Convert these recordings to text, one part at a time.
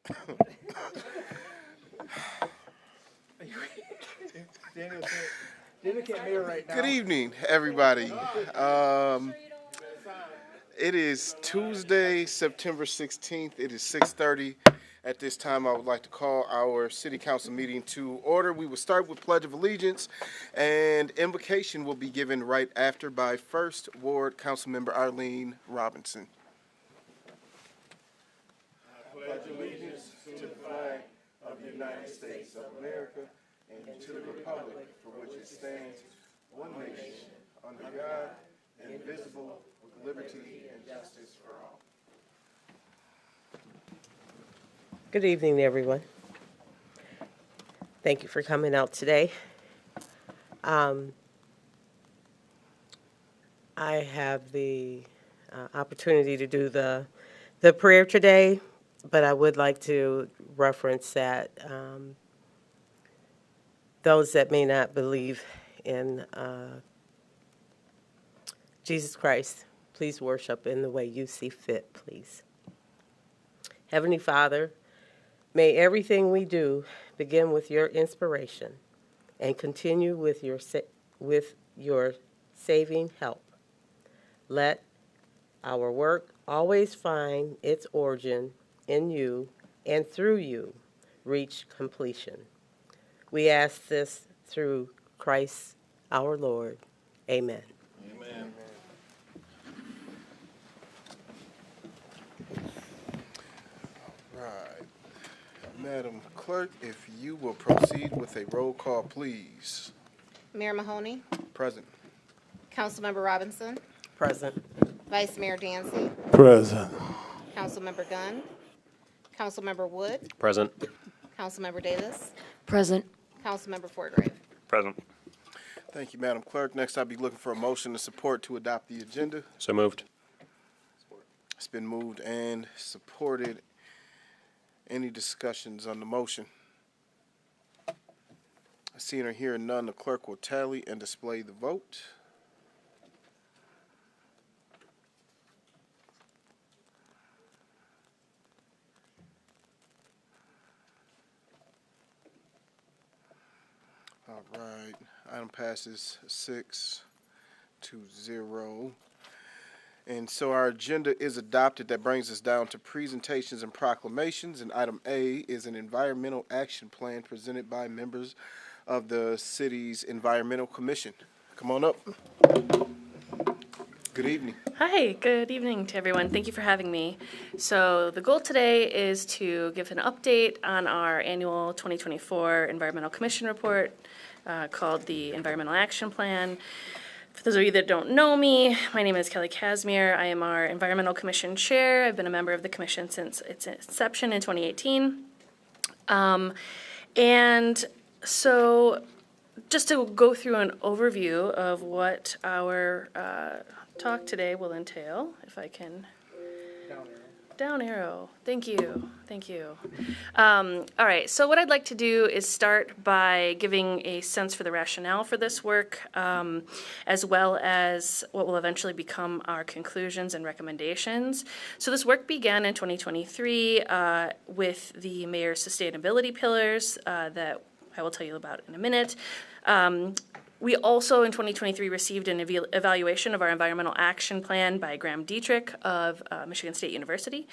Good evening, everybody. It is Tuesday, September 16th. It is 6:30. At this time, I would like to call our City Council meeting to order. We will start with Pledge of Allegiance, and invocation will be given right after by First Ward Councilmember Arlene Robinson. I pledge allegiance to the flag of the United States of America and to the republic for which it stands, one nation, under God, indivisible, with liberty and justice for all. Good evening, everyone. Thank you for coming out today. I have the opportunity to do the prayer today, but I would like to reference that those that may not believe in Jesus Christ, please worship in the way you see fit, please. Heavenly Father, may everything we do begin with your inspiration and continue with your saving help. Let our work always find its origin in you and through you reach completion. We ask this through Christ our Lord. Amen. Amen. Right. Madam Clerk, if you will proceed with a roll call, please. Mayor Mahoney, Present. Councilmember Robinson, Present. Vice Mayor Dancy, Present. Councilmember Gunn, Councilmember Wood, Present. Councilmember Davis, Present. Councilmember Forgrave. Present. Thank you, Madam Clerk. Next, I'll be looking for a motion to support to adopt the agenda. So moved. It's been moved and supported. Any discussions on the motion? Seeing or hearing none, the clerk will tally and display the vote. All right, item passes 6-0. And so our agenda is adopted. That brings us down to presentations and proclamations. And item A is an environmental action plan presented by members of the city's Environmental Commission. Come on up. Good evening. Hi, good evening to everyone. Thank you for having me. So the goal today is to give an update on our annual 2024 Environmental Commission report called the Environmental Action Plan. For those of you that don't know me, my name is Kelly Casimir. I am our Environmental Commission Chair. I've been a member of the Commission since its inception in 2018. And so just to go through an overview of what our talk today will entail, if I can. Down arrow. Thank you. Thank you. All right. So what I'd like to do is start by giving a sense for the rationale for this work, as well as what will eventually become our conclusions and recommendations. So this work began in 2023 with the mayor's sustainability pillars that I will tell you about in a minute. We also, in 2023, received an evaluation of our environmental action plan by Graham Dietrich of Michigan State University.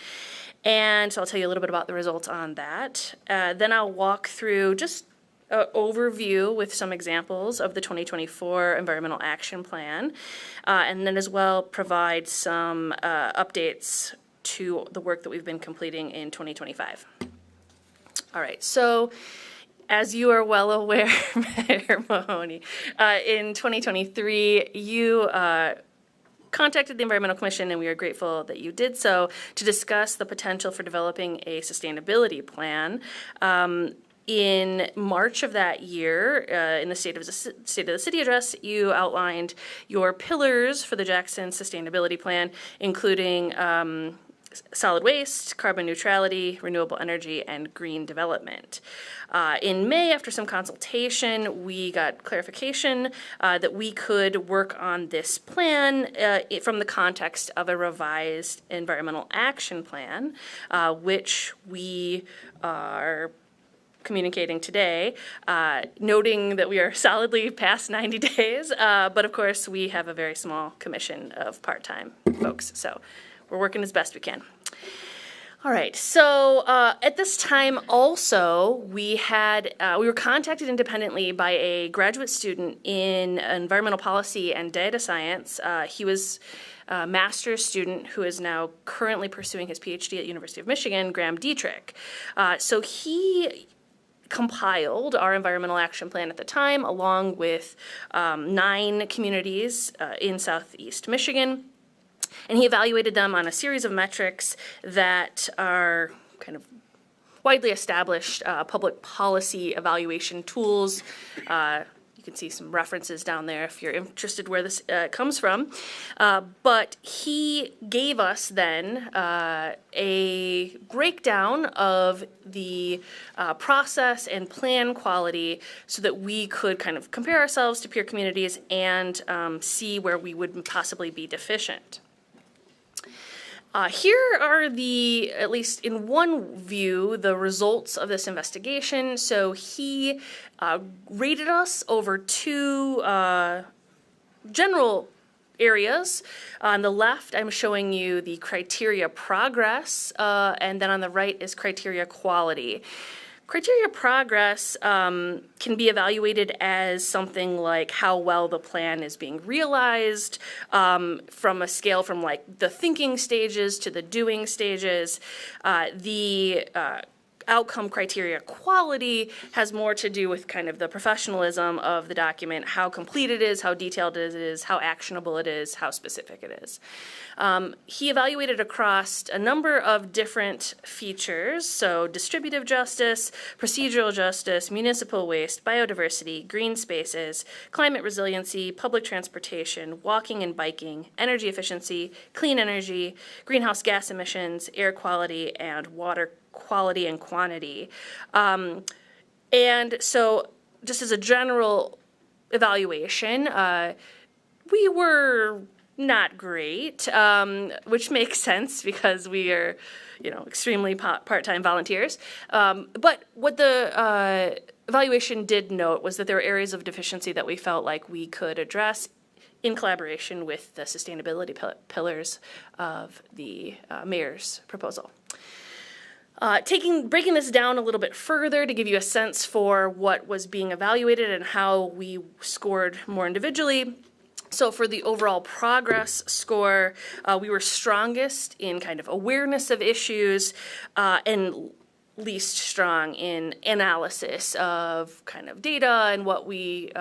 And so I'll tell you a little bit about the results on that. Then I'll walk through just an overview with some examples of the 2024 environmental action plan. And then as well provide some updates to the work that we've been completing in 2025. All right, so as you are well aware, Mayor Mahoney, in 2023, you contacted the Environmental Commission, and we are grateful that you did so, to discuss the potential for developing a sustainability plan. In March of that year, in the State of the City address, you outlined your pillars for the Jackson Sustainability Plan, including solid waste, carbon neutrality, renewable energy, and green development. In May, after some consultation, we got clarification that we could work on this plan from the context of a revised environmental action plan, which we are communicating today, noting that we are solidly past 90 days, but of course we have a very small commission of part-time folks, so we're working as best we can. All right, so at this time also, we were contacted independently by a graduate student in environmental policy and data science. He was a master's student who is now currently pursuing his PhD at University of Michigan, Graham Dietrich. So he compiled our environmental action plan at the time, along with 9 communities in Southeast Michigan. And he evaluated them on a series of metrics that are kind of widely established public policy evaluation tools. You can see some references down there if you're interested where this comes from. But he gave us then a breakdown of the process and plan quality so that we could kind of compare ourselves to peer communities and see where we would possibly be deficient. Here are at least in one view, the results of this investigation. So he rated us over 2 general areas. On the left, I'm showing you the criteria progress, and then on the right is criteria quality. Criteria progress can be evaluated as something like how well the plan is being realized from a scale from like the thinking stages to the doing stages. The outcome criteria quality has more to do with kind of the professionalism of the document, how complete it is, how detailed it is, how actionable it is, how specific it is. He evaluated across a number of different features, so distributive justice, procedural justice, municipal waste, biodiversity, green spaces, climate resiliency, public transportation, walking and biking, energy efficiency, clean energy, greenhouse gas emissions, air quality, and water quality and quantity. And so just as a general evaluation, we were not great, which makes sense because we are, extremely part-time volunteers. But what the evaluation did note was that there were areas of deficiency that we felt like we could address in collaboration with the sustainability pillars of the mayor's proposal. Breaking this down a little bit further to give you a sense for what was being evaluated and how we scored more individually. So for the overall progress score, we were strongest in kind of awareness of issues and least strong in analysis of kind of data and what we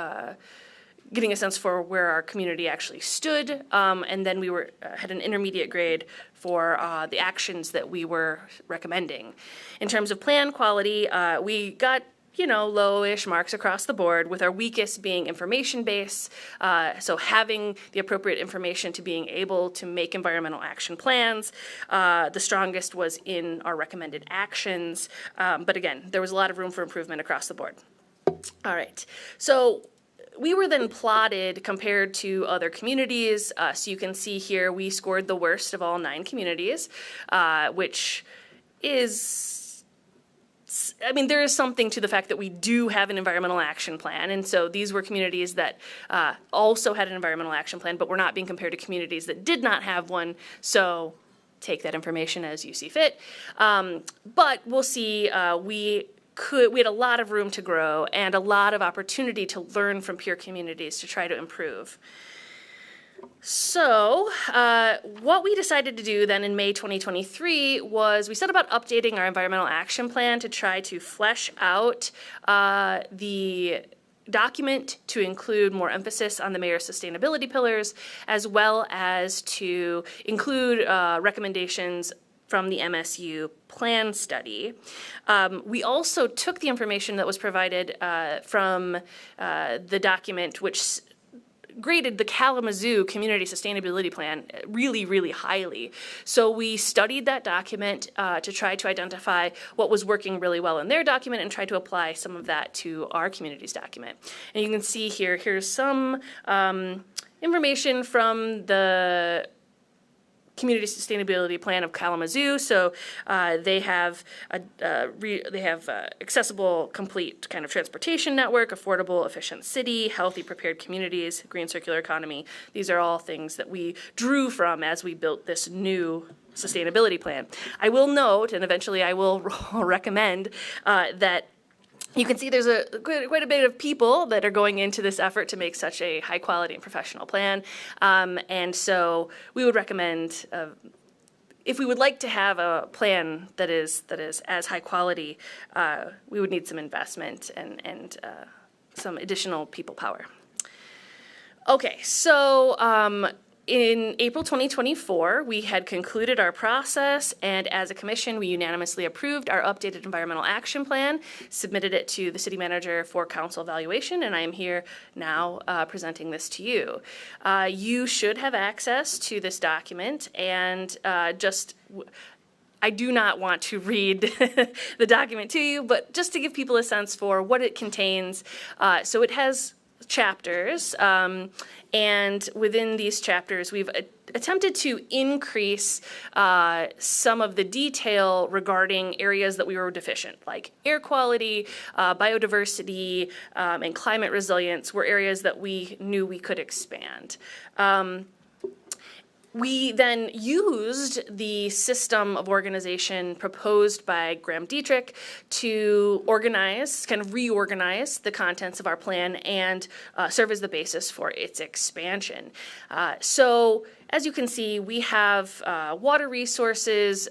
getting a sense for where our community actually stood, and then we had an intermediate grade for the actions that we were recommending. In terms of plan quality, we got lowish marks across the board, with our weakest being information base, so having the appropriate information to being able to make environmental action plans. The strongest was in our recommended actions, but again, there was a lot of room for improvement across the board. All right, so we were then plotted compared to other communities. So you can see here we scored the worst of all 9 communities, which is, there is something to the fact that we do have an environmental action plan. And so these were communities that also had an environmental action plan, but were not being compared to communities that did not have one. So take that information as you see fit. But we'll see, we had a lot of room to grow and a lot of opportunity to learn from peer communities to try to improve. So what we decided to do then in May 2023 was we set about updating our environmental action plan to try to flesh out the document to include more emphasis on the mayor's sustainability pillars, as well as to include recommendations from the MSU plan study. We also took the information that was provided from the document, which graded the Kalamazoo Community Sustainability Plan really, really highly. So we studied that document to try to identify what was working really well in their document and try to apply some of that to our community's document. And you can see here's some information from the Community Sustainability Plan of Kalamazoo. So they have accessible, complete kind of transportation network, affordable, efficient city, healthy, prepared communities, green circular economy. These are all things that we drew from as we built this new sustainability plan. I will note, and eventually I will recommend, that you can see there's quite a bit of people that are going into this effort to make such a high quality and professional plan. And so we would recommend, if we would like to have a plan that is as high quality, we would need some investment and some additional people power. Okay, so in April 2024, we had concluded our process, and as a commission, we unanimously approved our updated environmental action plan, submitted it to the city manager for council evaluation, and I am here now presenting this to you. You should have access to this document, and I do not want to read the document to you, but just to give people a sense for what it contains. So it has chapters, and within these chapters, we've attempted to increase some of the detail regarding areas that we were deficient, like air quality, biodiversity, and climate resilience were areas that we knew we could expand. We then used the system of organization proposed by Graham Dietrich to reorganize the contents of our plan and serve as the basis for its expansion. So as you can see, we have water resources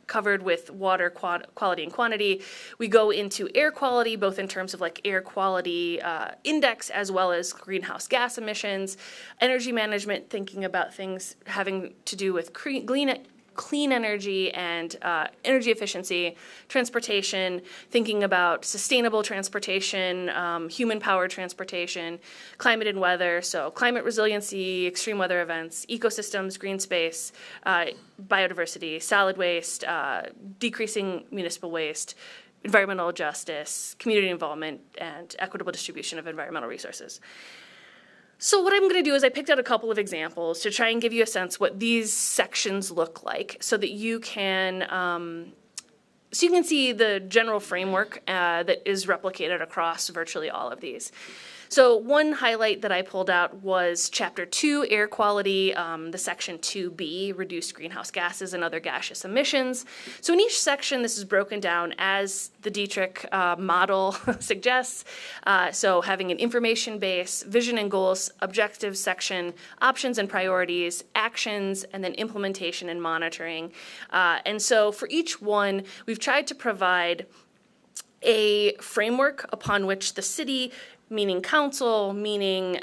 covered with water quality and quantity. We go into air quality, both in terms of like air quality index as well as greenhouse gas emissions, energy management, thinking about things having to do with clean energy and energy efficiency, transportation, thinking about sustainable transportation, human-powered transportation, climate and weather, so climate resiliency, extreme weather events, ecosystems, green space, biodiversity, solid waste, decreasing municipal waste, environmental justice, community involvement, and equitable distribution of environmental resources. So what I'm going to do is I picked out a couple of examples to try and give you a sense what these sections look like so that you can see the general framework that is replicated across virtually all of these. So one highlight that I pulled out was Chapter 2, Air Quality, the Section 2B, Reduced Greenhouse Gases and Other Gaseous Emissions. So in each section, this is broken down as the Dietrich model suggests. So having an information base, vision and goals, objectives section, options and priorities, actions, and then implementation and monitoring. And so for each one, we've tried to provide a framework upon which the city, meaning council, meaning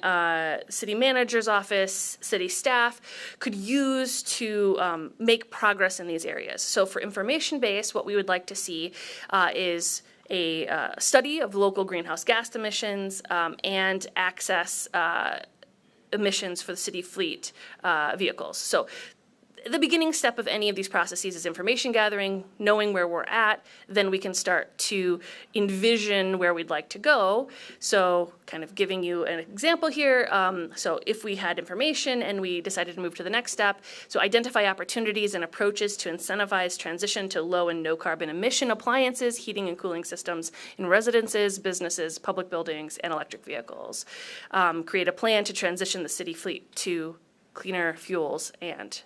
city manager's office, city staff, could use to make progress in these areas. So for information base, what we would like to see is a study of local greenhouse gas emissions and access emissions for the city fleet vehicles. So the beginning step of any of these processes is information gathering, knowing where we're at, then we can start to envision where we'd like to go. So kind of giving you an example here. So if we had information and we decided to move to the next step, so identify opportunities and approaches to incentivize transition to low and no carbon emission appliances, heating and cooling systems in residences, businesses, public buildings, and electric vehicles. Create a plan to transition the city fleet to cleaner fuels and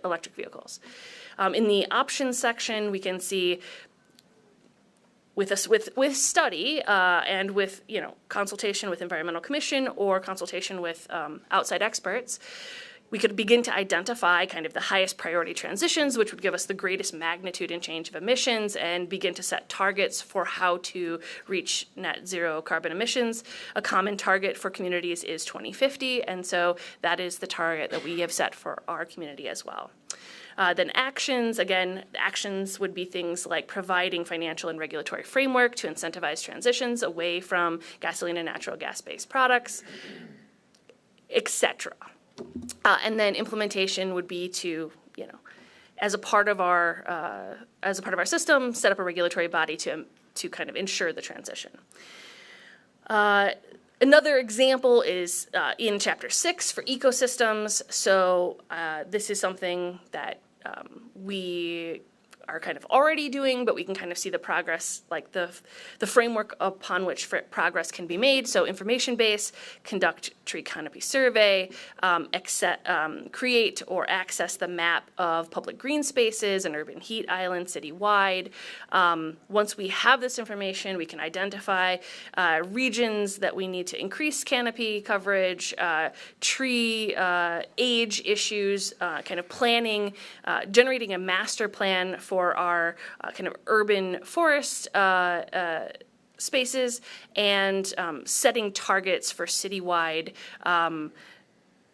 electric vehicles. In the options section, we can see with study and with consultation with Environmental Commission or consultation with outside experts, we could begin to identify kind of the highest priority transitions, which would give us the greatest magnitude and change of emissions, and begin to set targets for how to reach net zero carbon emissions. A common target for communities is 2050, and so that is the target that we have set for our community as well. Then actions, again, actions would be things like providing financial and regulatory framework to incentivize transitions away from gasoline and natural gas-based products. etc. And then implementation would be to, as a part of our system, set up a regulatory body to kind of ensure the transition. Another example is in Chapter 6 for ecosystems. So this is something that we are kind of already doing, but we can kind of see the progress, like the framework upon which progress can be made. So information base, conduct tree canopy survey, create or access the map of public green spaces and urban heat islands citywide. Once we have this information, we can identify regions that we need to increase canopy coverage, tree age issues, kind of planning, generating a master plan for our kind of urban forest spaces, and setting targets for citywide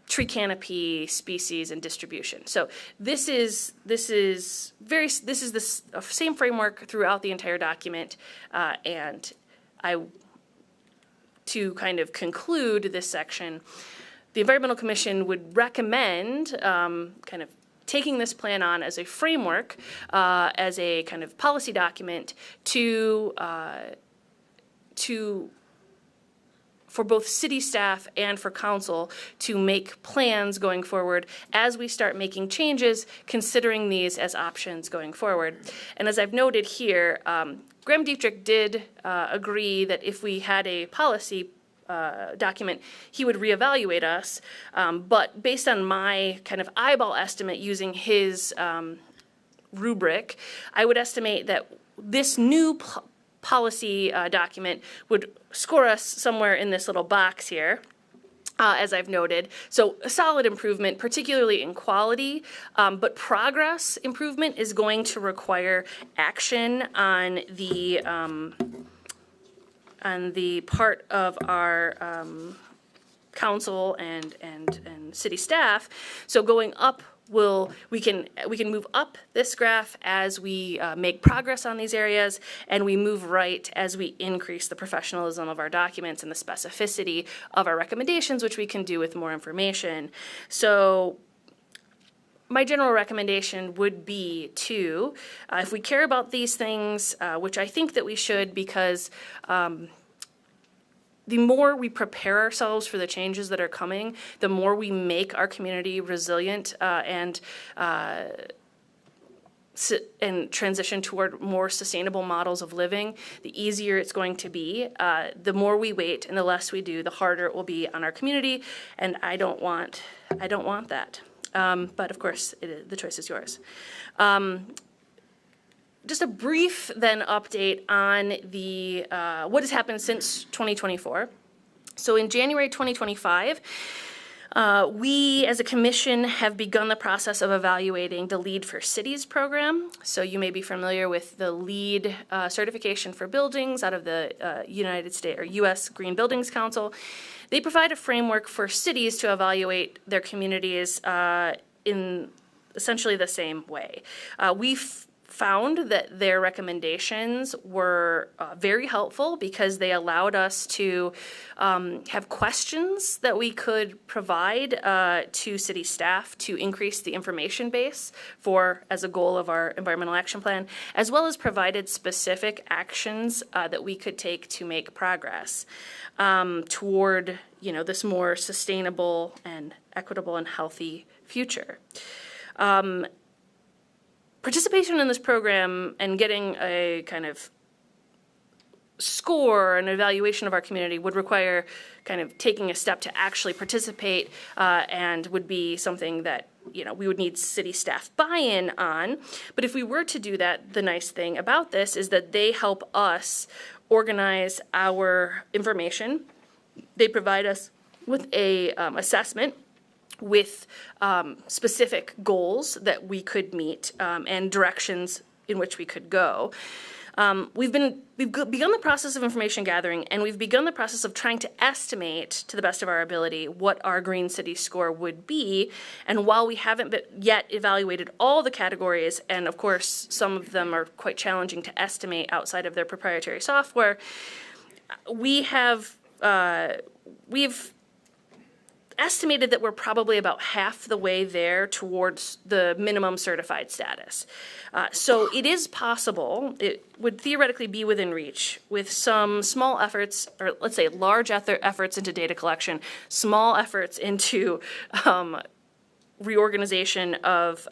tree canopy species and distribution. So this is the same framework throughout the entire document, and to kind of conclude this section, the Environmental Commission would recommend kind of taking this plan on as a framework, as a kind of policy document for both city staff and for council to make plans going forward as we start making changes, considering these as options going forward. And as I've noted here, Graham Dietrich did agree that if we had a policy document, he would reevaluate us. But based on my kind of eyeball estimate using his rubric, I would estimate that this new policy document would score us somewhere in this little box here, as I've noted. So a solid improvement, particularly in quality, but progress improvement is going to require action on the part of our council and city staff. So going up, we can move up this graph as we make progress on these areas, and we move right as we increase the professionalism of our documents and the specificity of our recommendations, which we can do with more information. So my general recommendation would be to, if we care about these things, which I think that we should, because the more we prepare ourselves for the changes that are coming, the more we make our community resilient and transition toward more sustainable models of living, the easier it's going to be. The more we wait and the less we do, the harder it will be on our community, and I don't want that. But of course, the choice is yours. Just a brief then update on the what has happened since 2024. So in January 2025, we as a commission have begun the process of evaluating the LEED for Cities program. So you may be familiar with the LEED certification for buildings out of the United States or U.S. Green Buildings Council. They provide a framework for cities to evaluate their communities in essentially the same way. We found that their recommendations were very helpful because they allowed us to have questions that we could provide to city staff to increase the information base as a goal of our environmental action plan, as well as provided specific actions that we could take to make progress toward this more sustainable and equitable and healthy future. Participation in this program and getting a kind of score and evaluation of our community would require kind of taking a step to actually participate and would be something that we would need city staff buy-in on. But if we were to do that, the nice thing about this is that they help us organize our information. They provide us with a assessment with specific goals that we could meet and directions in which we could go. We've begun the process of information gathering, and we've begun the process of trying to estimate, to the best of our ability, what our Green City score would be. And while we haven't yet evaluated all the categories, and of course some of them are quite challenging to estimate outside of their proprietary software, we've estimated that we're probably about half the way there towards the minimum certified status. So it is possible, it would theoretically be within reach with some small efforts, or let's say large efforts into data collection, small efforts into reorganization of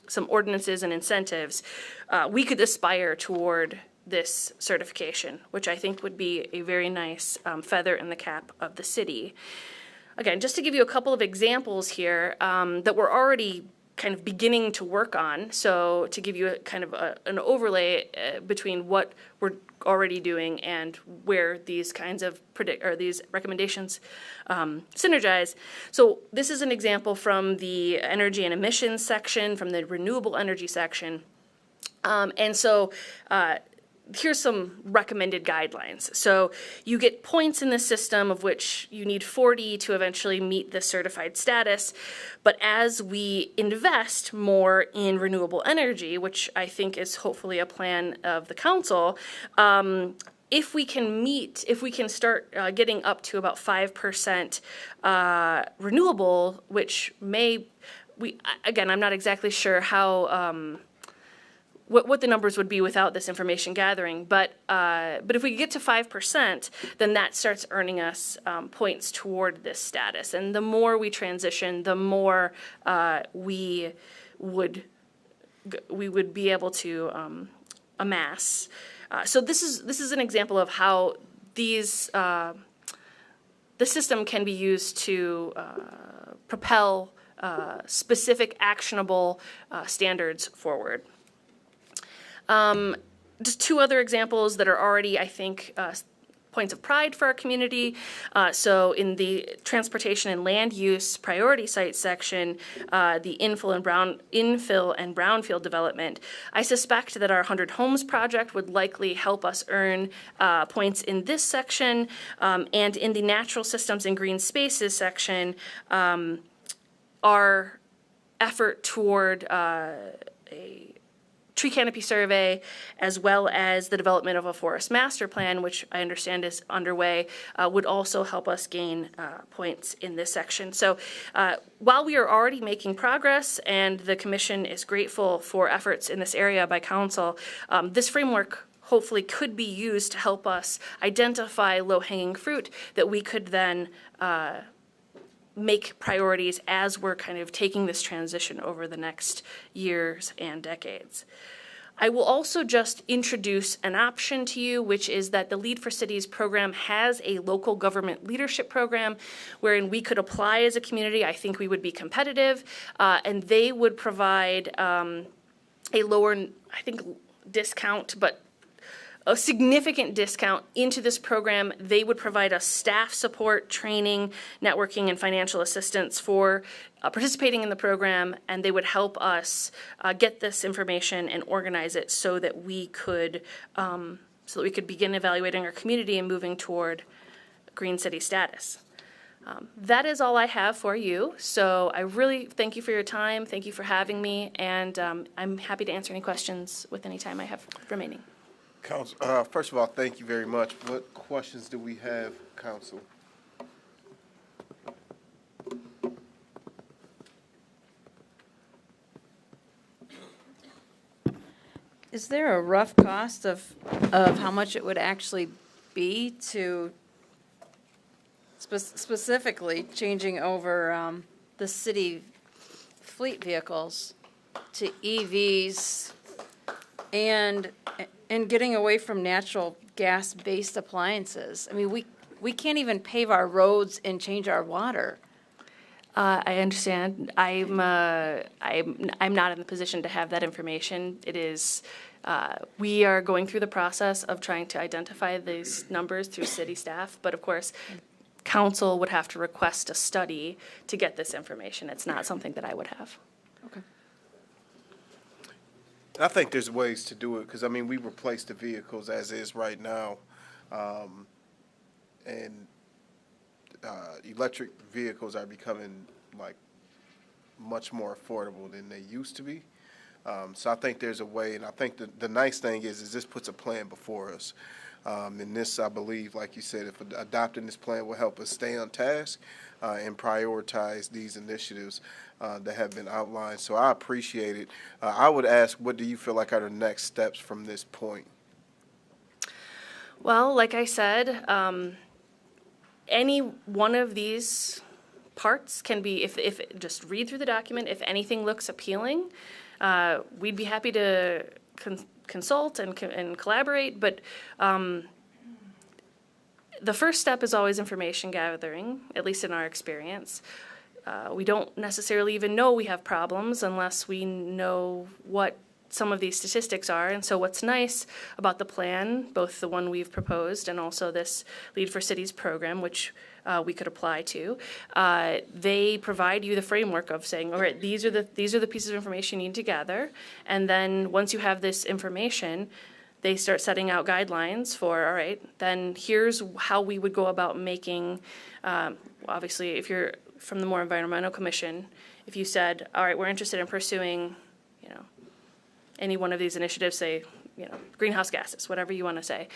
some ordinances and incentives, we could aspire toward this certification, which I think would be a very nice feather in the cap of the city. Again, just to give you a couple of examples here that we're already kind of beginning to work on, so to give you a kind of an overlay between what we're already doing and where these kinds of these recommendations synergize. So this is an example from the energy and emissions section, from the renewable energy section. Here's some recommended guidelines. So you get points in the system, of which you need 40 to eventually meet the certified status. But as we invest more in renewable energy, which I think is hopefully a plan of the council, if we can start getting up to about 5% renewable, which again, I'm not exactly sure how, what the numbers would be without this information gathering, but if we get to 5%, then that starts earning us points toward this status. And the more we transition, the more we would be able to amass. So this is an example of how the system can be used to propel specific actionable standards forward. Just two other examples that are already, I think, points of pride for our community. So in the transportation and land use priority site section, the infill and brownfield development, I suspect that our 100 Homes project would likely help us earn points in this section. And in the natural systems and green spaces section, our effort toward a tree canopy survey, as well as the development of a forest master plan, which I understand is underway, would also help us gain points in this section. So while we are already making progress, and the Commission is grateful for efforts in this area by Council, this framework hopefully could be used to help us identify low-hanging fruit that we could then make priorities as we're kind of taking this transition over the next years and decades. I will also just introduce an option to you, which is that the Lead for Cities program has a local government leadership program wherein we could apply as a community. I think we would be competitive, and they would provide a lower, I think, discount, but a significant discount into this program. They would provide us staff support, training, networking, and financial assistance for participating in the program, and they would help us get this information and organize it so that we could begin evaluating our community and moving toward Green City status. That is all I have for you. So I really thank you for your time. Thank you for having me, and I'm happy to answer any questions with any time I have remaining. Council, first of all, thank you very much. What questions do we have, Council? Is there a rough cost of how much it would actually be to specifically changing over the city fleet vehicles to EVs and getting away from natural gas-based appliances? I mean, we can't even pave our roads and change our water. I understand. I'm not in the position to have that information. It is, we are going through the process of trying to identify these numbers through city staff, but of course, council would have to request a study to get this information. It's not something that I would have. Okay. I think there's ways to do it, because, I mean, we replace the vehicles as is right now, and electric vehicles are becoming, like, much more affordable than they used to be. So I think there's a way, and I think the nice thing is this puts a plan before us. And this, I believe, like you said, if adopting this plan will help us stay on task and prioritize these initiatives that have been outlined. So I appreciate it. I would ask, what do you feel like are the next steps from this point? Well, like I said, any one of these parts can be, if just read through the document, if anything looks appealing, we'd be happy to consult and collaborate, but the first step is always information gathering, at least in our experience. We don't necessarily even know we have problems unless we know what some of these statistics are. And so what's nice about the plan, both the one we've proposed and also this Lead for Cities program, which we could apply to, they provide you the framework of saying, all right, these are the pieces of information you need to gather. And then once you have this information, they start setting out guidelines for, all right, then here's how we would go about making, obviously, if you're from the more environmental commission, if you said, all right, we're interested in pursuing, any one of these initiatives, say, greenhouse gases, whatever you want to say,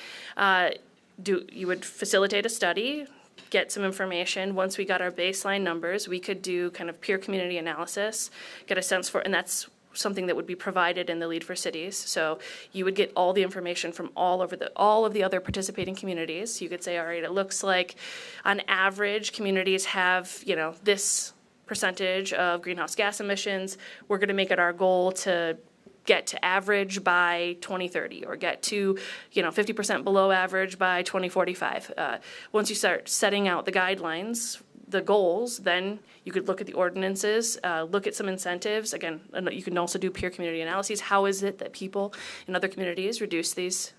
you would facilitate a study, get some information. Once we got our baseline numbers, we could do kind of peer community analysis, get a sense for, and that's something that would be provided in the Lead for Cities. So you would get all the information from all of the other participating communities. You could say, all right, it looks like on average communities have, this percentage of greenhouse gas emissions. We're going to make it our goal to get to average by 2030 or get to 50% below average by 2045. Once you start setting out the guidelines, the goals, then you could look at the ordinances, look at some incentives. Again, you can also do peer community analyses. How is it that people in other communities reduce these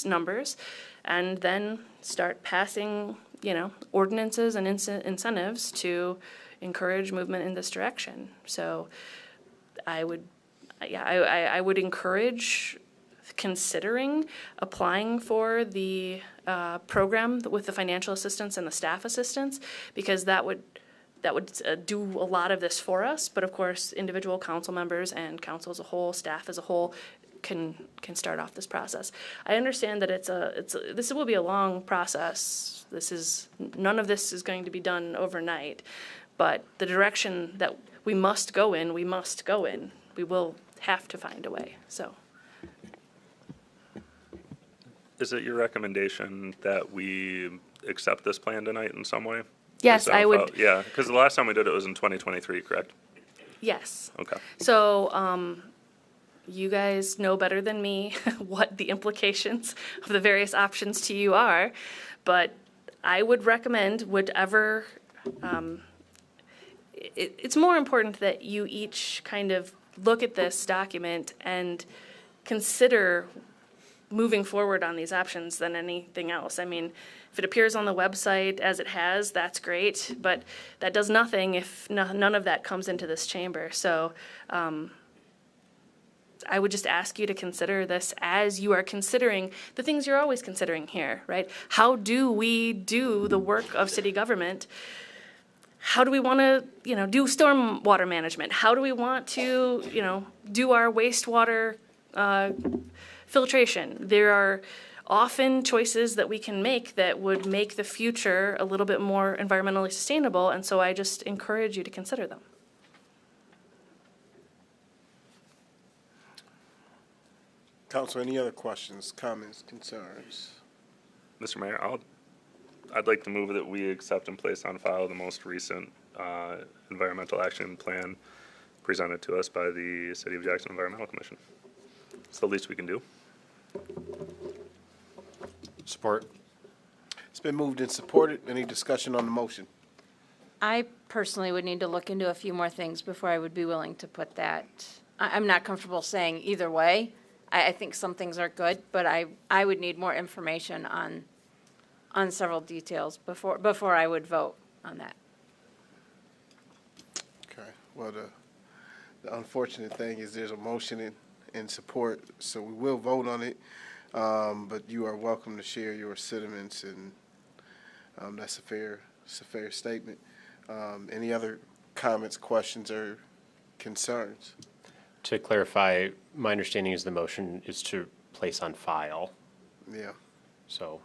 numbers? And then start passing ordinances and incentives to encourage movement in this direction. So I would encourage considering applying for the program with the financial assistance and the staff assistance, because that would do a lot of this for us. But of course, individual council members and council as a whole, staff as a whole, can start off this process. I understand that this will be a long process. None of this is going to be done overnight, but the direction that we must go in. We will have to find a way. So, is it your recommendation that we accept this plan tonight in some way? yes, I would. Yeah, because the last time we did it was in 2023, correct? Yes. Okay. So, you guys know better than me what the implications of the various options to you are, but I would recommend whatever. It's more important that you each kind of look at this document and consider moving forward on these options than anything else. I mean, if it appears on the website as it has, that's great, but that does nothing if none of that comes into this chamber. So I would just ask you to consider this as you are considering the things you're always considering here, right? How do we do the work of city government? How do we want to, do stormwater management? How do we want to, do our wastewater filtration? There are often choices that we can make that would make the future a little bit more environmentally sustainable, and so I just encourage you to consider them. Council, any other questions, comments, concerns? Mr. Mayor, I'd like to move that we accept and place on file the most recent environmental action plan presented to us by the City of Jackson Environmental Commission. It's the least we can do. Support. It's been moved and supported. Any discussion on the motion? I personally would need to look into a few more things before I would be willing to put that. I'm not comfortable saying either way. I think some things are good, but I would need more information on several details before I would vote on that. Okay, well, the unfortunate thing is there's a motion in support, so we will vote on it, but you are welcome to share your sentiments, and that's a fair statement. Any other comments, questions, or concerns? To clarify, my understanding is the motion is to place on file. Yeah. So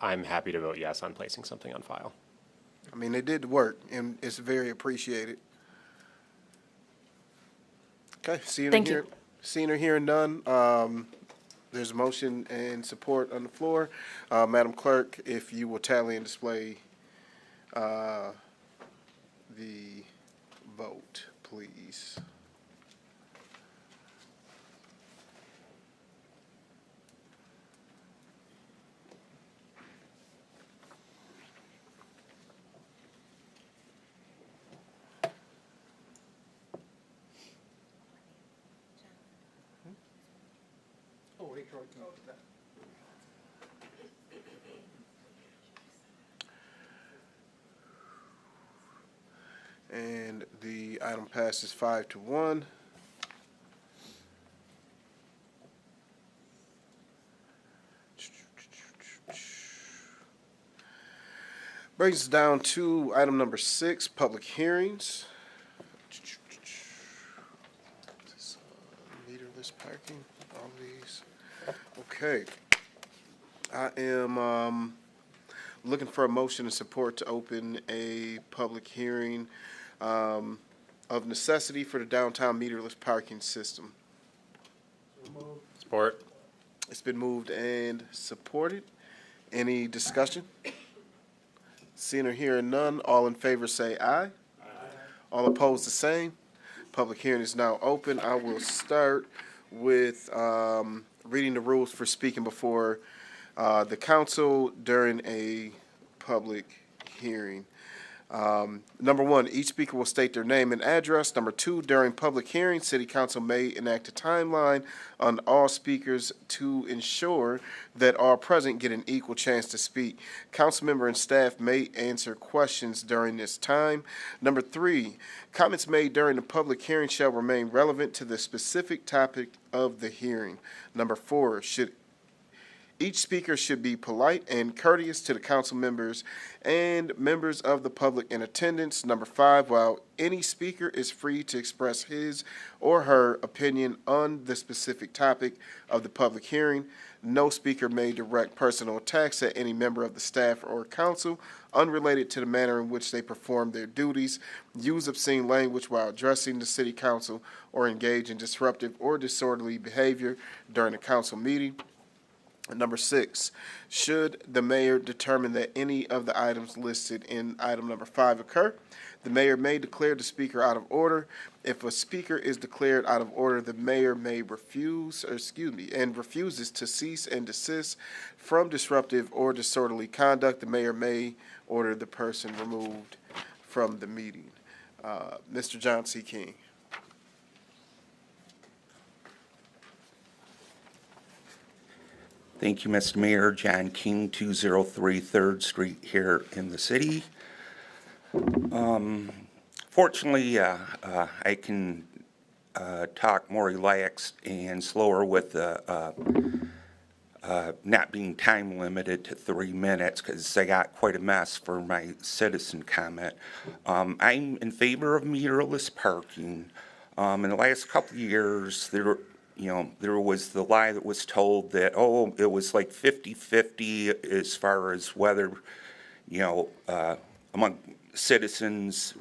I'm happy to vote yes on placing something on file. I mean, they did the work, and it's very appreciated. Okay, Thank you. Seeing or hearing none, there's a motion and support on the floor. Madam Clerk, if you will tally and display the vote, please. And the item passes 5-1. Brings us down to item number 6, public hearings. Meterless parking, all these. Okay. I am looking for a motion and support to open a public hearing of necessity for the downtown meterless parking system. Support. It's been moved and supported. Any discussion? Seeing or hearing none, all in favor say aye. Aye. All opposed the same. Public hearing is now open. I will start with reading the rules for speaking before the council during a public hearing. Number 1, each speaker will state their name and address. Number 2, during public hearings, City Council may enact a timeline on all speakers to ensure that all present get an equal chance to speak. Council member and staff may answer questions during this time. Number 3, comments made during the public hearing shall remain relevant to the specific topic of the hearing. Number 4, each speaker should be polite and courteous to the council members and members of the public in attendance. Number 5, while any speaker is free to express his or her opinion on the specific topic of the public hearing, no speaker may direct personal attacks at any member of the staff or council unrelated to the manner in which they perform their duties, use obscene language while addressing the city council, or engage in disruptive or disorderly behavior during a council meeting. Number 6, should the mayor determine that any of the items listed in item number 5 occur, the mayor may declare the speaker out of order. If a speaker is declared out of order, the mayor may refuses to cease and desist from disruptive or disorderly conduct. The mayor may order the person removed from the meeting. Mr. John C. King. Thank you, Mr. Mayor. John King, 203 3rd Street here in the city. Fortunately, I can talk more relaxed and slower with not being time limited to 3 minutes because I got quite a mess for my citizen comment. I'm in favor of meterless parking. In the last couple of years, there was the lie that was told that, it was like 50-50 as far as whether, among citizens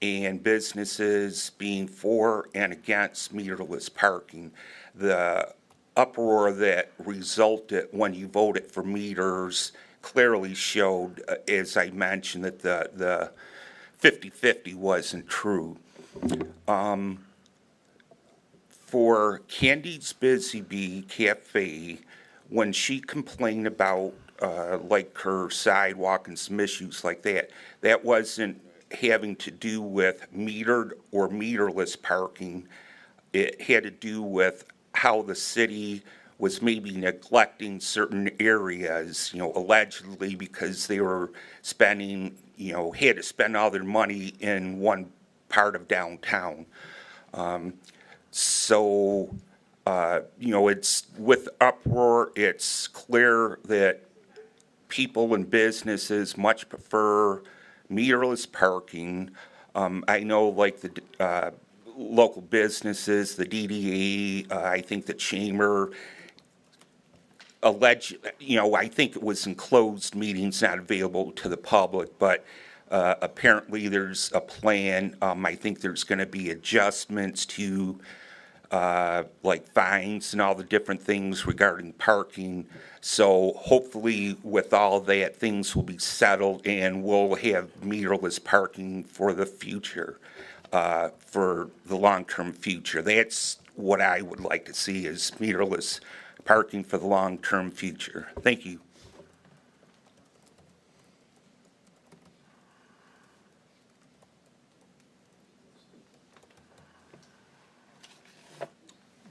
and businesses being for and against meterless parking. The uproar that resulted when you voted for meters clearly showed, as I mentioned, that the 50-50 wasn't true. For Candy's Busy Bee Cafe, when she complained about like her sidewalk and some issues like that, that wasn't having to do with metered or meterless parking. It had to do with how the city was maybe neglecting certain areas, allegedly because they were spending, had to spend all their money in one part of downtown. It's with uproar, it's clear that people and businesses much prefer meterless parking. I know like the local businesses, the DDA, I think the Chamber I think it was in closed meetings, not available to the public, but apparently there's a plan. I think there's going to be adjustments to like fines and all the different things regarding parking. So hopefully with all that, things will be settled and we'll have meterless parking for the future, for the long-term future. That's what I would like to see, is meterless parking for the long-term future. Thank you.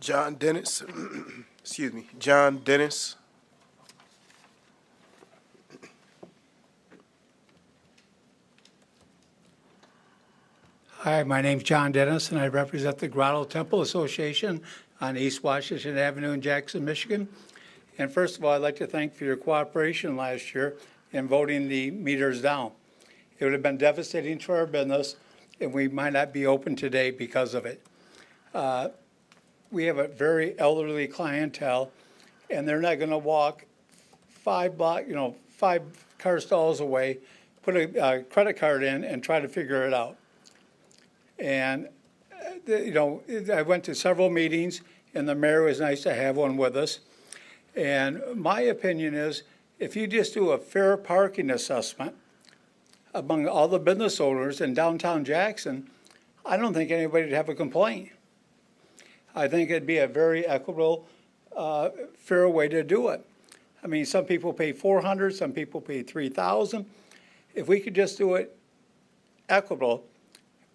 John Dennis, excuse me, John Dennis. Hi, my name's John Dennis, and I represent the Grotto Temple Association on East Washington Avenue in Jackson, Michigan. And first of all, I'd like to thank for your cooperation last year in voting the meters down. It would have been devastating to our business, and we might not be open today because of it. We have a very elderly clientele, and they're not going to walk 5 car stalls away, put a credit card in, and try to figure it out. And, I went to several meetings, and the mayor was nice to have one with us. And my opinion is, if you just do a fair parking assessment among all the business owners in downtown Jackson, I don't think anybody would have a complaint. I think it'd be a very equitable, fair way to do it. I mean, some people pay $400, some people pay $3,000. If we could just do it equitable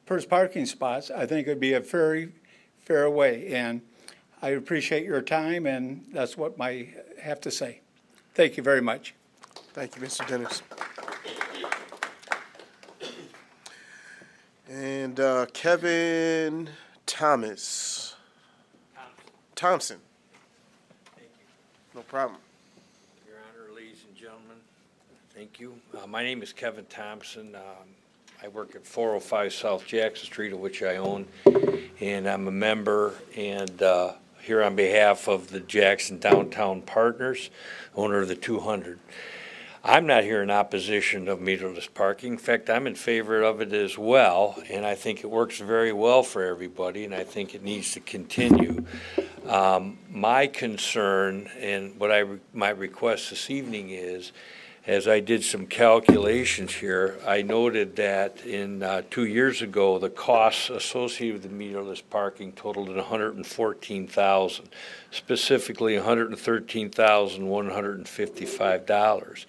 per parking spots, I think it'd be a very fair way. And I appreciate your time, and that's what I have to say. Thank you very much. Thank you, Mr. Dennis. And Kevin Thompson. No problem. Your Honor, ladies and gentlemen, thank you. My name is Kevin Thompson. I work at 405 South Jackson Street, of which I own, and I'm a member and here on behalf of the Jackson Downtown Partners, owner of the 200. I'm not here in opposition of meterless parking. In fact, I'm in favor of it as well, and I think it works very well for everybody, and I think it needs to continue. My concern and my request this evening is, as I did some calculations here, I noted that in 2 years ago, the costs associated with the meterless parking totaled at $114,000, specifically $113,155.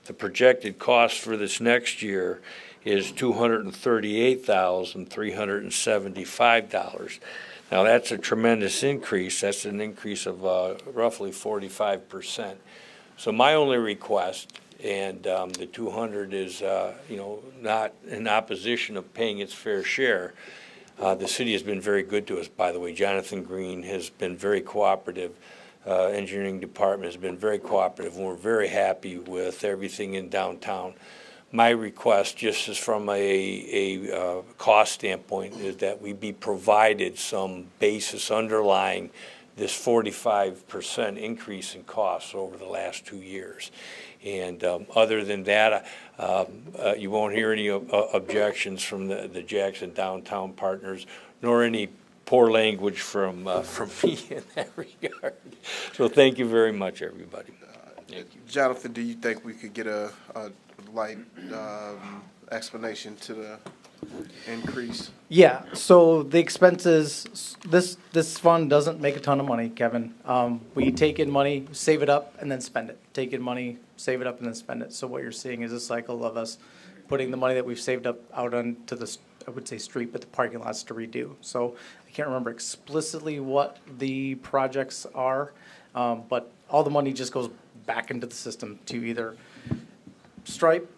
The projected cost for this next year is $238,375. Now, that's a tremendous increase. That's an increase of roughly 45%. So my only request, and the 200 is, not in opposition of paying its fair share. The city has been very good to us, by the way. Jonathan Green has been very cooperative. Engineering department has been very cooperative, and we're very happy with everything in downtown. My request, just as from a cost standpoint, is that we be provided some basis underlying this 45% increase in costs over the last 2 years. And other than that, you won't hear any objections from the Jackson Downtown Partners, nor any poor language from me in that regard. So thank you very much, everybody. Thank you. Jonathan, do you think we could get a light explanation to the increase? Yeah, so the expenses, this fund doesn't make a ton of money, Kevin. We take in money, save it up, and then spend it. Take in money, save it up, and then spend it. So what you're seeing is a cycle of us putting the money that we've saved up out onto the, I would say street, but the parking lots to redo. So I can't remember explicitly what the projects are, but all the money just goes back into the system to either stripe,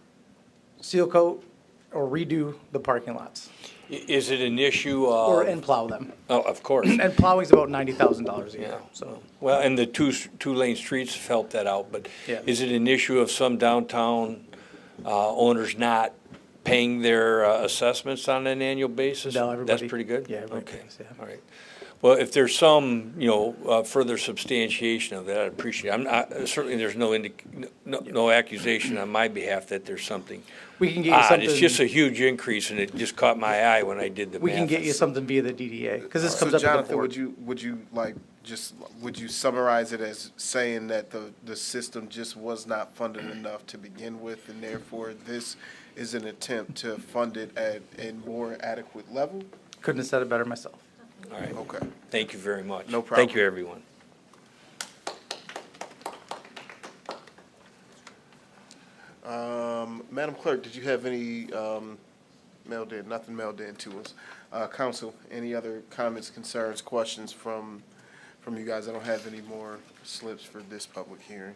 seal coat, or redo the parking lots. Is it an issue of? And plow them. Oh, of course. And plowing's about $90,000 a year, Yeah. so. Well, and the two-lane streets have helped that out, but Yeah. is it an issue of some downtown owners not paying their assessments on an annual basis? No, everybody. That's pretty good? Yeah, everybody Okay, pays, yeah. all right. Well, if there's some, further substantiation of that, I'd appreciate it. I'm not, certainly there's no accusation on my behalf that there's something We can get you odd. something. It's just a huge increase, and it just caught my eye when I did the math. We can get you something via the DDA, because this comes So up to the Jonathan, board. would you summarize it as saying that the system just was not funded enough to begin with, and therefore this is an attempt to fund it at a more adequate level? Couldn't have said it better myself. All right, Okay. thank you very much. No problem. Thank you, everyone. Madam Clerk, did you have any mailed in? Nothing mailed in to us. Council, any other comments, concerns, questions from you guys? I don't have any more slips for this public hearing.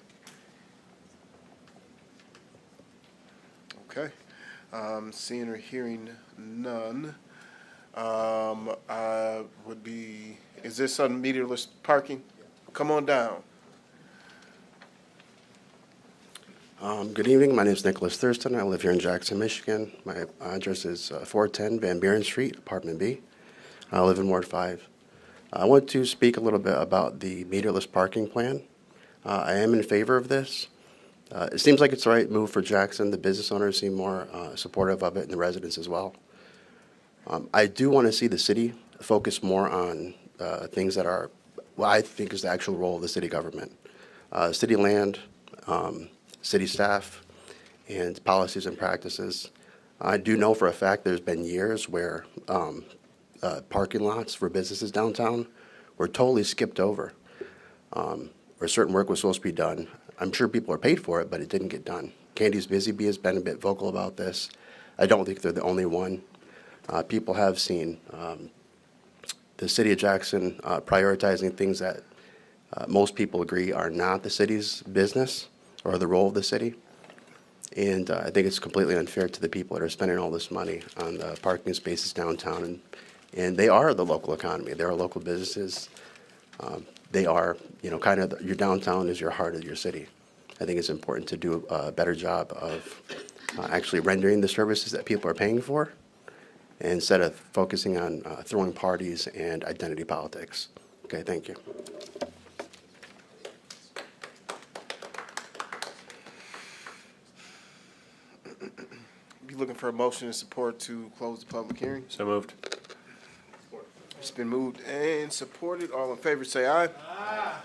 Okay. Seeing or hearing none, is this on meterless parking? Come on down. Good evening. My name is Nicholas Thurston. I live here in Jackson, Michigan. My address is 410 Van Buren Street, Apartment B. I live in Ward 5. I want to speak a little bit about the meterless parking plan. I am in favor of this. It seems like it's the right move for Jackson. The business owners seem more supportive of it, and the residents as well. I do want to see the city focus more on things that are, what I think is the actual role of the city government. City land, city staff, and policies and practices. I do know for a fact there's been years where parking lots for businesses downtown were totally skipped over, where certain work was supposed to be done. I'm sure people are paid for it, but it didn't get done. Candy's Busy Bee has been a bit vocal about this. I don't think they're the only one. People have seen the city of Jackson prioritizing things that most people agree are not the city's business or the role of the city. And I think it's completely unfair to the people that are spending all this money on the parking spaces downtown. And they are the local economy. They are local businesses. They are, kind of, your downtown is your heart of your city. I think it's important to do a better job of actually rendering the services that people are paying for, instead of focusing on throwing parties and identity politics. Okay, thank you. Be looking for a motion and support to close the public hearing. So moved. It's been moved and supported. All in favor say aye. Aye.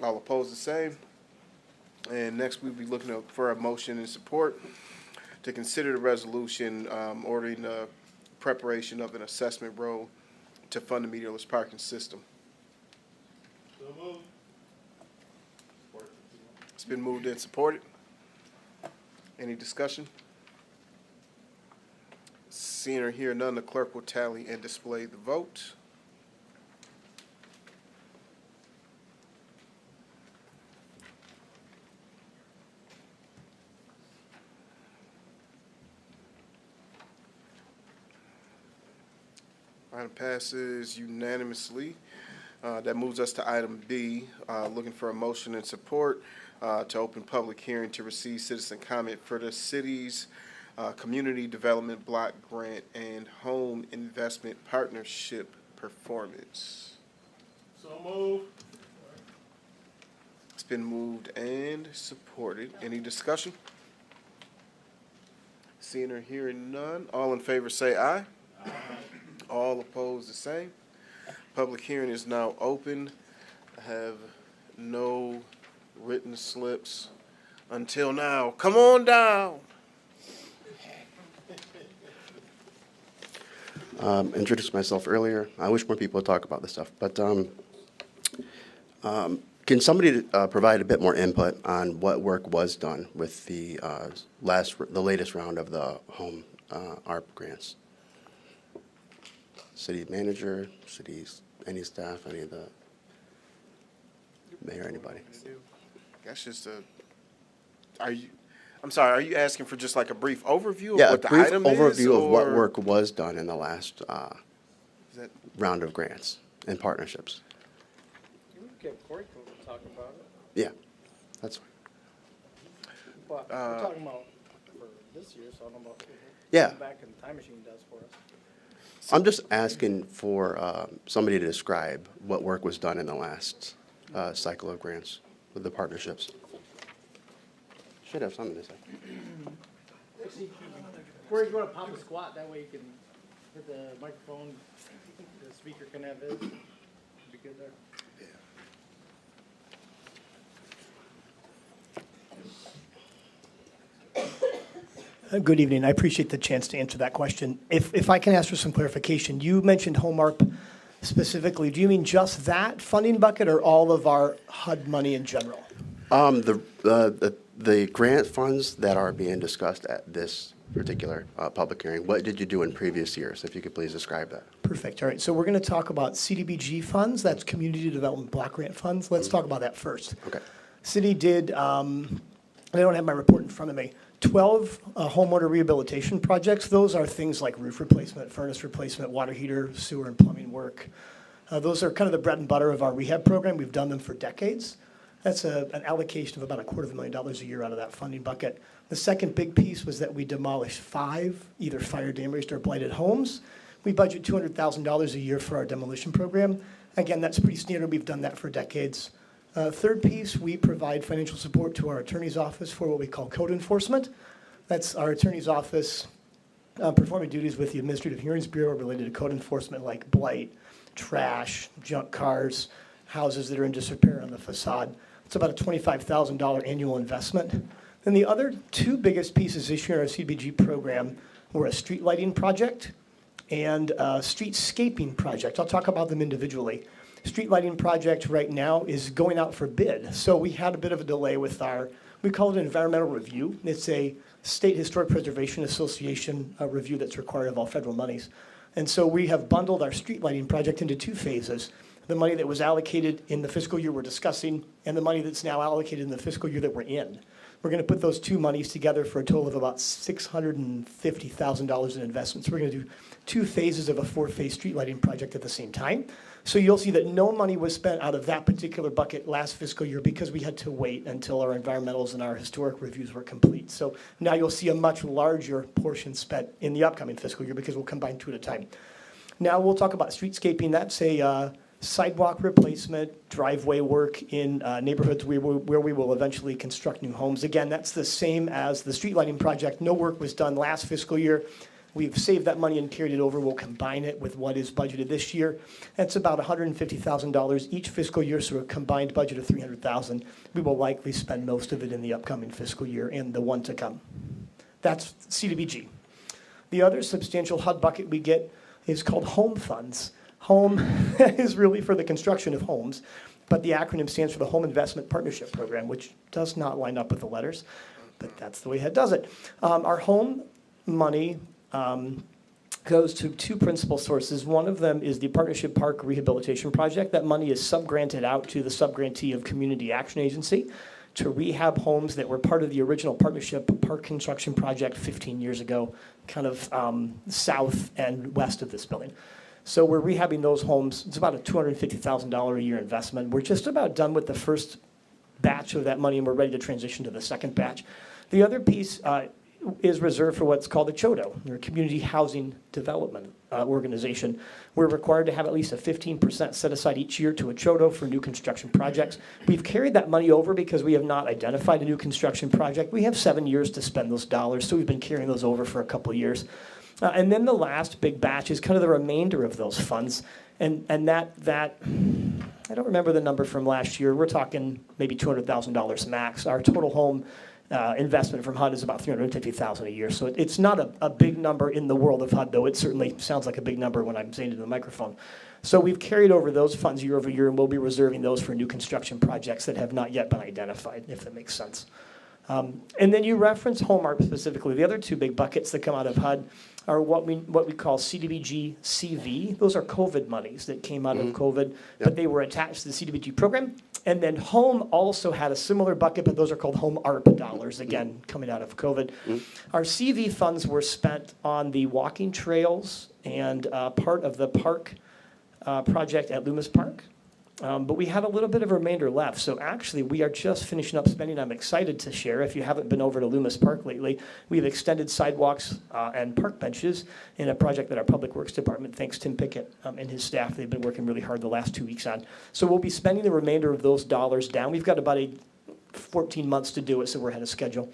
All opposed the same. And next we'll be looking for a motion and support to consider the resolution ordering the preparation of an assessment roll to fund the meterless parking system. So moved. It's been moved and supported. Any discussion? Seeing or hearing none, the clerk will tally and display the vote. Item passes unanimously. That moves us to item B, looking for a motion and support to open public hearing to receive citizen comment for the city's Community Development Block Grant and Home Investment Partnership Performance. So moved. It's been moved and supported. Any discussion? Seeing or hearing none, all in favor say aye. Aye. All opposed the same. Public hearing is now open. I have no written slips until now. Come on down. Introduced myself earlier. I wish more people would talk about this stuff, but can somebody provide a bit more input on what work was done with the latest round of the home ARP grants? City manager, any staff, any of the mayor, anybody? That's just I'm sorry, are you asking for just like a brief overview of Yeah, a what the brief item is? overview of what or- work was done in the last Is that- round of grants and partnerships. Corey can talk about it. Yeah, that's fine. But we're talking about for this year, so I don't know about. Yeah. Back in the time machine does for us. I'm just asking for somebody to describe what work was done in the last cycle of grants with the partnerships. Should have something to say. Or you want to pop a squat, that way you can hit the microphone, the speaker can have his. Be good there. Good evening. I appreciate the chance to answer that question. If I can ask for some clarification, you mentioned Home ARP specifically. Do you mean just that funding bucket or all of our HUD money in general? The grant funds that are being discussed at this particular public hearing, what did you do in previous years? If you could please describe that. Perfect. All right. So we're going to talk about CDBG funds. That's Community Development Block Grant funds. Let's talk about that first. Okay. City did, I don't have my report in front of me, 12 homeowner rehabilitation projects. Those are things like roof replacement, furnace replacement, water heater, sewer and plumbing work. Those are kind of the bread and butter of our rehab program. We've done them for decades. That's an allocation of about $250,000 a year out of that funding bucket. The second big piece was that we demolished 5 either fire damaged or blighted homes. We budget $200,000 a year for our demolition program. Again, that's pretty standard. We've done that for decades. Third piece, we provide financial support to our attorney's office for what we call code enforcement. That's our attorney's office performing duties with the Administrative Hearings Bureau related to code enforcement like blight, trash, junk cars, houses that are in disrepair on the facade. It's about a $25,000 annual investment. Then the other 2 biggest pieces this year in our CDBG program were a street lighting project and a streetscaping project. I'll talk about them individually. Street lighting project right now is going out for bid. So we had a bit of a delay with we call it an environmental review. It's a State Historic Preservation Association review that's required of all federal monies. And so we have bundled our street lighting project into 2 phases. The money that was allocated in the fiscal year we're discussing and the money that's now allocated in the fiscal year that we're in. We're going to put those 2 monies together for a total of about $650,000 in investments. We're going to do 2 phases of a 4-phase street lighting project at the same time. So you'll see that no money was spent out of that particular bucket last fiscal year because we had to wait until our environmentals and our historic reviews were complete. So now you'll see a much larger portion spent in the upcoming fiscal year because we'll combine 2 at a time. Now we'll talk about streetscaping. That's a sidewalk replacement, driveway work in neighborhoods where we will eventually construct new homes. Again, that's the same as the street lighting project. No work was done last fiscal year. We've saved that money and carried it over. We'll combine it with what is budgeted this year. That's about $150,000 each fiscal year, so a combined budget of $300,000. We will likely spend most of it in the upcoming fiscal year and the one to come. That's CDBG. The other substantial HUD bucket we get is called home funds. Home is really for the construction of homes, but the acronym stands for the Home Investment Partnership Program, which does not line up with the letters, but that's the way HUD does it. Our home money goes to 2 principal sources. One of them is the Partnership Park Rehabilitation Project. That money is subgranted out to the subgrantee of Community Action Agency to rehab homes that were part of the original Partnership Park construction project 15 years ago, kind of south and west of this building. So we're rehabbing those homes. It's about a $250,000 a year investment. We're just about done with the first batch of that money, and we're ready to transition to the second batch. The other piece is reserved for what's called a CHODO, or Community Housing Development Organization. We're required to have at least a 15% set aside each year to a CHODO for new construction projects. We've carried that money over because we have not identified a new construction project. We have 7 years to spend those dollars, so we've been carrying those over for a couple of years. And then the last big batch is kind of the remainder of those funds. And that I don't remember the number from last year. We're talking maybe $200,000 max. Our total home investment from HUD is about $350,000 a year. So it's not a big number in the world of HUD, though it certainly sounds like a big number when I'm saying it in the microphone. So we've carried over those funds year over year, and we'll be reserving those for new construction projects that have not yet been identified, if that makes sense. And then you reference Home ARP specifically. The other 2 big buckets that come out of HUD are what we call CDBG CV. Those are COVID monies that came out of COVID, but they were attached to the CDBG program. And then Home also had a similar bucket, but those are called Home ARP dollars, again, coming out of COVID. Our CV funds were spent on the walking trails and part of the park project at Loomis Park. But we have a little bit of a remainder left. So actually, we are just finishing up spending. I'm excited to share. If you haven't been over to Loomis Park lately, we've extended sidewalks and park benches in a project that our Public Works Department, thanks Tim Pickett and his staff, they've been working really hard the last 2 weeks on. So we'll be spending the remainder of those dollars down. We've got about 14 months to do it, so we're ahead of schedule.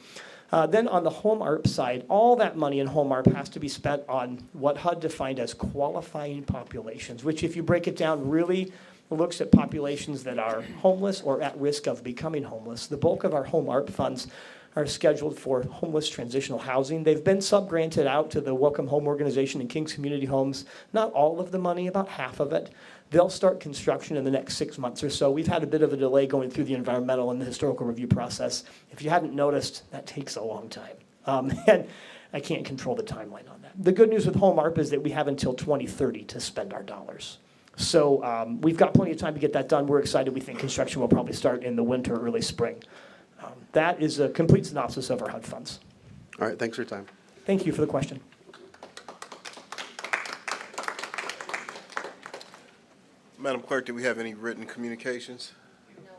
Then on the home ARP side, all that money in home ARP has to be spent on what HUD defined as qualifying populations, which if you break it down really looks at populations that are homeless or at risk of becoming homeless. The bulk of our home ARP funds are scheduled for homeless transitional housing. They've been sub-granted out to the Welcome Home Organization and King's Community Homes. Not all of the money, about half of it. They'll start construction in the next 6 months or so. We've had a bit of a delay going through the environmental and the historical review process. If you hadn't noticed, that takes a long time. And I can't control the timeline on that. The good news with home ARP is that we have until 2030 to spend our dollars. So we've got plenty of time to get that done. We're excited. We think construction will probably start in the winter, early spring. That is a complete synopsis of our HUD funds. All right, thanks for your time. Thank you for the question. Madam Clerk, do we have any written communications? No.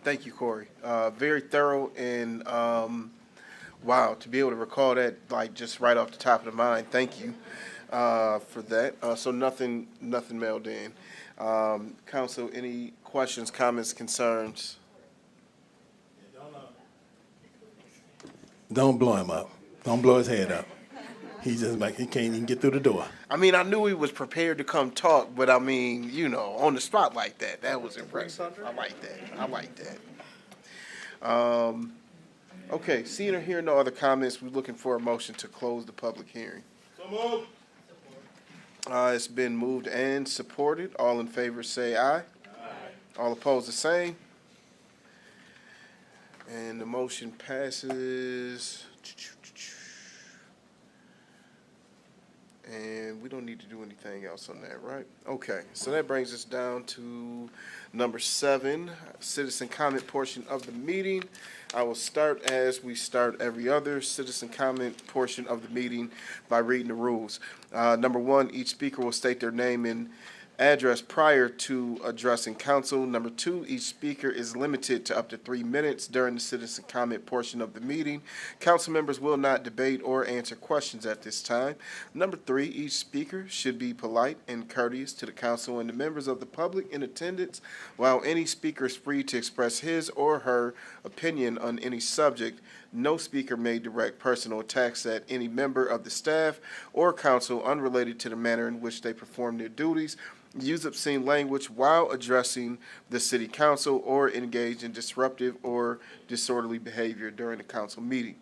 Thank you, Corey. Very thorough and, wow, to be able to recall that, like, just right off the top of the mind, thank you for that. So nothing mailed in. Council, any questions, comments, concerns? Don't blow him up. Don't blow his head up. He can't even get through the door. I mean, I knew he was prepared to come talk, but I mean, you know, on the spot like that, that was impressive. I like that. Okay, seeing or hearing no other comments, we're looking for a motion to close the public hearing. So moved. It's been moved and supported. All in favor say aye. Aye. All opposed the same. And the motion passes. And we don't need to do anything else on that, right? Okay, so that brings us down to number 7, citizen comment portion of the meeting. I will start as we start every other citizen comment portion of the meeting by reading the rules. Number 1, each speaker will state their name and address prior to addressing council. Number 2, each speaker is limited to up to 3 minutes during the citizen comment portion of the meeting. Council members will not debate or answer questions at this time. Number 3, each speaker should be polite and courteous to the council and the members of the public in attendance. While any speaker is free to express his or her opinion on any subject, no speaker may direct personal attacks at any member of the staff or council unrelated to the manner in which they perform their duties, use obscene language while addressing the city council, or engage in disruptive or disorderly behavior during the council meeting.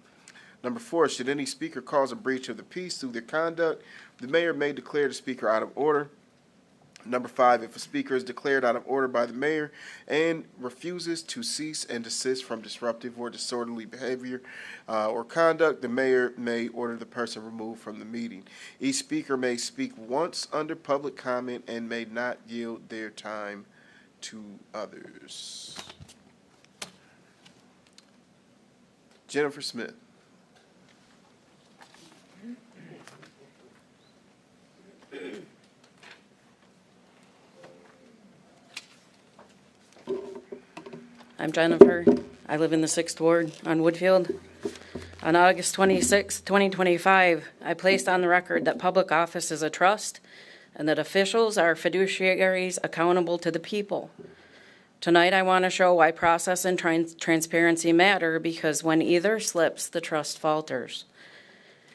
Number 4, should any speaker cause a breach of the peace through their conduct, the mayor may declare the speaker out of order. Number 5, if a speaker is declared out of order by the mayor and refuses to cease and desist from disruptive or disorderly behavior or conduct, the mayor may order the person removed from the meeting. Each speaker may speak once under public comment and may not yield their time to others. Jennifer Smith. I'm Jennifer. I live in the 6th Ward on Woodfield. On August 26, 2025, I placed on the record that public office is a trust and that officials are fiduciaries accountable to the people. Tonight, I want to show why process and transparency matter, because when either slips, the trust falters.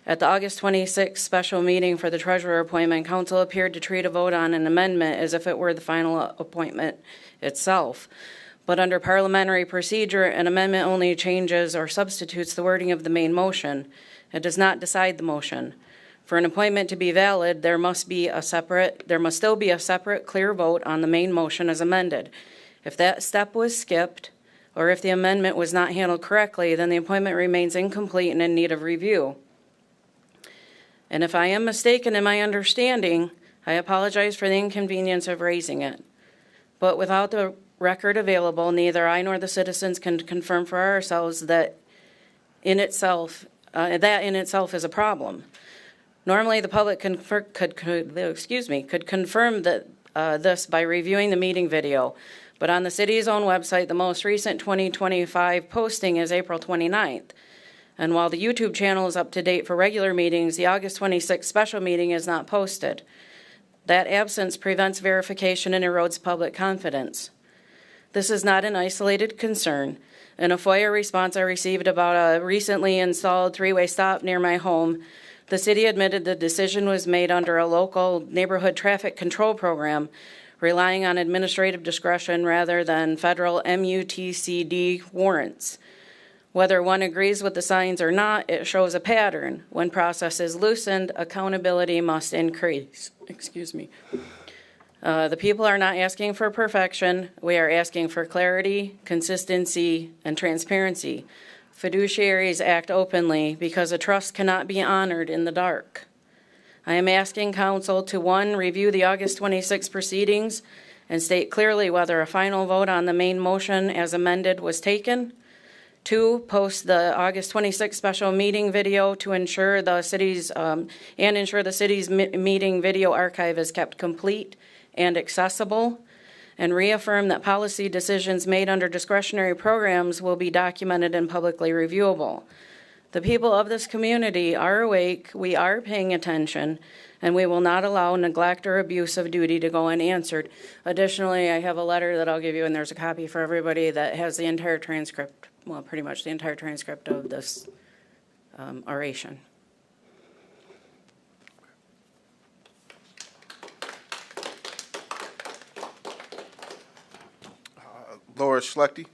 At the August 26th special meeting for the treasurer appointment, council appeared to treat a vote on an amendment as if it were the final appointment itself. But under parliamentary procedure, an amendment only changes or substitutes the wording of the main motion. It does not decide the motion. For an appointment to be valid, there must still be a separate, clear vote on the main motion as amended. If that step was skipped, or if the amendment was not handled correctly, then the appointment remains incomplete and in need of review. And if I am mistaken in my understanding, I apologize for the inconvenience of raising it. But without the record available, neither I nor the citizens can confirm for ourselves that in itself is a problem. Normally, the public could confirm that this by reviewing the meeting video. But on the city's own website, the most recent 2025 posting is April 29th. And while the YouTube channel is up to date for regular meetings, the August 26th special meeting is not posted. That absence prevents verification and erodes public confidence. This is not an isolated concern. In a FOIA response I received about a recently installed three-way stop near my home, the city admitted the decision was made under a local neighborhood traffic control program, relying on administrative discretion rather than federal MUTCD warrants. Whether one agrees with the signs or not, it shows a pattern. When process is loosened, accountability must increase. Excuse me. The people are not asking for perfection. We are asking for clarity, consistency, and transparency. Fiduciaries act openly because a trust cannot be honored in the dark. I am asking council to, 1, review the August 26 proceedings and state clearly whether a final vote on the main motion as amended was taken. 2, post the August 26 special meeting video to ensure the city's meeting video archive is kept complete and accessible, and reaffirm that policy decisions made under discretionary programs will be documented and publicly reviewable. The people of this community are awake, we are paying attention, and we will not allow neglect or abuse of duty to go unanswered. Additionally, I have a letter that I'll give you, and there's a copy for everybody that has the entire transcript, well, pretty much the entire transcript of this oration. Laura Schlechte.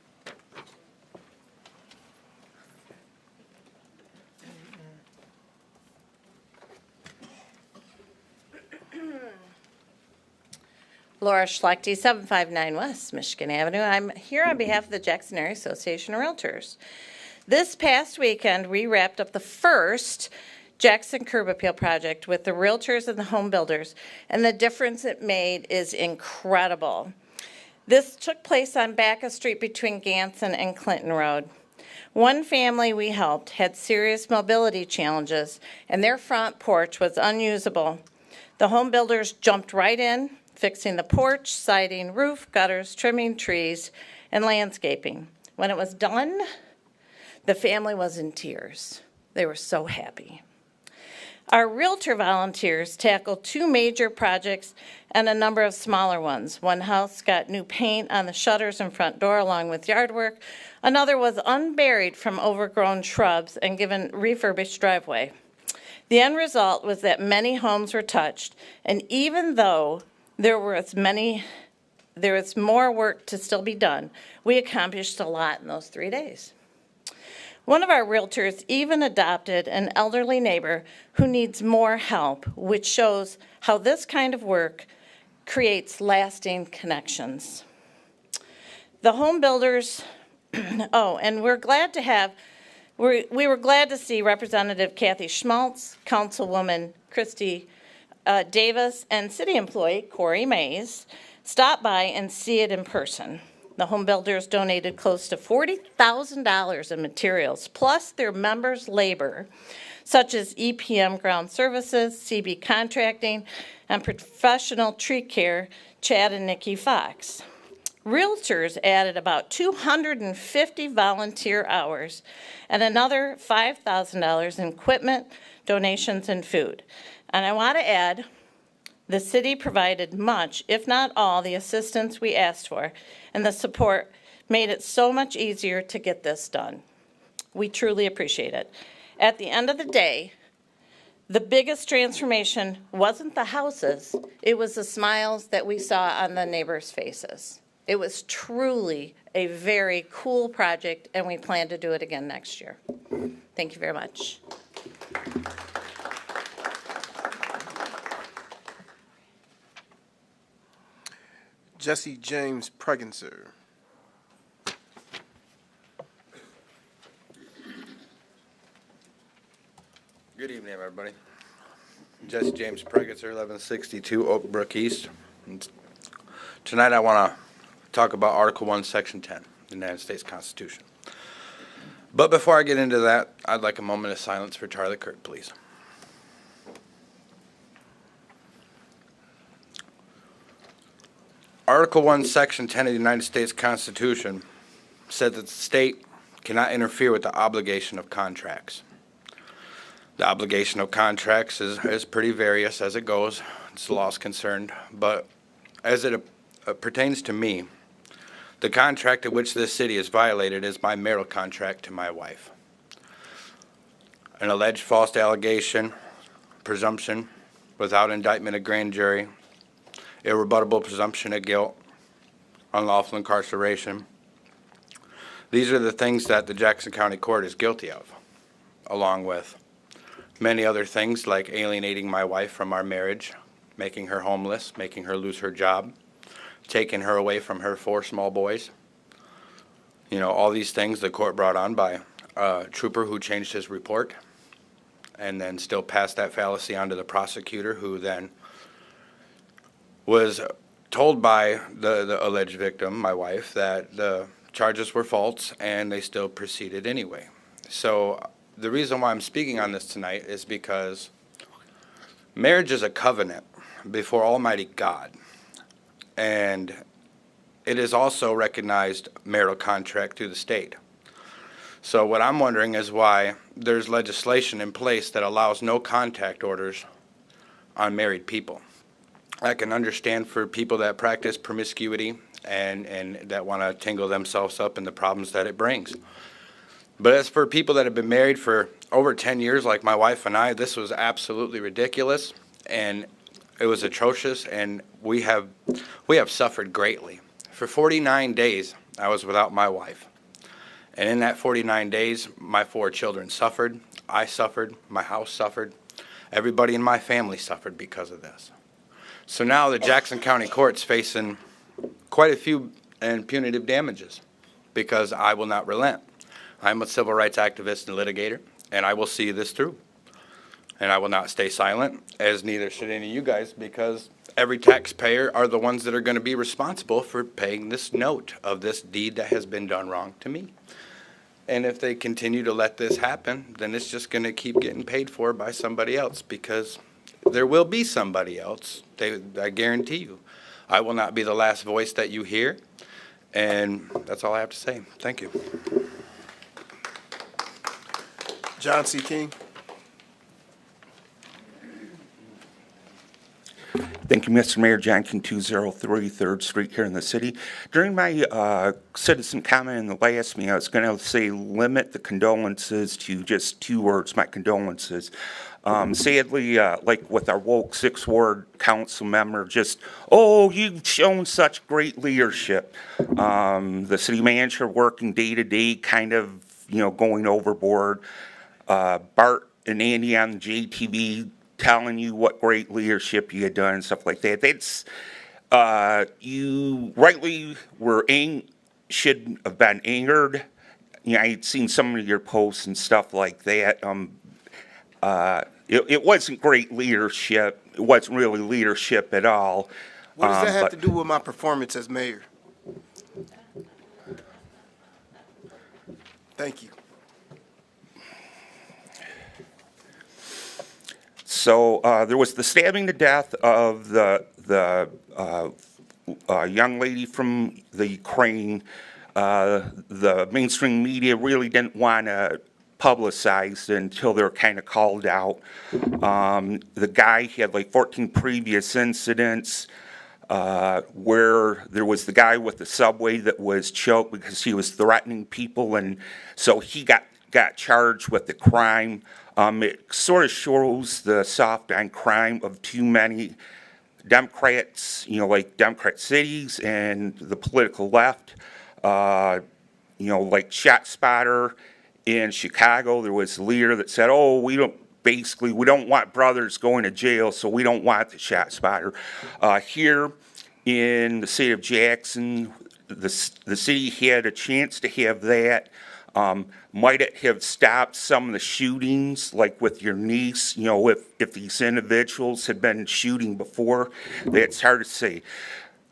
Laura Schlechte, 759 West Michigan Avenue. I'm here on behalf of the Jackson Area Association of Realtors. This past weekend, we wrapped up the first Jackson Curb Appeal project with the realtors and the home builders, and the difference it made is incredible. This took place on Backa Street between Ganson and Clinton Road. One family we helped had serious mobility challenges, and their front porch was unusable. The home builders jumped right in, fixing the porch, siding, roof, gutters, trimming trees, and landscaping. When it was done, the family was in tears. They were so happy. Our realtor volunteers tackled 2 major projects and a number of smaller ones. One house got new paint on the shutters and front door along with yard work. Another was unburied from overgrown shrubs and given refurbished driveway. The end result was that many homes were touched, and even though there was more work to still be done, we accomplished a lot in those 3 days. One of our realtors even adopted an elderly neighbor who needs more help, which shows how this kind of work creates lasting connections. The home builders, and we were glad to see Representative Kathy Schmaltz, Councilwoman Christy Davis, and city employee Corey Mays stop by and see it in person. The home builders donated close to $40,000 in materials, plus their members' labor, such as EPM Ground Services, CB Contracting, and Professional Tree Care, Chad and Nikki Fox. Realtors added about 250 volunteer hours and another $5,000 in equipment, donations, and food. And I want to add, the city provided much, if not all, the assistance we asked for, and the support made it so much easier to get this done. We truly appreciate it. At the end of the day, the biggest transformation wasn't the houses, it was the smiles that we saw on the neighbors' faces. It was truly a very cool project, and we plan to do it again next year. Thank you very much. Jesse James Pregenser. Good evening, everybody. Jesse James Pregenser, 1162 Oak Brook East. And tonight I want to talk about Article 1, Section 10, the United States Constitution. But before I get into that, I'd like a moment of silence for Charlie Kirk, please. Article 1, Section 10 of the United States Constitution said that the state cannot interfere with the obligation of contracts. The obligation of contracts is pretty various as it goes, as the law is concerned, but as it pertains to me, the contract at which this city is violated is my marital contract to my wife. An alleged false allegation, presumption, without indictment of grand jury, irrebuttable presumption of guilt, unlawful incarceration. These are the things that the Jackson County Court is guilty of, along with many other things like alienating my wife from our marriage, making her homeless, making her lose her job, taking her away from her 4 small boys. You know, all these things the court brought on by a trooper who changed his report and then still passed that fallacy on to the prosecutor, who then was told by the alleged victim, my wife, that the charges were false and they still proceeded anyway. So the reason why I'm speaking on this tonight is because marriage is a covenant before Almighty God, and it is also recognized marital contract through the state. So what I'm wondering is why there's legislation in place that allows no contact orders on married people. I can understand for people that practice promiscuity and that want to tangle themselves up in the problems that it brings. But as for people that have been married for over 10 years, like my wife and I, this was absolutely ridiculous, and it was atrocious, and we have suffered greatly. For 49 days, I was without my wife. And in that 49 days, my 4 children suffered, I suffered, my house suffered, everybody in my family suffered because of this. So now the Jackson County Court's facing quite a few and punitive damages because I will not relent. I'm a civil rights activist and litigator, and I will see this through. And I will not stay silent, as neither should any of you guys, because every taxpayer are the ones that are going to be responsible for paying this note of this deed that has been done wrong to me. And if they continue to let this happen, then it's just going to keep getting paid for by somebody else, because there will be somebody else. I guarantee you. I will not be the last voice that you hear. And that's all I have to say. Thank you. John C. King. Thank you, Mr. Mayor. John King, 203 3rd Street here in the city. During my citizen comment in the last meeting, I was going to say limit the condolences to just 2 words, my condolences. Sadly, like with our woke 6th Ward council member, just, oh, you've shown such great leadership. The city manager working day to day, kind of, going overboard. Bart and Andy on the JTV telling you what great leadership you had done and stuff like that. That's, you rightly should have been angered. I'd seen some of your posts and stuff like that. It wasn't great leadership. It wasn't really leadership at all. What does that have to do with my performance as mayor? Thank you. So there was the stabbing to death of the young lady from the Ukraine. The mainstream media really didn't want to publicize it until they were kind of called out. The guy had like 14 previous incidents where there was the guy with the subway that was choked because he was threatening people, and so he got charged with the crime. It sort of shows the soft on crime of too many Democrats, like Democrat cities and the political left. Like ShotSpotter in Chicago, there was a leader that said, oh, we don't want brothers going to jail, so we don't want the ShotSpotter. Here in the city of Jackson, the city had a chance to have that. Might it have stopped some of the shootings, like with your niece, if these individuals had been shooting before? That's hard to say.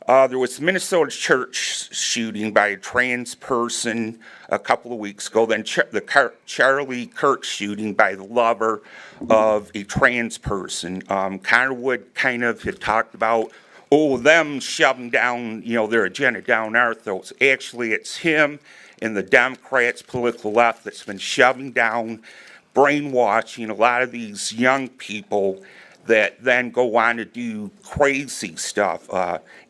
There was the Minnesota church shooting by a trans person a couple of weeks ago, then the Charlie Kirk shooting by the lover of a trans person. Connor Wood kind of had talked about them shoving down, their agenda down our throats. Actually, it's him and the Democrats' political left that's been shoving down, brainwashing a lot of these young people that then go on to do crazy stuff.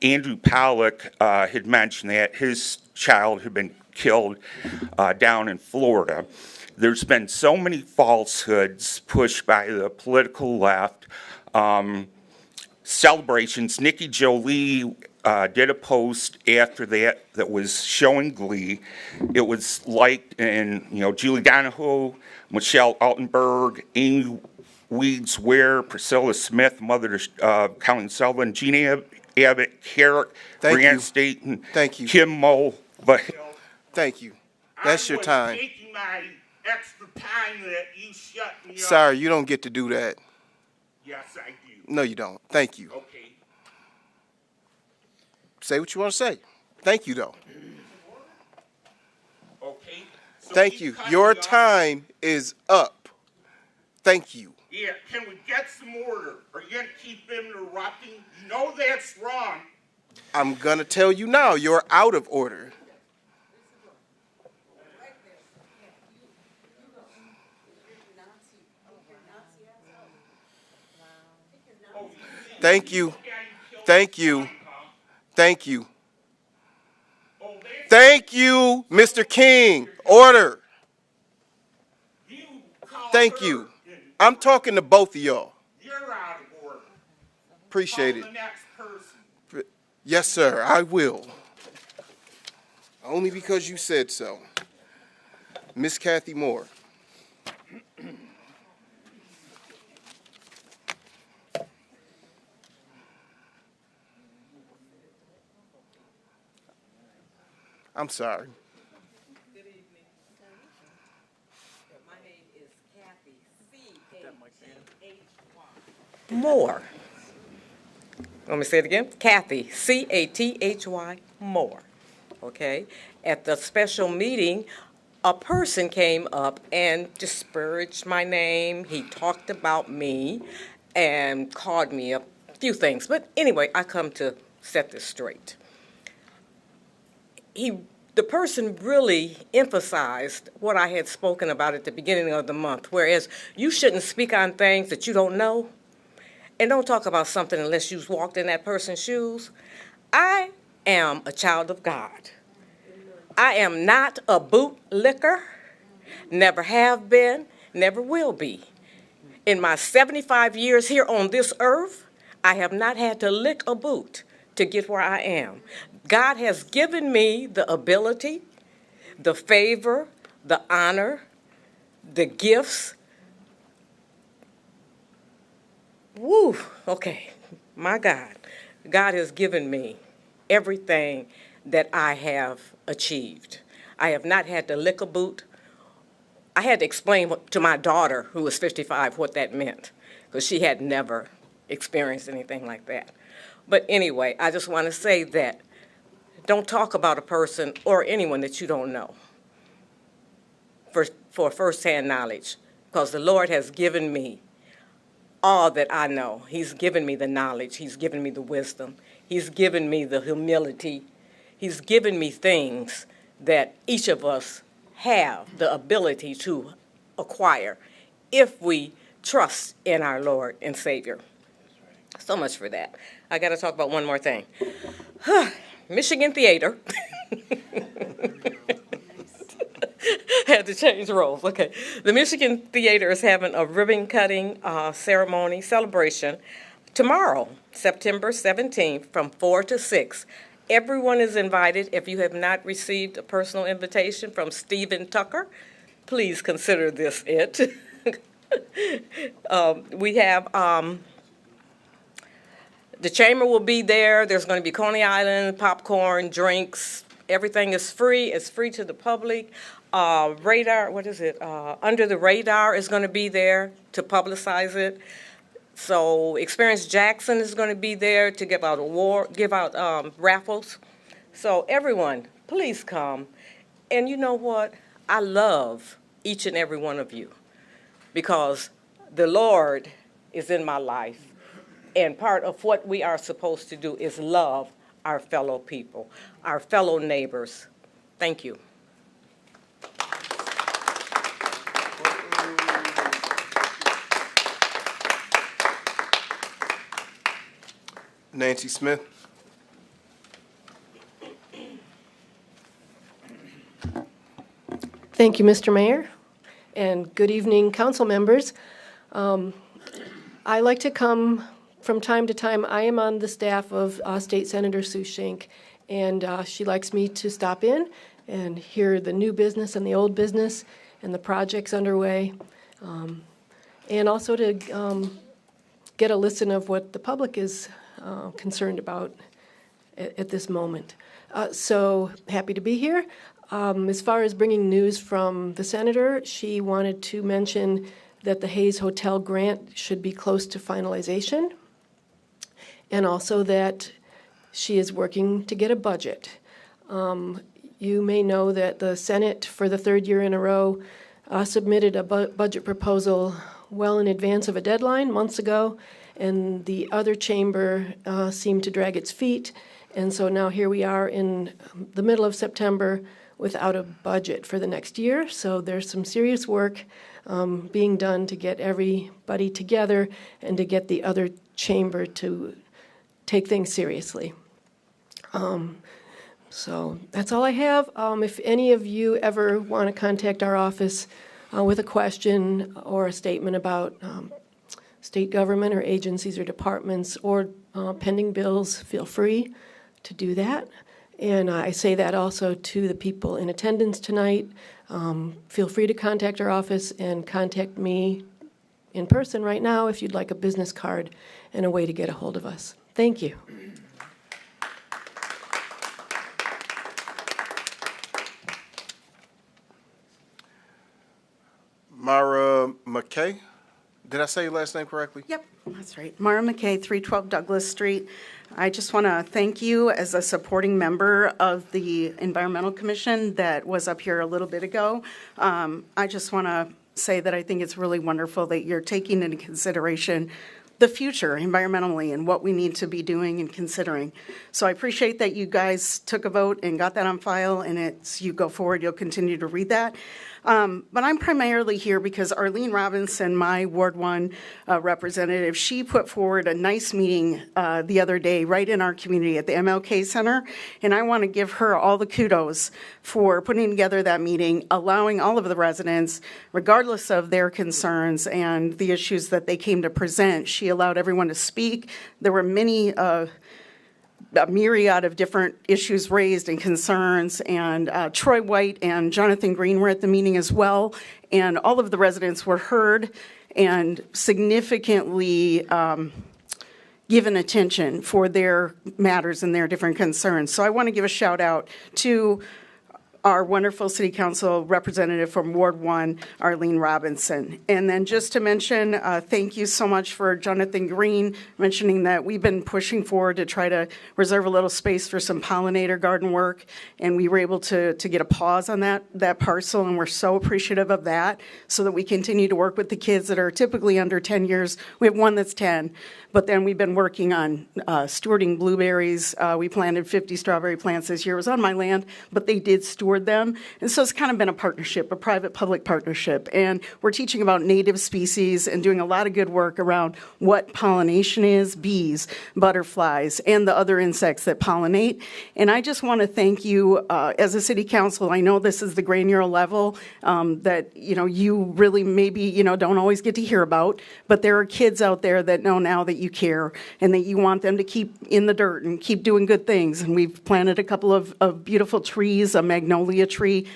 Andrew Pollack had mentioned that his child had been killed down in Florida. There's been so many falsehoods pushed by the political left. Celebrations. Nikki Jolie did a post after that was showing glee. It was liked, and Julie Donahoe, Michelle Altenberg, Amy Weeds Ware, Priscilla Smith, mother to Colleen Sullivan, Gina Abbott, Carrick, Brianne Staten, Kim Moe, Thank you. That's your time. Taking my extra time that you shut me up. Sorry, you don't get to do that. Yes, I do. No, you don't. Thank you. Okay. Say what you want to say. Thank you, though. Okay. So Thank you. Your time is up. Thank you. Yeah, can we get some order? Are you going to keep interrupting? You know that's wrong. I'm going to tell you now, you're out of order. Thank you. Thank you. Thank you. Thank you, Mr. King. Order. Thank you. I'm talking to both of y'all. You're out of order. Appreciate it. Call the next person. Yes, sir, I will. Only because you said so. Miss Kathy Moore. I'm sorry. Good evening. My name is Kathy C-A-T-H-Y Moore. Want me to say it again? Kathy C-A-T-H-Y Moore. Okay? At the special meeting, a person came up and disparaged my name. He talked about me and called me a few things. But anyway, I come to set this straight. The person really emphasized what I had spoken about at the beginning of the month, whereas you shouldn't speak on things that you don't know, and don't talk about something unless you've walked in that person's shoes. I am a child of God. I am not a bootlicker, never have been, never will be. In my 75 years here on this earth, I have not had to lick a boot to get where I am. God has given me the ability, the favor, the honor, the gifts. Woo, okay, my God. God has given me everything that I have achieved. I have not had to lick a boot. I had to explain to my daughter, who was 55, what that meant, because she had never experienced anything like that. But anyway, I just want to say that don't talk about a person or anyone that you don't know for firsthand knowledge, because the Lord has given me all that I know. He's given me the knowledge. He's given me the wisdom. He's given me the humility. He's given me things that each of us have the ability to acquire if we trust in our Lord and Savior. So much for that. I got to talk about one more thing. Michigan Theater. Had to change roles. Okay. The Michigan Theater is having a ribbon cutting ceremony celebration tomorrow, September 17th, from 4 to 6. Everyone is invited. If you have not received a personal invitation from Stephen Tucker, please consider this it. We have the chamber will be there. There's going to be Coney Island, popcorn, drinks. Everything is free. It's free to the public. Radar, what is it? Under the Radar is going to be there to publicize it. So Experience Jackson is going to be there to give out raffles. So everyone, please come. And you know what? I love each and every one of you because the Lord is in my life. And part of what we are supposed to do is love our fellow people, our fellow neighbors. Thank you. Nancy Smith. Thank you, Mr. Mayor, and good evening, council members. I like to come from time to time. I am on the staff of State Senator Sue Schenck, and she likes me to stop in and hear the new business and the old business and the projects underway, and also to get a listen of what the public is concerned about at this moment. So happy to be here. As far as bringing news from the senator, she wanted to mention that the Hayes Hotel grant should be close to finalization, and also that she is working to get a budget. You may know that the Senate, for the third year in a row, submitted a budget proposal well in advance of a deadline months ago, and the other chamber seemed to drag its feet, and so now here we are in the middle of September without a budget for the next year. So there's some serious work being done to get everybody together and to get the other chamber to take things seriously. So that's all I have. If any of you ever want to contact our office with a question or a statement about state government or agencies or departments or pending bills, feel free to do that. And I say that also to the people in attendance tonight. Feel free to contact our office and contact me in person right now if you'd like a business card and a way to get a hold of us. Thank you. Mara McKay. Did I say your last name correctly? Yep, that's right. Mara McKay, 312 Douglas Street. I just want to thank you as a supporting member of the Environmental Commission that was up here a little bit ago. I just want to say that I think it's really wonderful that you're taking into consideration the future environmentally and what we need to be doing and considering. So I appreciate that you guys took a vote and got that on file, and it's you go forward, you'll continue to read that. But I'm primarily here because Arlene Robinson, my Ward 1 representative, she put forward a nice meeting the other day right in our community at the MLK Center, and I want to give her all the kudos for putting together that meeting, allowing all of the residents, regardless of their concerns and the issues that they came to present, she allowed everyone to speak. There were many a myriad of different issues raised and concerns, and Troy White and Jonathan Green were at the meeting as well, and all of the residents were heard and significantly given attention for their matters and their different concerns. So I want to give a shout out to our wonderful City Council representative from Ward 1, Arlene Robinson. And then just to mention, thank you so much for Jonathan Green mentioning that we've been pushing forward to try to reserve a little space for some pollinator garden work, and we were able to get a pause on that parcel, and we're so appreciative of that, so that we continue to work with the kids that are typically under 10 years. We have one that's 10, but then we've been working on stewarding blueberries. We planted 50 strawberry plants this year. It was on my land, but they did steward them. And so it's kind of been a partnership, a private-public partnership. And we're teaching about native species and doing a lot of good work around what pollination is, bees, butterflies, and the other insects that pollinate. And I just want to thank you as a city council. I know this is the granular level that, you really maybe, don't always get to hear about, but there are kids out there that know now that you care and that you want them to keep in the dirt and keep doing good things. And we've planted a couple of beautiful trees, a magnolia tree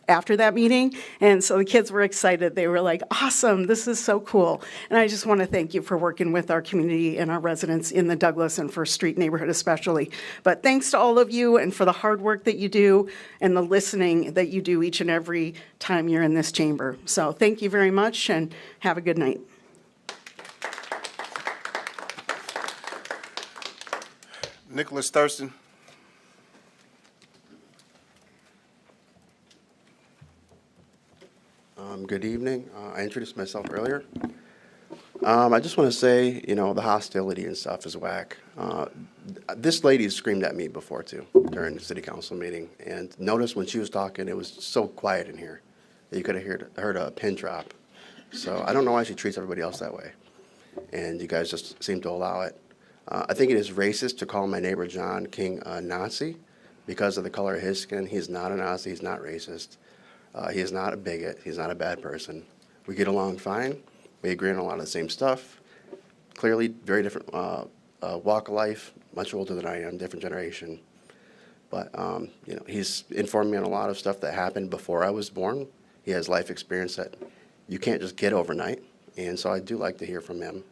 after that meeting. And so the kids were excited. They were like, awesome, this is so cool. And I just want to thank you for working with our community and our residents in the Douglas and First Street neighborhood especially. But thanks to all of you and for the hard work that you do and the listening that you do each and every time you're in this chamber. So thank you very much and have a good night. Nicholas Thurston. Good evening. I introduced myself earlier. I just want to say, you know, the hostility and stuff is whack. This lady screamed at me before, too, during the city council meeting. And notice when she was talking, it was so quiet in here that you could have heard a pin drop. So I don't know why she treats everybody else that way. And you guys just seem to allow it. I think it is racist to call my neighbor John King a Nazi because of the color of his skin. He's not a Nazi. He's not racist. He is not a bigot. He's not a bad person. We get along fine. We agree on a lot of the same stuff. Clearly, very different walk of life, much older than I am, different generation. But, you know, he's informed me on a lot of stuff that happened before I was born. He has life experience that you can't just get overnight. And so I do like to hear from him.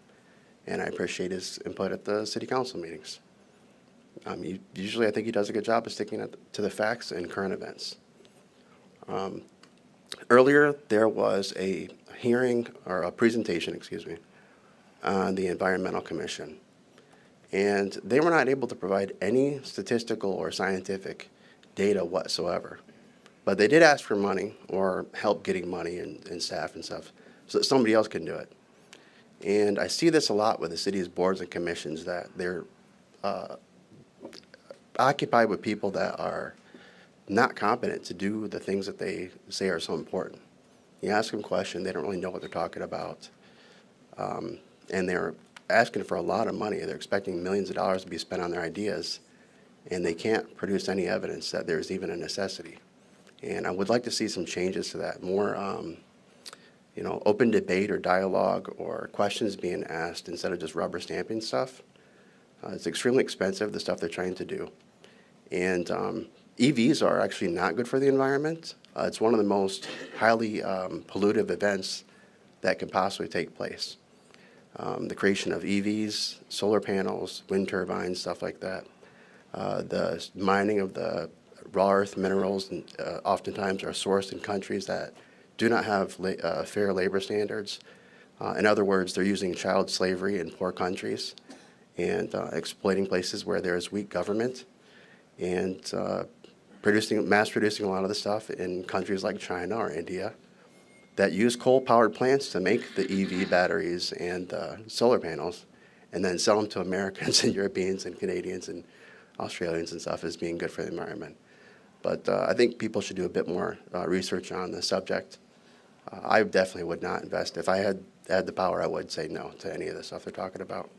And I appreciate his input at the city council meetings. Usually I think he does a good job of sticking to the facts and current events. Earlier, there was a hearing, or a presentation, excuse me, on the Environmental Commission. And they were not able to provide any statistical or scientific data whatsoever. But they did ask for money or help getting money and staff and stuff so that somebody else can do it. And I see this a lot with the city's boards and commissions, that they're occupied with people that are not competent to do the things that they say are so important. You ask them a question, they don't really know what they're talking about. And they're asking for a lot of money. They're expecting millions of dollars to be spent on their ideas, and they can't produce any evidence that there's even a necessity. And I would like to see some changes to that, more you know, open debate or dialogue or questions being asked instead of just rubber stamping stuff. It's extremely expensive, the stuff they're trying to do. And EVs are actually not good for the environment. It's one of the most highly pollutive events that can possibly take place. The creation of EVs, solar panels, wind turbines, stuff like that. The mining of the raw earth minerals oftentimes are sourced in countries that do not have fair labor standards. In other words, they're using child slavery in poor countries and exploiting places where there is weak government, and mass producing a lot of the stuff in countries like China or India that use coal-powered plants to make the EV batteries and solar panels, and then sell them to Americans and Europeans and Canadians and Australians and stuff as being good for the environment. But I think people should do a bit more research on the subject. I definitely would not invest. If I had the power, I would say no to any of the stuff they're talking about.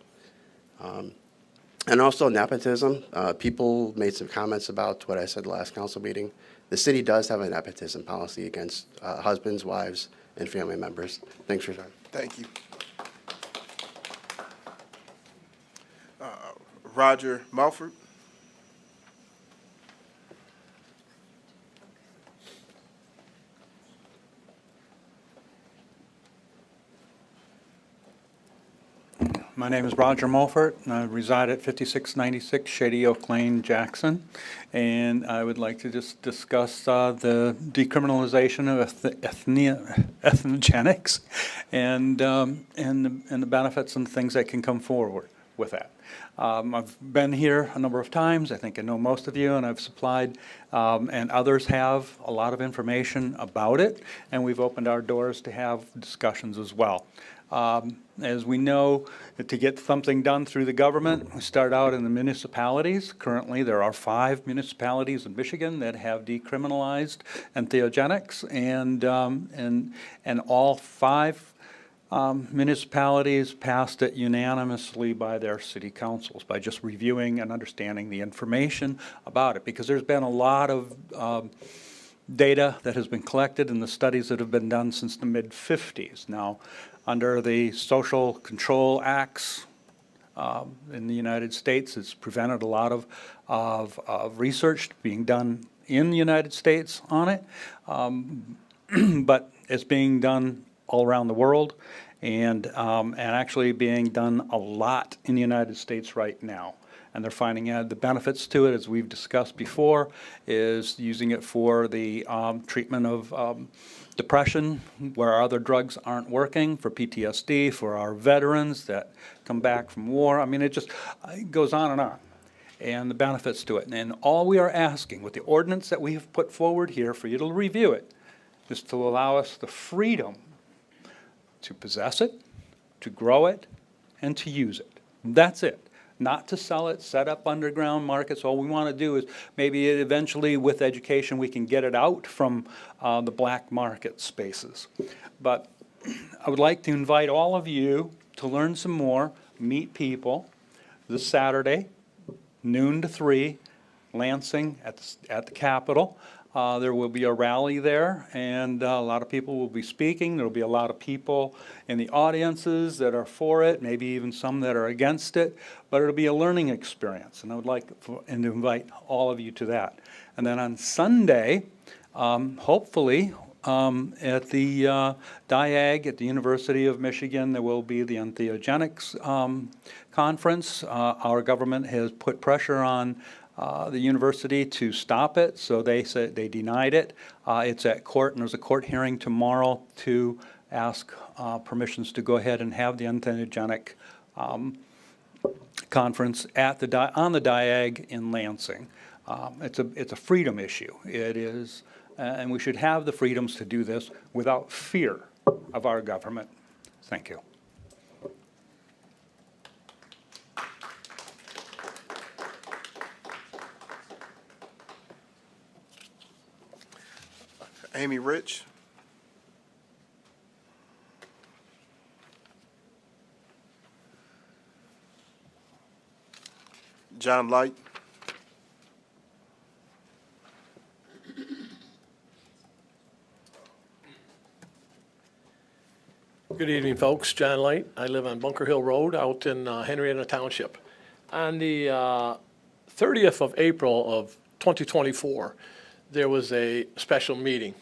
And also nepotism. People made some comments about what I said last council meeting. The city does have a nepotism policy against husbands, wives, and family members. Thanks for your time. Thank you. Roger Mulford. My name is Roger Mulford, and I reside at 5696 Shady Oak Lane, Jackson. And I would like to just discuss the decriminalization of ethnogenics and the benefits and things that can come forward with that. I've been here a number of times. I think I know most of you, and I've supplied, and others have, a lot of information about it, and we've opened our doors to have discussions as well. As we know, to get something done through the government, we start out in the municipalities. Currently, there are 5 municipalities in Michigan that have decriminalized entheogenics, and all 5 municipalities passed it unanimously by their city councils by just reviewing and understanding the information about it, because there's been a lot of data that has been collected in the studies that have been done since the mid-50s. Now, under the Social Control Acts in the United States, it's prevented a lot of research being done in the United States on it, but it's being done all around the world, and actually being done a lot in the United States right now. And they're finding out the benefits to it, as we've discussed before, is using it for the treatment of depression, where other drugs aren't working, for PTSD, for our veterans that come back from war. I mean, it goes on and on, and the benefits to it. And all we are asking with the ordinance that we have put forward here for you to review it is to allow us the freedom to possess it, to grow it and to use it. That's it. Not to sell it, set up underground markets. All we want to do is maybe eventually with education we can get it out from the black market spaces. But I would like to invite all of you to learn some more, meet people this Saturday, noon to 3, Lansing at the Capitol. There will be a rally there, and a lot of people will be speaking. There will be a lot of people in the audiences that are for it, maybe even some that are against it, but it'll be a learning experience, and I would like to invite all of you to that. And then on Sunday, hopefully, at the DIAG at the University of Michigan, there will be the Entheogenics conference. Our government has put pressure on the university to stop it, so they said they denied it. It's at court, and there's a court hearing tomorrow to ask permissions to go ahead and have the entheogenic conference at on the DIAG in Lansing. It's a freedom issue. It is, and we should have the freedoms to do this without fear of our government. Thank you. Amy Rich. John Light. Good evening, folks. John Light. I live on Bunker Hill Road out in Henrietta Township. On the 30th of April of 2024, there was a special meeting.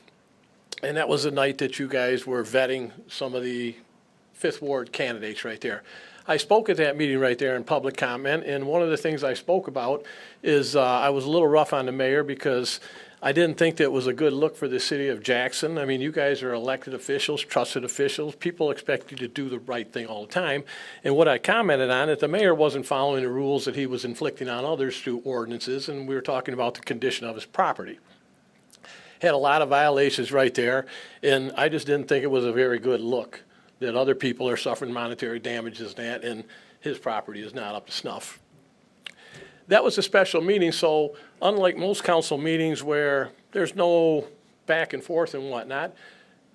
And that was the night that you guys were vetting some of the Fifth Ward candidates right there. I spoke at that meeting right there in public comment, and one of the things I spoke about is I was a little rough on the mayor because I didn't think that was a good look for the city of Jackson. I mean, you guys are elected officials, trusted officials. People expect you to do the right thing all the time. And what I commented on is the mayor wasn't following the rules that he was inflicting on others through ordinances, and we were talking about the condition of his property. Had a lot of violations right there, and I just didn't think it was a very good look that other people are suffering monetary damages and that, and his property is not up to snuff. That was a special meeting, so unlike most council meetings where there's no back and forth and whatnot,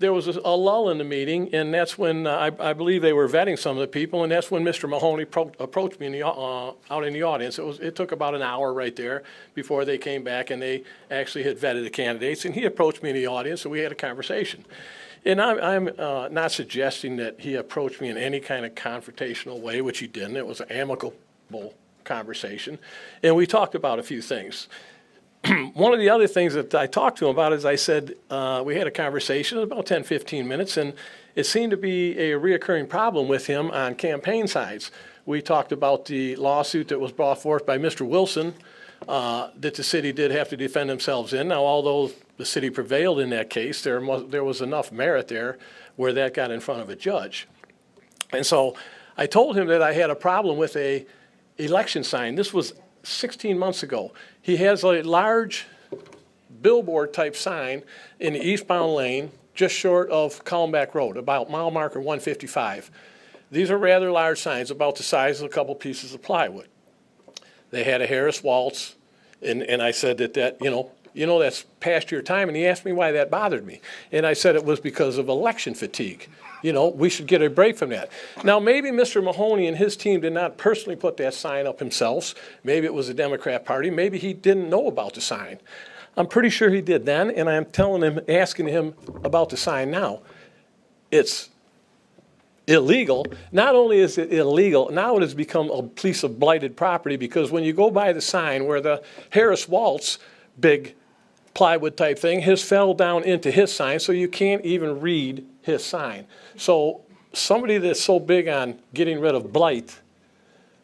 there was a lull in the meeting, and that's when I believe they were vetting some of the people, and that's when Mr. Mahoney approached me out in the audience. It took about an hour right there before they came back, and they actually had vetted the candidates, and he approached me in the audience, and we had a conversation. And I'm not suggesting that he approached me in any kind of confrontational way, which he didn't. It was an amicable conversation, and we talked about a few things. One of the other things that I talked to him about is I said, we had a conversation about 10, 15 minutes, and it seemed to be a reoccurring problem with him on campaign sides. We talked about the lawsuit that was brought forth by Mr. Wilson that the city did have to defend themselves in. Now, although the city prevailed in that case, there was enough merit there where that got in front of a judge. And so I told him that I had a problem with a election sign. This was 16 months ago. He has a large billboard type sign in the eastbound lane just short of Callenbach Road, about mile marker 155. These are rather large signs, about the size of a couple pieces of plywood. They had a Harris Waltz, and I said that you know, that's past your time, and he asked me why that bothered me. And I said it was because of election fatigue. You know, we should get a break from that. Now, maybe Mr. Mahoney and his team did not personally put that sign up himself. Maybe it was the Democrat Party. Maybe he didn't know about the sign. I'm pretty sure he did then, and I'm asking him about the sign now. It's illegal. Not only is it illegal, now it has become a piece of blighted property, because when you go by the sign where the Harris Waltz big plywood type thing has fell down into his sign, so you can't even read his sign. So somebody that's so big on getting rid of blight,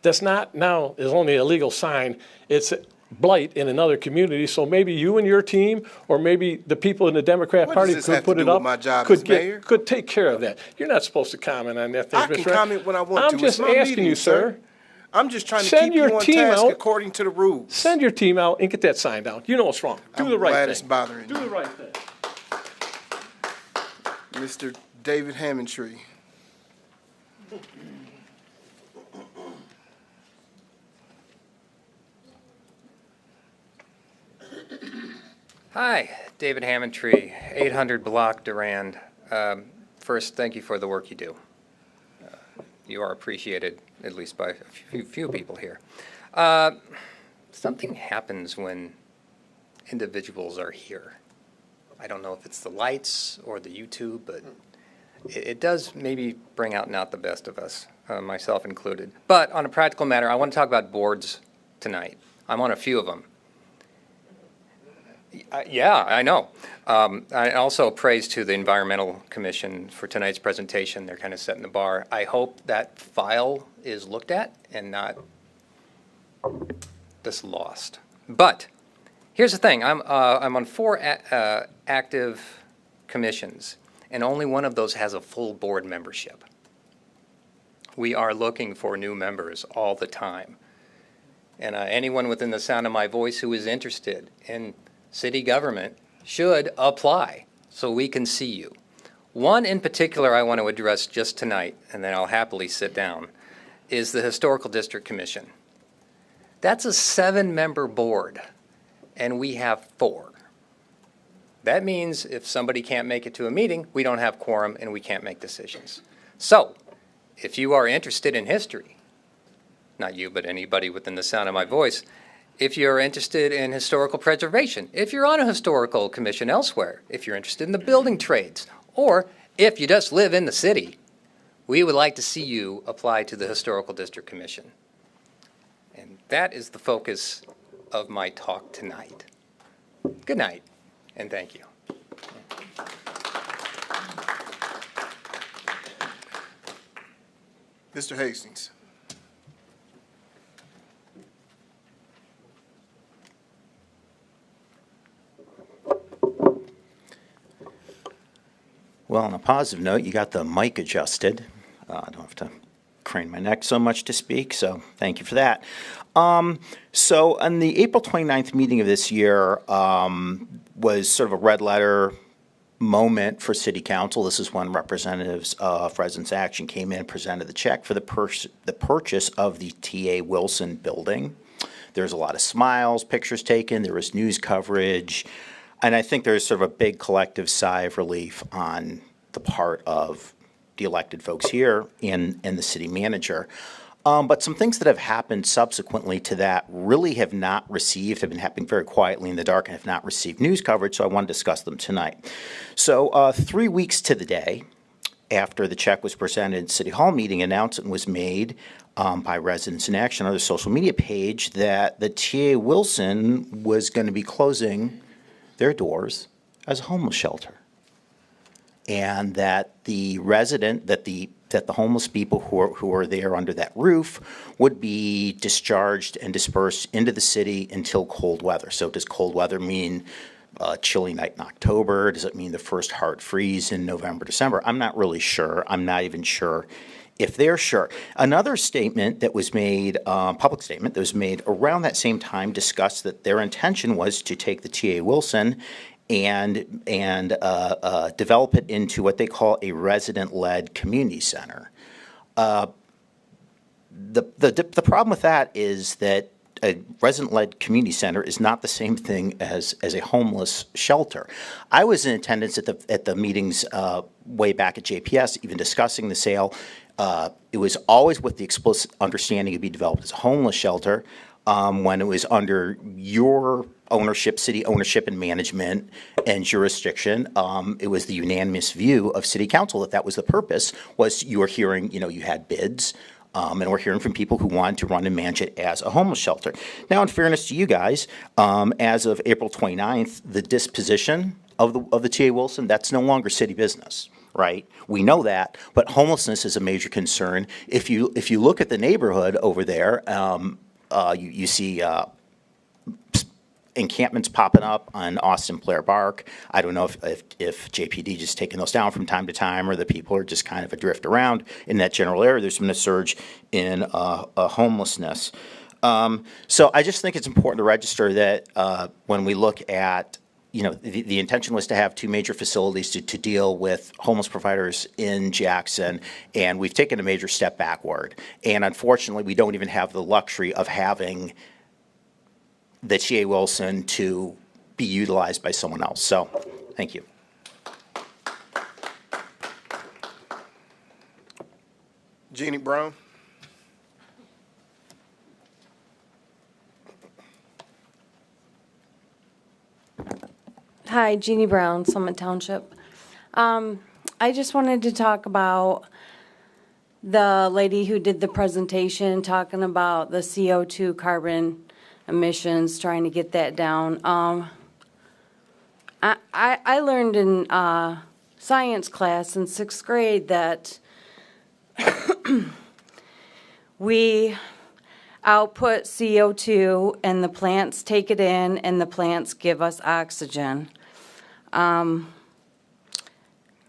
that's not now is only a legal sign, it's blight in another community. So maybe you and your team, or maybe the people in the Democrat Party could put it up, could take care of that. You're not supposed to comment on that thing, I can comment when I want to. I'm just asking you, sir. I'm just trying to keep you on task according to the rules. Send your team out and get that sign down. You know what's wrong. Do the right thing. I'm glad it's bothering you. Do the right thing. Mr. David Hammondtree. Hi, David Hammondtree, 800 Block, Durand. First, thank you for the work you do. You are appreciated, at least by a few people here. Something happens when individuals are here. I don't know if it's the lights or the YouTube, but it does maybe bring out not the best of us, myself included. But on a practical matter, I want to talk about boards tonight. I'm on a few of them. Yeah, I know. I also praise to the Environmental Commission for tonight's presentation. They're kind of setting the bar. I hope that file is looked at and not just lost. But here's the thing. I'm on 4 active commissions, and only one of those has a full board membership. We are looking for new members all the time. And anyone within the sound of my voice who is interested in city government should apply so we can see you. One in particular I want to address just tonight, and then I'll happily sit down, is the Historical District Commission. That's a 7-member board, and we have 4. That means if somebody can't make it to a meeting, we don't have quorum and we can't make decisions. So, if you are interested in history, not you, but anybody within the sound of my voice, if you're interested in historical preservation, if you're on a historical commission elsewhere, if you're interested in the building trades, or if you just live in the city, we would like to see you apply to the Historical District Commission. And that is the focus of my talk tonight. Good night, and thank you. Mr. Hastings. Well, on a positive note, you got the mic adjusted. I don't have to crane my neck so much to speak, so thank you for that. So on the April 29th meeting of this year was sort of a red letter moment for City Council. This is when representatives of Residents Action came in and presented the check for the purchase of the T.A. Wilson building. There's a lot of smiles, pictures taken, there was news coverage, and I think there's sort of a big collective sigh of relief on the part of the elected folks here and the city manager. But some things that have happened subsequently to that really have not received, have been happening very quietly in the dark and have not received news coverage, so I want to discuss them tonight. So 3 weeks to the day after the check was presented at City Hall meeting, an announcement was made by Residents in Action on their social media page that the T.A. Wilson was going to be closing their doors as a homeless shelter. And that the homeless people who are there under that roof would be discharged and dispersed into the city until cold weather. So does cold weather mean a chilly night in October? Does it mean the first hard freeze in November, December? I'm not really sure. I'm not even sure if they're sure. Another statement that was made, public statement that was made around that same time, discussed that their intention was to take the T.A. Wilson and develop it into what they call a resident-led community center. The problem with that is that a resident-led community center is not the same thing as a homeless shelter. I was in attendance at the meetings way back at JPS, even discussing the sale. It was always with the explicit understanding it would be developed as a homeless shelter. When it was under your ownership, city ownership and management and jurisdiction, it was the unanimous view of City Council that that was the purpose. Was you were hearing, you had bids, and we're hearing from people who wanted to run and manage it as a homeless shelter. Now, in fairness to you guys, as of April 29th, the disposition of the T.A. Wilson, that's no longer city business. Right, we know that, but homelessness is a major concern. If you look at the neighborhood over there, you see encampments popping up on Austin Blair Bark. I don't know if JPD just taking those down from time to time, or the people are just kind of adrift around in that general area. There's been a surge in homelessness. So I just think it's important to register that when we look at the intention was to have two major facilities to deal with homeless providers in Jackson, and we've taken a major step backward. And unfortunately, we don't even have the luxury of having the T.A. Wilson to be utilized by someone else. So, thank you. Jeannie Brown. Hi, Jeannie Brown, Summit Township. I just wanted to talk about the lady who did the presentation, talking about the CO2 carbon emissions, trying to get that down. I learned in science class in 6th grade that we output CO2 and the plants take it in and the plants give us oxygen.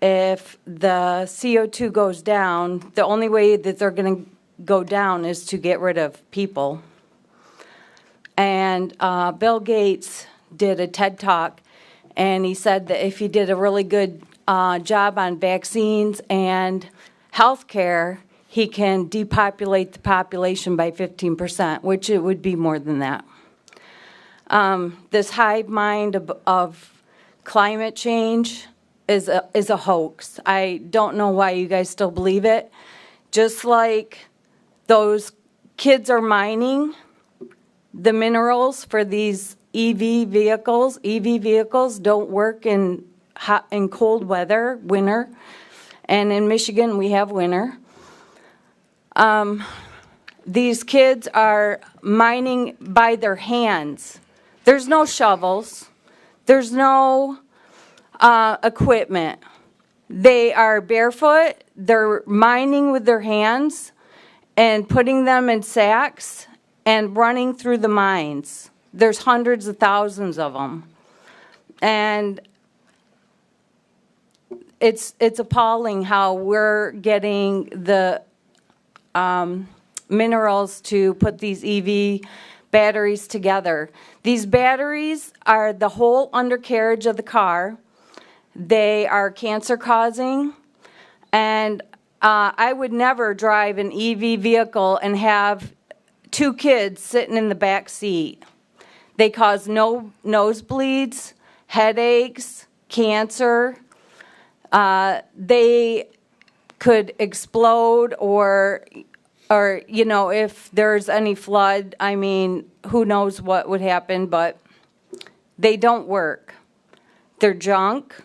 If the CO2 goes down, the only way that they're going to go down is to get rid of people. And Bill Gates did a TED Talk, and he said that if you did a really good job on vaccines and healthcare, he can depopulate the population by 15%, which it would be more than that. This hive mind of climate change is a hoax. I don't know why you guys still believe it. Just like those kids are mining the minerals for these EV vehicles. EV vehicles don't work in hot and cold weather, winter. And in Michigan, we have winter. These kids are mining by their hands. There's no shovels. There's no equipment. They are barefoot. They're mining with their hands and putting them in sacks and running through the mines. There's hundreds of thousands of them. And it's appalling how we're getting the minerals to put these EV batteries together. These batteries are the whole undercarriage of the car. They are cancer causing, and I would never drive an EV vehicle and have 2 kids sitting in the back seat. They cause nosebleeds, headaches, cancer. They could explode or if there's any flood, I mean, who knows what would happen, but they don't work. They're junk.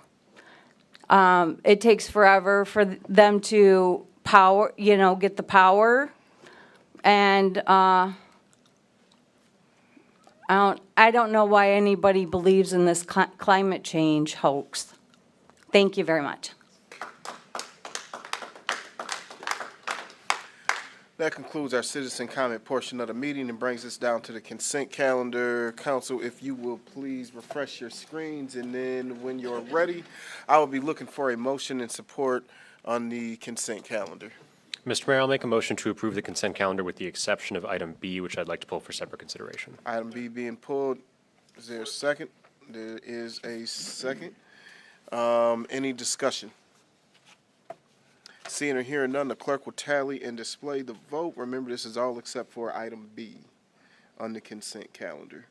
It takes forever for them to get the power. And I don't know why anybody believes in this climate change hoax. Thank you very much. That concludes our citizen comment portion of the meeting and brings us down to the consent calendar. Council, if you will please refresh your screens, and then when you're ready, I will be looking for a motion and support on the consent calendar. Mr. Mayor, I'll make a motion to approve the consent calendar with the exception of item B, which I'd like to pull for separate consideration. Item B being pulled. Is there a second? There is a second. Any discussion? Seeing or hearing none, the clerk will tally and display the vote. Remember, this is all except for item B on the consent calendar.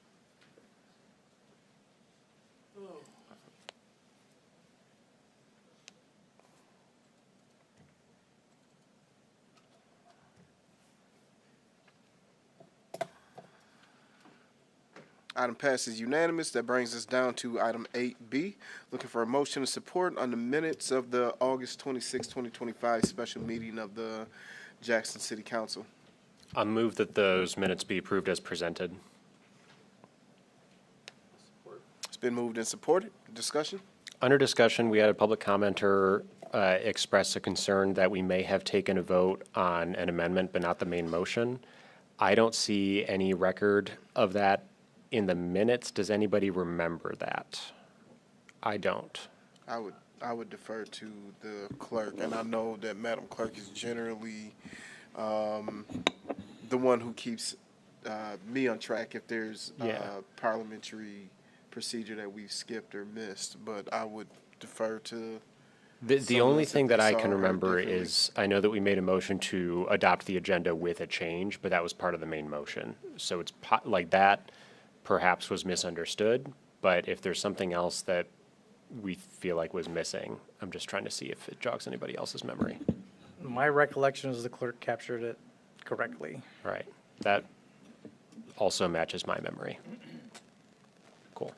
Item passes unanimous. That brings us down to item 8B. Looking for a motion of support on the minutes of the August 26, 2025 special meeting of the Jackson City Council. I move that those minutes be approved as presented. It's been moved and supported. Discussion? Under discussion, we had a public commenter express a concern that we may have taken a vote on an amendment but not the main motion. I don't see any record of that in the minutes. Does anybody remember that? I don't. I would defer to the clerk, and I know that Madam Clerk is generally the one who keeps me on track if there's parliamentary procedure that we've skipped or missed, but I would defer to. The only thing that I can saw remember differently. is, I know that we made a motion to adopt the agenda with a change, but that was part of the main motion. So it's like that perhaps was misunderstood, but if there's something else that we feel like was missing, I'm just trying to see if it jogs anybody else's memory. My recollection is the clerk captured it correctly. Right. That also matches my memory. Cool.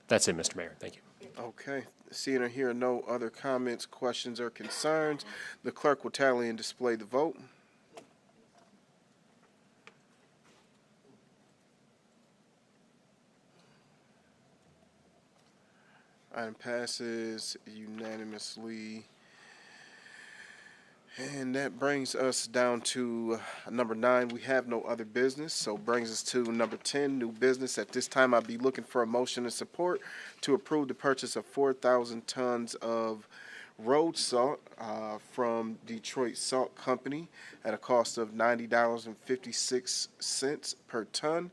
That's it, Mr. Mayor. Thank you. Okay. Seeing or hearing no other comments, questions, or concerns, the clerk will tally and display the vote. Item passes unanimously. And that brings us down to number 9. We have no other business, so brings us to number 10, new business. At this time, I'll be looking for a motion and support to approve the purchase of 4,000 tons of road salt from Detroit Salt Company at a cost of $90.56 per ton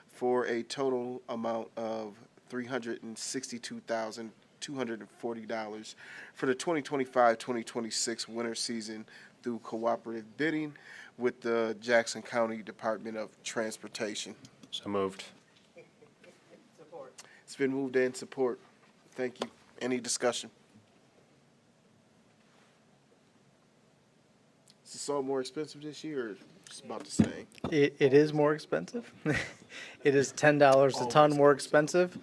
for a total amount of $362,240 for the 2025-2026 winter season through cooperative bidding with the Jackson County Department of Transportation. So moved. It's been moved and support. Thank you. Any discussion? Is the salt more expensive this year, or it's about the same? It is more expensive. It is $10 a ton more expensive.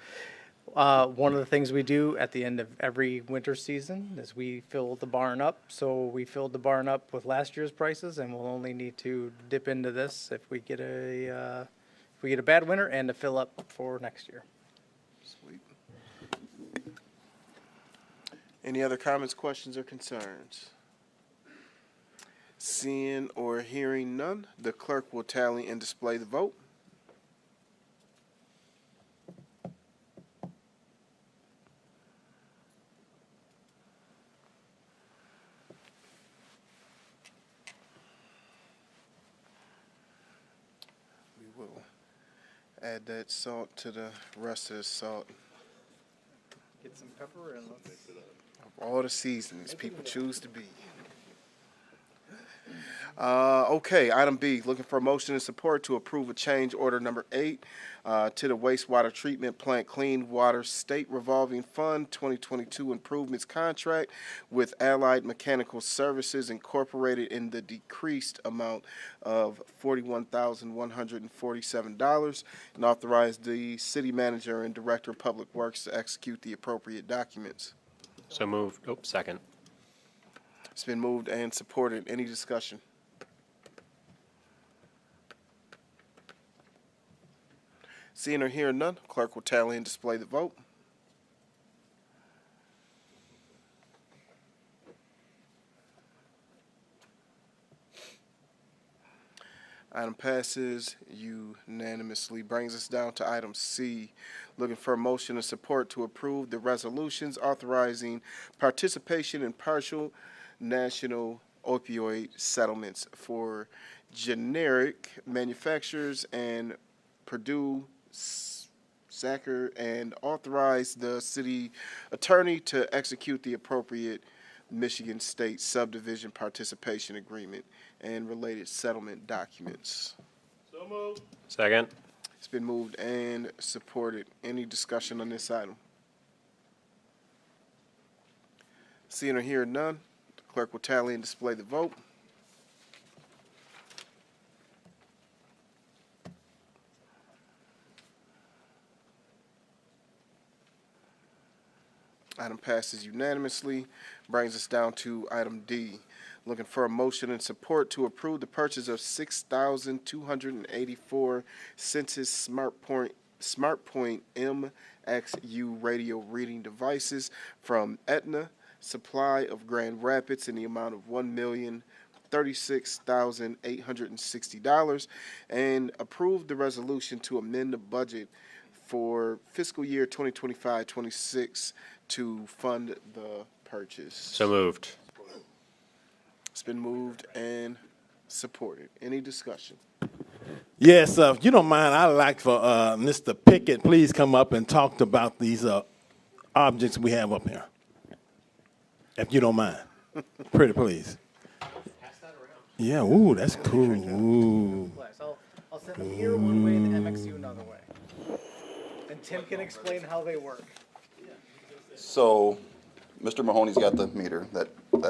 One of the things we do at the end of every winter season is we fill the barn up. So we filled the barn up with last year's prices, and we'll only need to dip into this if we get a bad winter and to fill up for next year. Sweet. Any other comments, questions, or concerns? Seeing or hearing none, the clerk will tally and display the vote. We will add that salt to the rest of the salt. Get some pepper and let's Of all the seasonings people choose to be. Okay, item B, looking for a motion and support to approve a change order number 8 to the wastewater treatment plant Clean Water State Revolving Fund 2022 improvements contract with Allied Mechanical Services Incorporated in the decreased amount of $41,147 and authorize the city manager and director of public works to execute the appropriate documents. So moved. Oh, second. It's been moved and supported. Any discussion? Seeing or hearing none, clerk will tally and display the vote. Item passes unanimously. Brings us down to item C, looking for a motion of support to approve the resolutions authorizing participation in partial national opioid settlements for generic manufacturers and Purdue Sacker, and authorize the city attorney to execute the appropriate Michigan State subdivision participation agreement and related settlement documents. So moved. Second. It's been moved and supported. Any discussion on this item? Seeing or hearing none, the clerk will tally and display the vote. Item passes unanimously. Brings us down to item D. Looking for a motion and support to approve the purchase of 6,284 Sensus SmartPoint MXU radio reading devices from Aetna Supply of Grand Rapids in the amount of $1,036,860 and approve the resolution to amend the budget for fiscal year 2025-26 to fund the purchase. So moved. It's been moved and supported. Any discussion? Yes, if you don't mind, I'd like for Mr. Pickett, please come up and talk about these objects we have up here. If you don't mind. Pretty please. Yeah, ooh, that's cool. Ooh. I'll send them here one way and the MXU another way. And Tim can explain how they work. So, Mr. Mahoney's got the meter that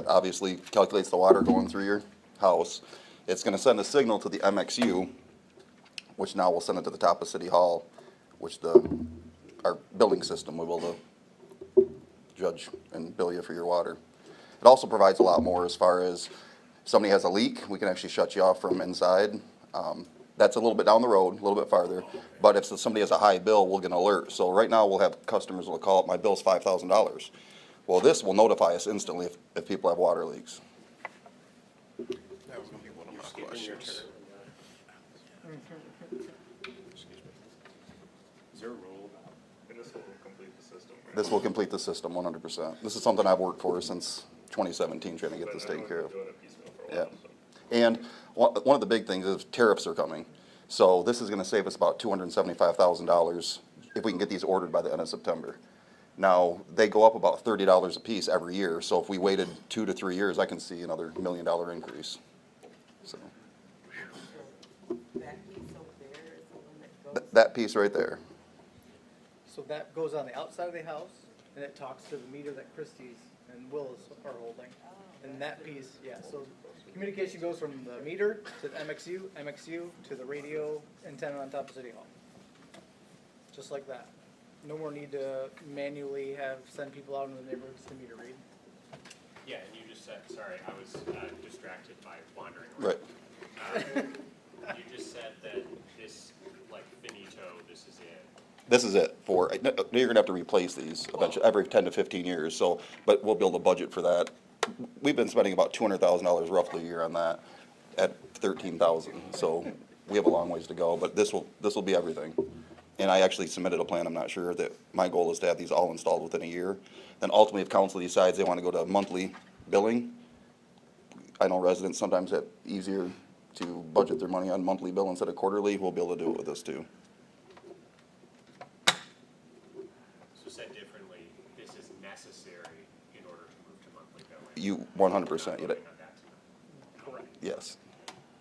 obviously calculates the water going through your house. It's gonna send a signal to the MXU, which now will send it to the top of City Hall, which our billing system will be able to judge and bill you for your water. It also provides a lot more as far as if somebody has a leak, we can actually shut you off from inside. That's a little bit down the road, a little bit farther, but if somebody has a high bill, we'll get an alert. So right now, we'll have customers will call up, my bill's $5,000. Well, this will notify us instantly if people have water leaks. That was gonna be one of my questions. Is there a rule? This will complete the system. This will complete the system 100%. This is something I've worked for since 2017, trying to get this taken care of. Yeah. And one of the big things is tariffs are coming. So this is gonna save us about $275,000 if we can get these ordered by the end of September. Now, they go up about $30 a piece every year, so if we waited 2 to 3 years, I can see another $1 million increase. So. That piece right there. So that goes on the outside of the house, and it talks to the meter that Christie's and Wills are holding. And that piece, yeah, so communication goes from the meter to the MXU, MXU to the radio antenna on top of City Hall. Just like that. No more need to manually send people out in the neighborhoods to meter read. Yeah, and you just said, sorry, I was distracted by wandering. Right. You just said that this, like, finito, this is it. This is it for, you're gonna have to replace these eventually, every 10 to 15 years, so, but we'll build a budget for that. We've been spending about $200,000 roughly a year on that at 13,000, so we have a long ways to go, but this will be everything. And I actually submitted a plan, I'm not sure, that my goal is to have these all installed within a year. Then ultimately, if council decides they wanna go to monthly billing, I know residents sometimes have easier to budget their money on monthly bill instead of quarterly, we'll be able to do it with this too. So said differently, this is necessary in order to move to monthly billing. You, 100%, you Correct. yes.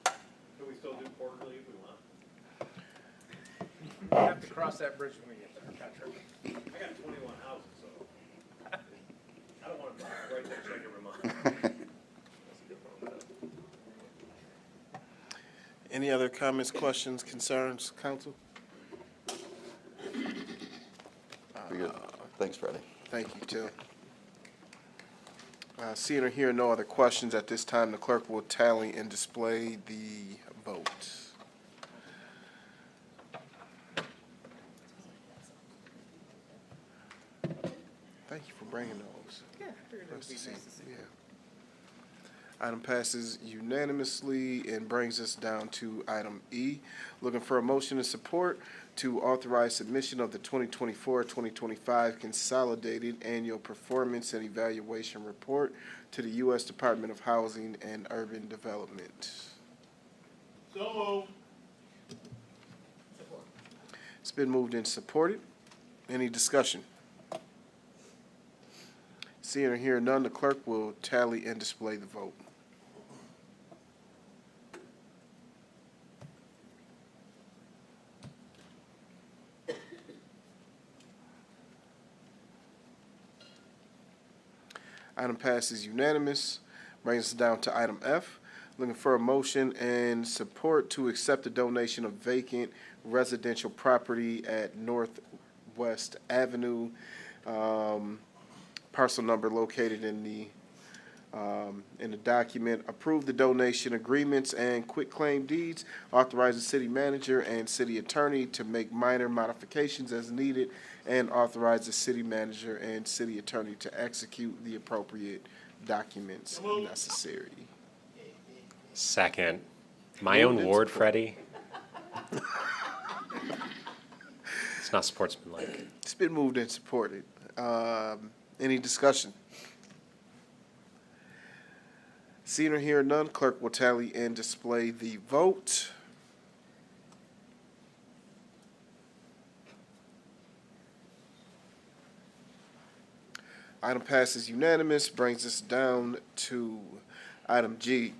Can we still do quarterly if we want? We have to cross that bridge when we get there, Patrick. I got 21 houses, so I don't want to write that check every month. Any other comments, questions, concerns, council? Very good. Thanks, Freddie. Thank you, Tim. Seeing or hearing no other questions at this time, the clerk will tally and display the vote. Thank you for bringing those. Yeah, I figured it would be nice to see. Yeah. Item passes unanimously and brings us down to item E. Looking for a motion and support to authorize submission of the 2024-2025 Consolidated Annual Performance and Evaluation Report to the U.S. Department of Housing and Urban Development. So moved. It's been moved and supported. Any discussion? Seeing or hearing none, the clerk will tally and display the vote. Item passes unanimous. Brings us down to item F. Looking for a motion and support to accept the donation of vacant residential property at Northwest Avenue, parcel number located in the document. Approve the donation agreements and quitclaim deeds. Authorize the city manager and city attorney to make minor modifications as needed, and authorize the city manager and city attorney to execute the appropriate documents necessary. Second. My own ward, Freddie. It's not sportsmanlike. It's been moved and supported. Any discussion? Seeing or hearing none, clerk will tally and display the vote. Item passes unanimous, brings us down to item G.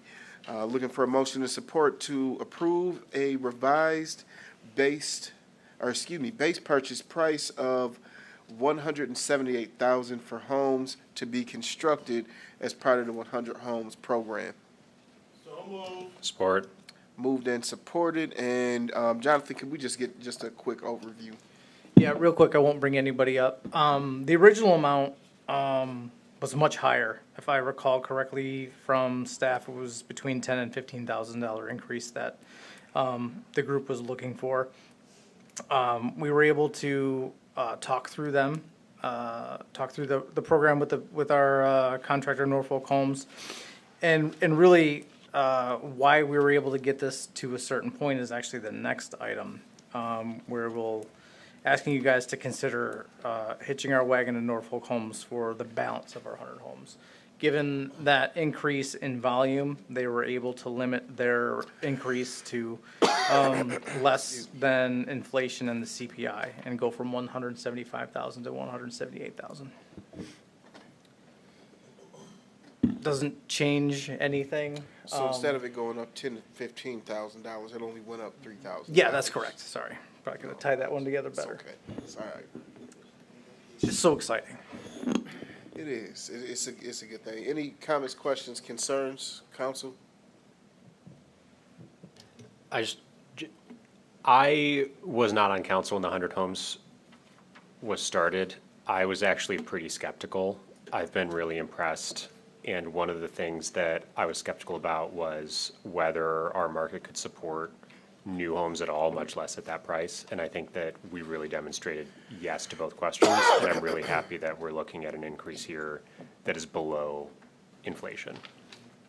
Looking for a motion and support to approve a revised base purchase price of $178,000 for homes to be constructed as part of the 100 Homes program. Support. Moved and supported, and Jonathan, could we just get just a quick overview? Yeah, real quick, I won't bring anybody up. The original amount was much higher. If I recall correctly from staff, it was between $10,000 and $15,000 increase that the group was looking for. We were able to talk through them, talk through the program with our contractor Norfolk Homes, and really why we were able to get this to a certain point is actually the next item, where we'll asking you guys to consider hitching our wagon to Norfolk Homes for the balance of our 100 homes. Given that increase in volume, they were able to limit their increase to less than inflation and the CPI and go from $175,000 to $178,000. Doesn't change anything. So instead of it going up $10,000 to $15,000, it only went up $3,000. Yeah, that's correct. Sorry. Probably could have tied that one together better. It's okay. It's all right. It's just so exciting. It is. It's a good thing. Any comments, questions, concerns, council? I was not on council when the 100 Homes was started. I was actually pretty skeptical. I've been really impressed. And one of the things that I was skeptical about was whether our market could support new homes at all, much less at that price. And I think that we really demonstrated yes to both questions. And I'm really happy that we're looking at an increase here that is below inflation.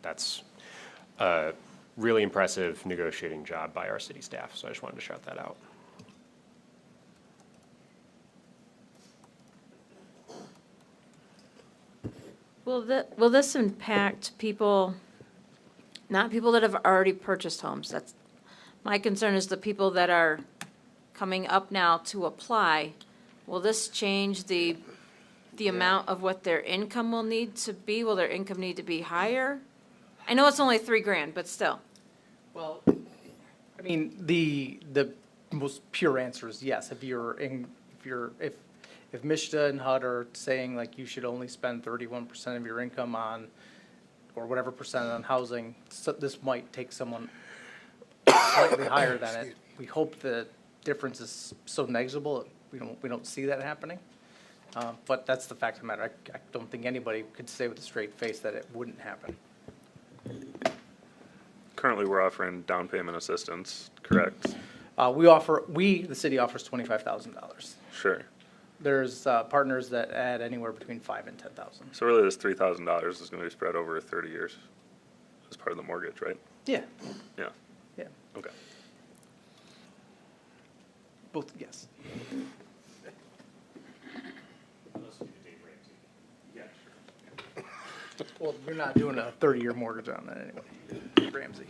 That's a really impressive negotiating job by our city staff. So I just wanted to shout that out. Will this impact people, not people that have already purchased homes? That's, my concern is the people that are coming up now to apply. Will this change the amount of what their income will need to be? Will their income need to be higher? I know it's only $3,000, but still. Well, I mean, the most pure answer is yes. If Mishta and HUD are saying like you should only spend 31% of your income on, or whatever percent on housing, so this might take someone slightly higher than it. We hope the difference is so negligible we don't see that happening. But that's the fact of the matter. I don't think anybody could say with a straight face that it wouldn't happen. Currently, we're offering down payment assistance, correct? The city offers $25,000. Sure. There's partners that add anywhere between $5,000 and $10,000. So really, this $3,000 is going to be spread over 30 years as part of the mortgage, right? Yeah. Yeah. Yeah. Okay. Both, yes. Well, you're not doing a 30-year mortgage on that anyway, Ramsey.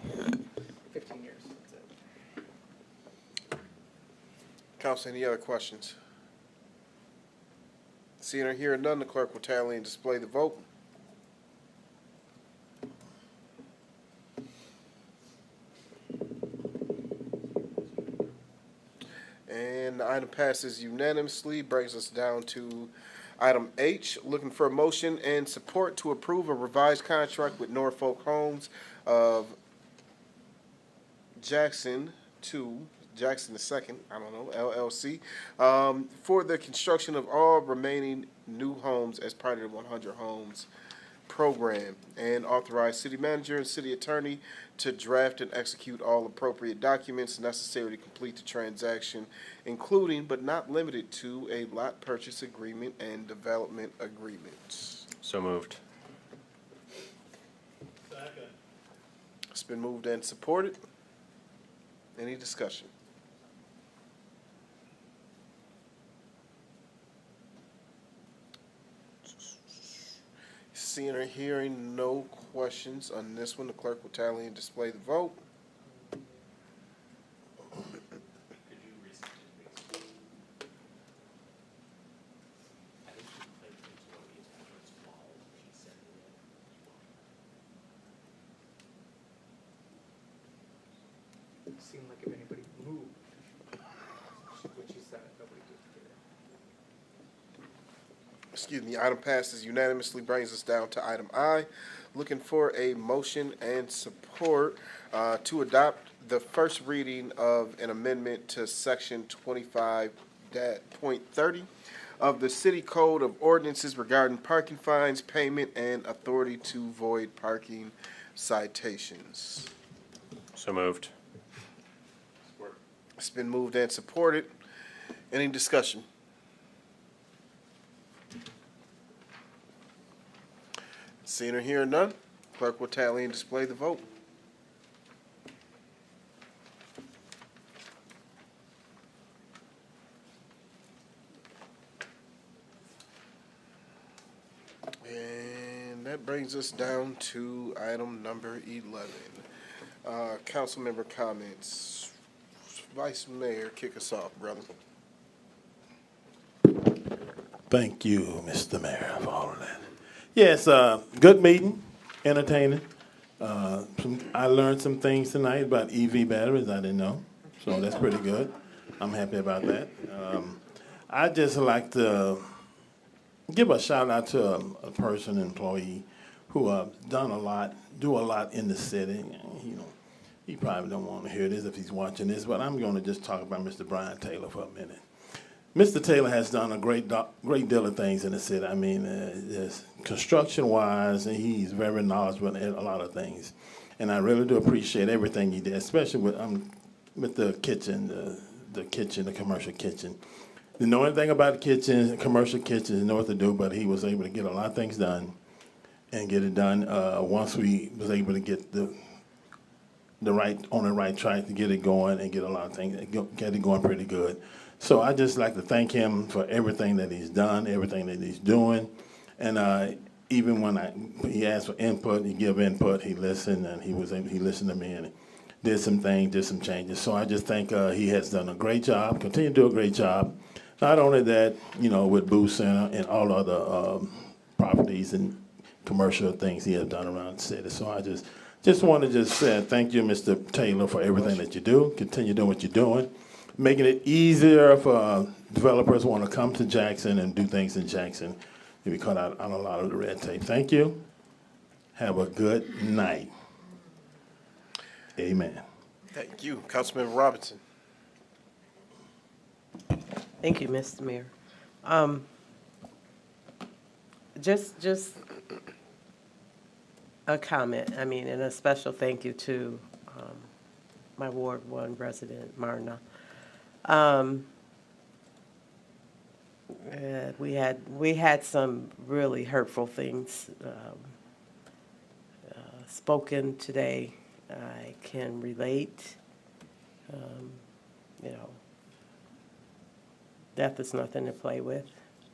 15 years, that's it. Council, any other questions? Seeing or hearing none, the clerk will tally and display the vote. And the item passes unanimously, brings us down to item H, looking for a motion and support to approve a revised contract with Norfolk Homes of Jackson II, LLC, for the construction of all remaining new homes as part of the 100 Homes program, and authorize city manager and city attorney to draft and execute all appropriate documents necessary to complete the transaction, including but not limited to a lot purchase agreement and development agreements. So moved. It's been moved and supported. Any discussion? Seeing or hearing no questions on this one, the clerk will tally and display the vote. seem like if anybody moved, what she said, nobody did. Excuse me, item passes unanimously, brings us down to item I. Looking for a motion and support to adopt the first reading of an amendment to section 25.30 of the City Code of Ordinances regarding parking fines, payment, and authority to void parking citations. So moved. It's been moved and supported. Any discussion? Seeing or hearing none, clerk will tally and display the vote. And that brings us down to item number 11. Council member comments. Vice Mayor, kick us off, brother. Thank you, Mr. Mayor, for all of that. Yes, good meeting, entertaining. I learned some things tonight about EV batteries I didn't know, so that's pretty good. I'm happy about that. I'd just like to give a shout out to a person, employee, who done a lot, do a lot in the city. You know, he probably don't want to hear this if he's watching this, but I'm going to just talk about Mr. Brian Taylor for a minute. Mr. Taylor has done a great deal of things in the city. I mean, construction-wise, and he's very knowledgeable in a lot of things. And I really do appreciate everything he did, especially with the kitchen, the commercial kitchen. Didn't know anything about the kitchen, commercial kitchens, didn't know what to do, but he was able to get a lot of things done and get it done once we was able to get the right track to get it going and get a lot of things, get it going pretty good. So I just like to thank him for everything that he's done, everything that he's doing. And even when he asked for input, he gave input, he listened, and he listened to me and did some things, did some changes. So I just think he has done a great job, continue to do a great job. Not only that, you know, with Booth Center and all other properties and commercial things he has done around the city. So I just want to say thank you, Mr. Taylor, for everything that you do. Continue doing what you're doing, making it easier for developers who want to come to Jackson and do things in Jackson. We cut out on a lot of the red tape. Thank you. Have a good night. Amen. Thank you. Councilmember Robinson. Thank you, Mr. Mayor. Just a comment, I mean, and a special thank you to my Ward 1 resident, Marna. We had some really hurtful things spoken today. I can relate. You know, death is nothing to play with,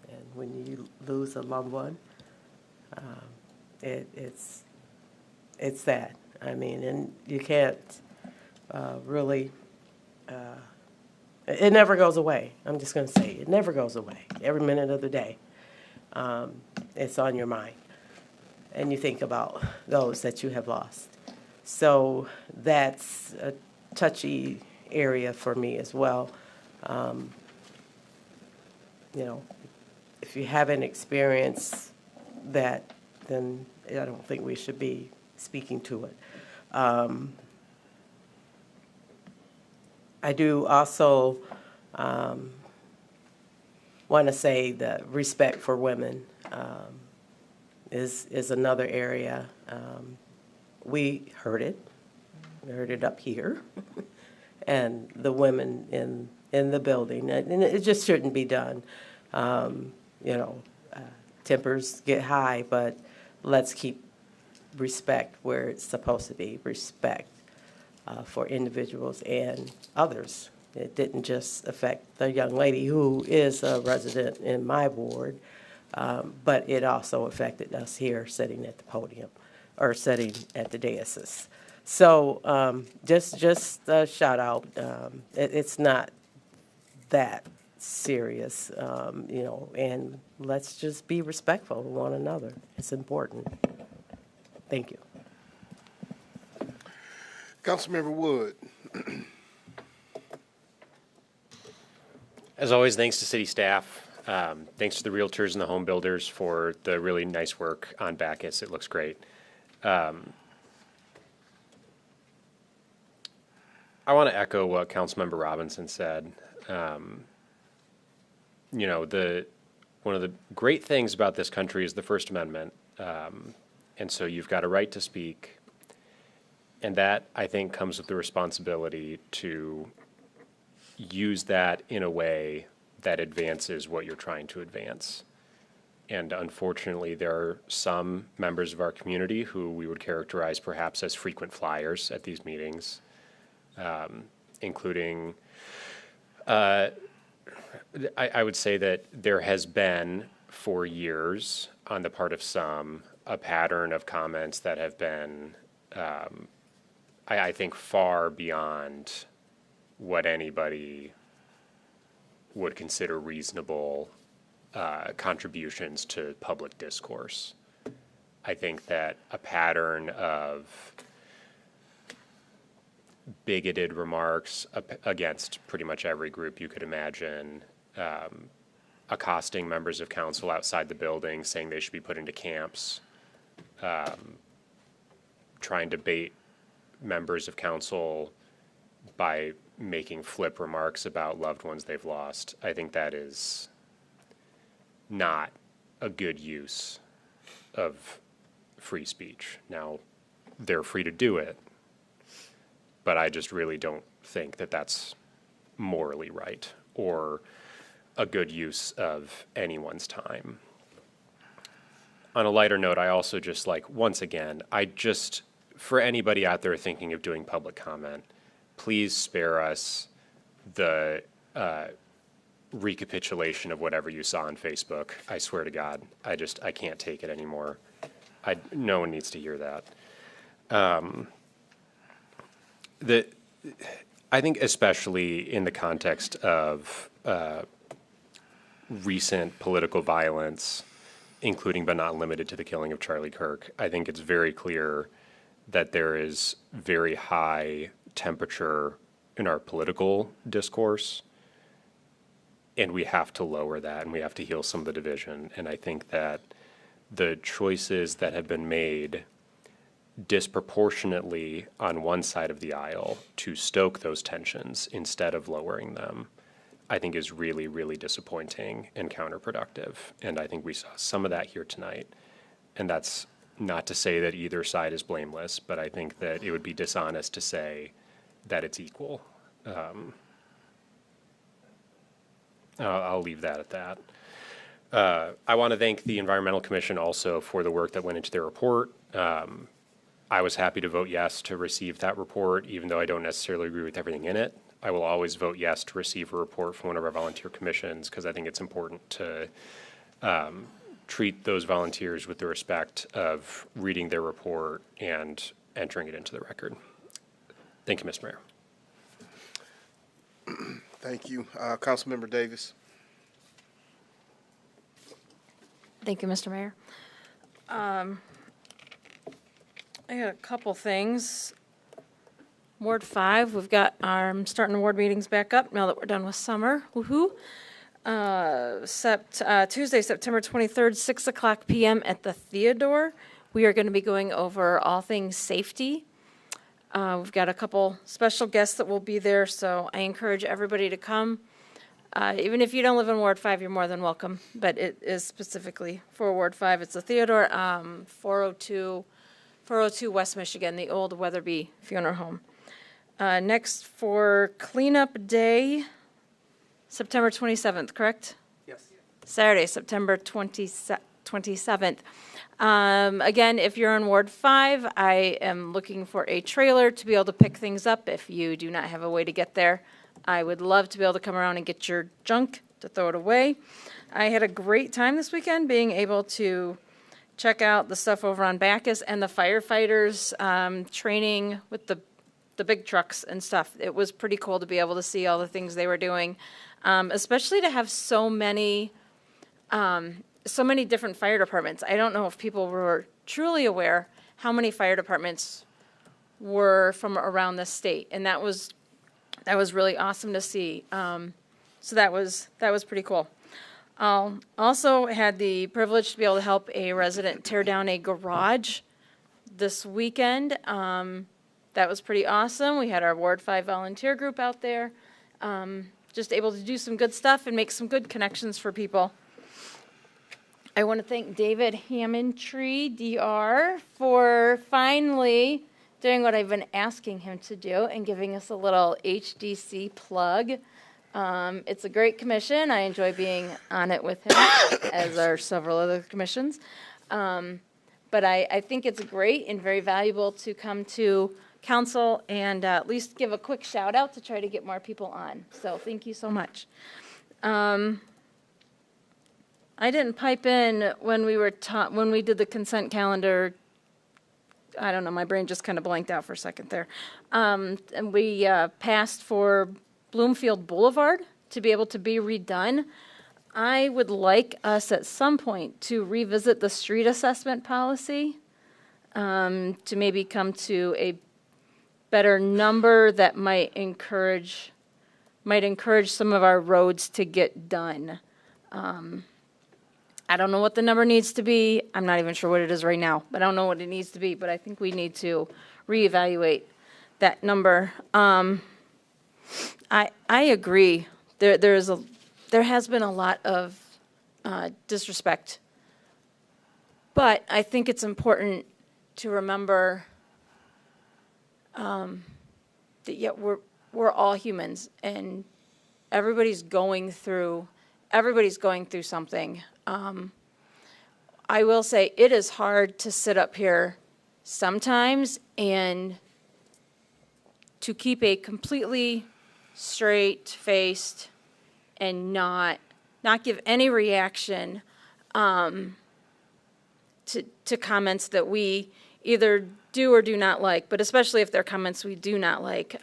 and when you lose a loved one, it's sad. I mean, and you can't really. It never goes away. I'm just going to say it never goes away. Every minute of the day, it's on your mind, and you think about those that you have lost. So that's a touchy area for me as well. You know, if you haven't experienced that, then I don't think we should be speaking to it. I do also want to say that respect for women is another area. We heard it. We heard it up here. And the women in the building, and it just shouldn't be done. You know, tempers get high, but let's keep respect where it's supposed to be, respect for individuals and others. It didn't just affect the young lady who is a resident in my ward, but it also affected us here sitting at the podium or sitting at the dais. So just a shout out. It's not that serious, you know, and let's just be respectful of one another. It's important. Thank you. Councilmember Wood. As always, thanks to city staff. Thanks to the realtors and the home builders for the really nice work on Bacchus. It looks great. I want to echo what Councilmember Robinson said. You know, one of the great things about this country is the First Amendment. And so you've got a right to speak. And that, I think, comes with the responsibility to use that in a way that advances what you're trying to advance. And unfortunately, there are some members of our community who we would characterize perhaps as frequent flyers at these meetings, including, I would say that there has been, for years, on the part of some, a pattern of comments that have been, I think, far beyond what anybody would consider reasonable contributions to public discourse. I think that a pattern of bigoted remarks against pretty much every group you could imagine, accosting members of council outside the building, saying they should be put into camps, trying to bait members of council by making flip remarks about loved ones they've lost. I think that is not a good use of free speech. Now, they're free to do it, but I just really don't think that that's morally right or a good use of anyone's time. On a lighter note, I also just once again, for anybody out there thinking of doing public comment, please spare us the recapitulation of whatever you saw on Facebook. I swear to God, I can't take it anymore. No one needs to hear that. I think especially in the context of recent political violence, including but not limited to the killing of Charlie Kirk, I think it's very clear that there is very high temperature in our political discourse, and we have to lower that, and we have to heal some of the division. And I think that the choices that have been made disproportionately on one side of the aisle to stoke those tensions instead of lowering them, I think is really, really disappointing and counterproductive. And I think we saw some of that here tonight. And that's not to say that either side is blameless, but I think that it would be dishonest to say that it's equal. I'll leave that at that. I want to thank the Environmental Commission also for the work that went into their report. I was happy to vote yes to receive that report, even though I don't necessarily agree with everything in it. I will always vote yes to receive a report from one of our volunteer commissions because I think it's important to treat those volunteers with the respect of reading their report and entering it into the record. Thank you, Mr. Mayor. Thank you. Councilmember Davis. Thank you, Mr. Mayor. I got a couple things. Ward 5, we've got our starting ward meetings back up now that we're done with summer. Woohoo! Tuesday, September 23rd, 6 o'clock p.m. at the Theodore. We are going to be going over all things safety. We've got a couple special guests that will be there, so I encourage everybody to come. Even if you don't live in Ward 5, you're more than welcome, but it is specifically for Ward 5. It's the Theodore, 402 West Michigan, the old Weatherby Funeral Home. Next, for Cleanup Day, September 27th, correct? Yes. Saturday, September 27th. Again, if you're in Ward 5, I am looking for a trailer to be able to pick things up if you do not have a way to get there. I would love to be able to come around and get your junk to throw it away. I had a great time this weekend being able to check out the stuff over on Bacchus and the firefighters training with the big trucks and stuff. It was pretty cool to be able to see all the things they were doing, especially to have so many different fire departments. I don't know if people were truly aware how many fire departments were from around the state, and that was that was really awesome to see. So that was pretty cool. Also had the privilege to be able to help a resident tear down a garage this weekend. That was pretty awesome. We had our Ward 5 volunteer group out there, just able to do some good stuff and make some good connections for people. I want to thank David Hammondtree, DR, for finally doing what I've been asking him to do and giving us a little HDC plug. It's a great commission. I enjoy being on it with him, as are several other commissions. But I think it's great and very valuable to come to council and at least give a quick shout out to try to get more people on. So thank you so much. I didn't pipe in when we were when we did the consent calendar. I don't know, my brain just kind of blanked out for a second there. And we passed for Bloomfield Boulevard to be able to be redone. I would like us at some point to revisit the street assessment policy, to maybe come to a better number that might encourage some of our roads to get done. I don't know what the number needs to be. I'm not even sure what it is right now, but I don't know what it needs to be, but I think we need to reevaluate that number. I agree. There has been a lot of disrespect, but I think it's important to remember that we're all humans, and everybody's going through something. I will say it is hard to sit up here sometimes and to keep a completely straight-faced and not give any reaction to comments that we either do or do not like, but especially if they're comments we do not like.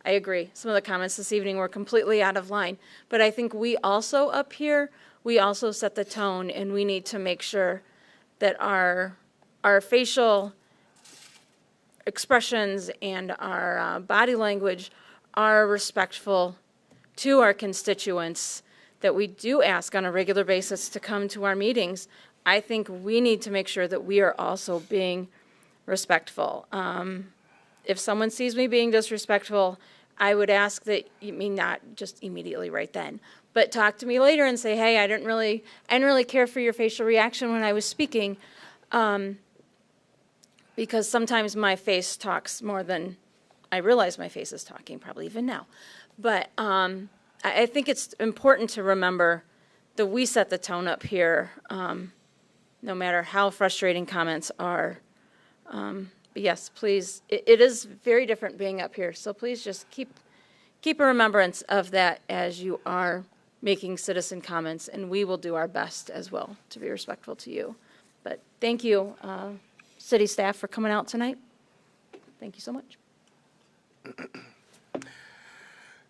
I agree. Some of the comments this evening were completely out of line, but I think we also up here, we also set the tone, and we need to make sure that our facial expressions and our body language are respectful to our constituents that we do ask on a regular basis to come to our meetings. I think we need to make sure that we are also being respectful. If someone sees me being disrespectful, I would ask that you mean not just immediately right then, but talk to me later and say, hey, I didn't really care for your facial reaction when I was speaking, because sometimes my face talks more than I realize my face is talking, probably even now. But I think it's important to remember that we set the tone up here, no matter how frustrating comments are. But yes, please, it is very different being up here, so please just keep a remembrance of that as you are making citizen comments, and we will do our best as well to be respectful to you. But thank you, city staff, for coming out tonight. Thank you so much.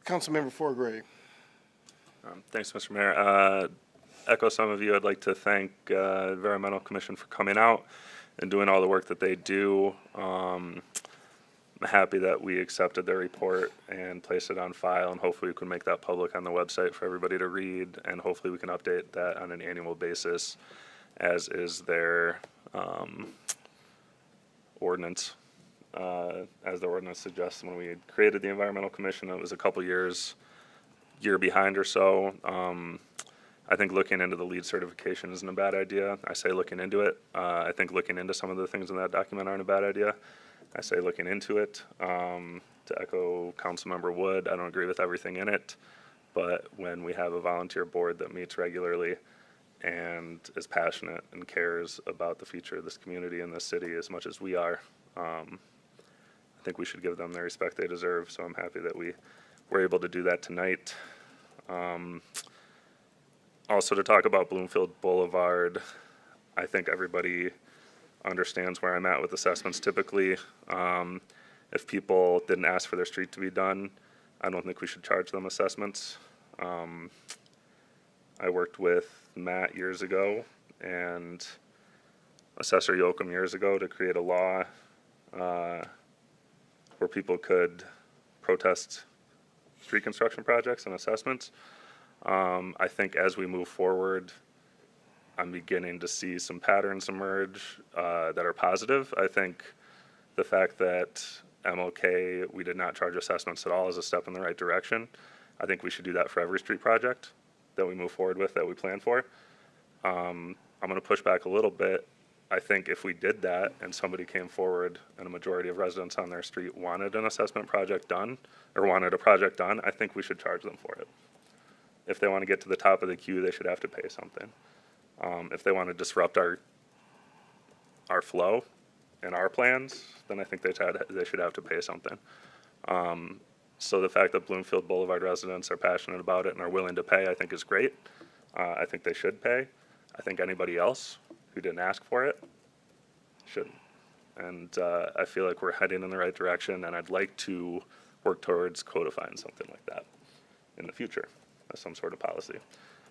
Councilmember Forgrave. Thanks, Mr. Mayor. Echo some of you. I'd like to thank Environmental Commission for coming out and doing all the work that they do. I'm happy that we accepted their report and placed it on file, and hopefully we can make that public on the website for everybody to read, and hopefully we can update that on an annual basis, as is their ordinance. As the ordinance suggests, when we had created the Environmental Commission, it was a couple year behind or so. I think looking into the LEED certification isn't a bad idea. I say looking into it. I think looking into some of the things in that document aren't a bad idea. I say looking into it. To echo Councilmember Wood, I don't agree with everything in it, but when we have a volunteer board that meets regularly and is passionate and cares about the future of this community and this city as much as we are, I think we should give them the respect they deserve. So I'm happy that we were able to do that tonight. Also, to talk about Bloomfield Boulevard, I think everybody understands where I'm at with assessments typically. If people didn't ask for their street to be done, I don't think we should charge them assessments. I worked with Matt years ago and Assessor Yoakum years ago to create a law where people could protest street construction projects and assessments. I think as we move forward, I'm beginning to see some patterns emerge that are positive. I think the fact that MLK, we did not charge assessments at all, is a step in the right direction. I think we should do that for every street project that we move forward with, that we plan for. I'm going to push back a little bit. I think if we did that and somebody came forward and a majority of residents on their street wanted an assessment project done, or wanted a project done, I think we should charge them for it. If they want to get to the top of the queue, they should have to pay something. If they want to disrupt our flow and our plans, then I think they should have to pay something. So the fact that Bloomfield Boulevard residents are passionate about it and are willing to pay, I think is great. I think they should pay. I think anybody else who didn't ask for it shouldn't. And I feel like we're heading in the right direction, and I'd like to work towards codifying something like that in the future as some sort of policy.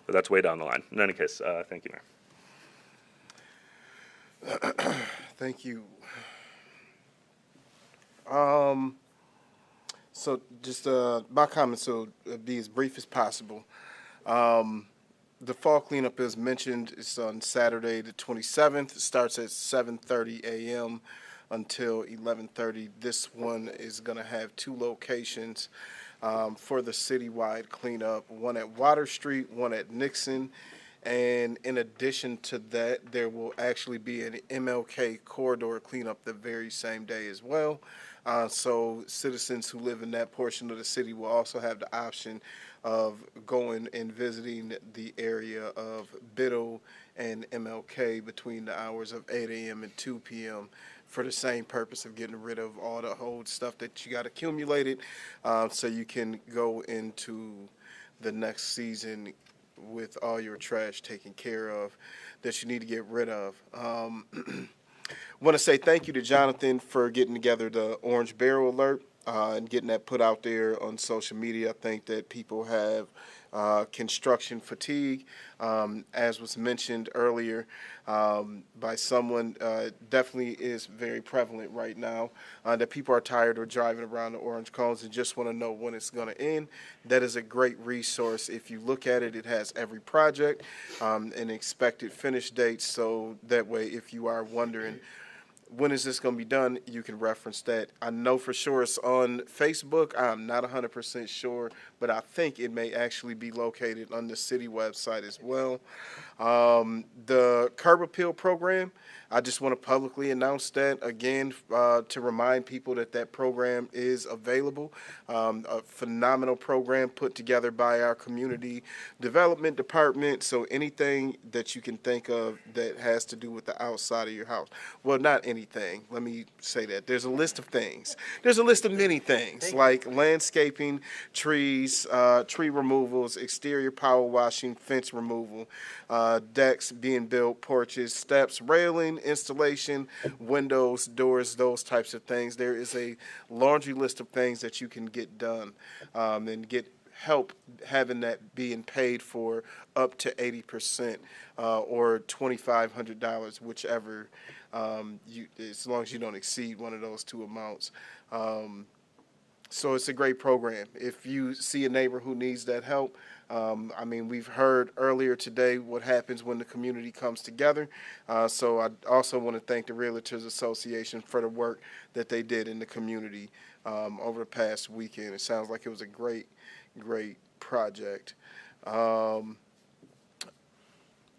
But that's way down the line. In any case, thank you, Mayor. Thank you. So just my comments will be as brief as possible. The fall cleanup, as mentioned, is on Saturday the 27th. It starts at 7:30 a.m. until 11:30. This one is going to have two locations for the citywide cleanup, one at Water Street, one at Nixon. And in addition to that, there will actually be an MLK corridor cleanup the very same day as well. So citizens who live in that portion of the city will also have the option of going and visiting the area of Biddle and MLK between the hours of 8 a.m. and 2 p.m. for the same purpose of getting rid of all the old stuff that you got accumulated, so you can go into the next season with all your trash taken care of that you need to get rid of. Want to say thank you to Jonathan for getting together the Orange Barrel Alert and getting that put out there on social media. I think that people have construction fatigue, as was mentioned earlier by someone, definitely is very prevalent right now, that people are tired of driving around the orange cones and just want to know when it's going to end. That is a great resource. If you look at it, it has every project and expected finish dates, so that way if you are wondering when is this going to be done, you can reference that. I know for sure it's on Facebook. I'm not 100% sure, but I think it may actually be located on the city website as well. The Curb Appeal program, I just want to publicly announce that again to remind people that that program is available. A phenomenal program put together by our community development department. So anything that you can think of that has to do with the outside of your house. Well, not anything. Let me say that. There's a list of things. There's a list of many things like landscaping, trees, tree removals, exterior power washing, fence removal, decks being built, porches, steps, railing, installation, windows, doors, those types of things. There is a laundry list of things that you can get done and get help having that being paid for up to 80% or $2,500, whichever, as long as you don't exceed one of those two amounts. So it's a great program. If you see a neighbor who needs that help, I mean, we've heard earlier today what happens when the community comes together. So I also want to thank the Realtors Association for the work that they did in the community over the past weekend. It sounds like it was a great project.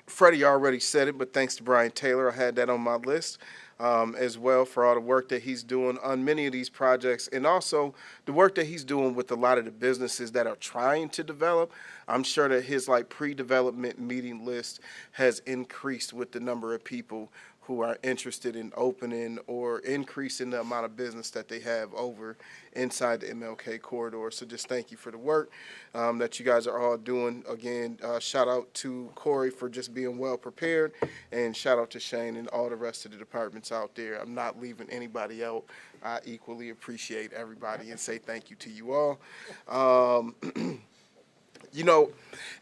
Freddie already said it, but thanks to Brian Taylor, I had that on my list as well for all the work that he's doing on many of these projects, and also the work that he's doing with a lot of the businesses that are trying to develop. I'm sure that his pre-development meeting list has increased with the number of people who are interested in opening or increasing the amount of business that they have over inside the MLK corridor. So just thank you for the work that you guys are all doing. Again, shout out to Corey for just being well prepared, and shout out to Shane and all the rest of the departments out there. I'm not leaving anybody out. I equally appreciate everybody and say thank you to you all. You know,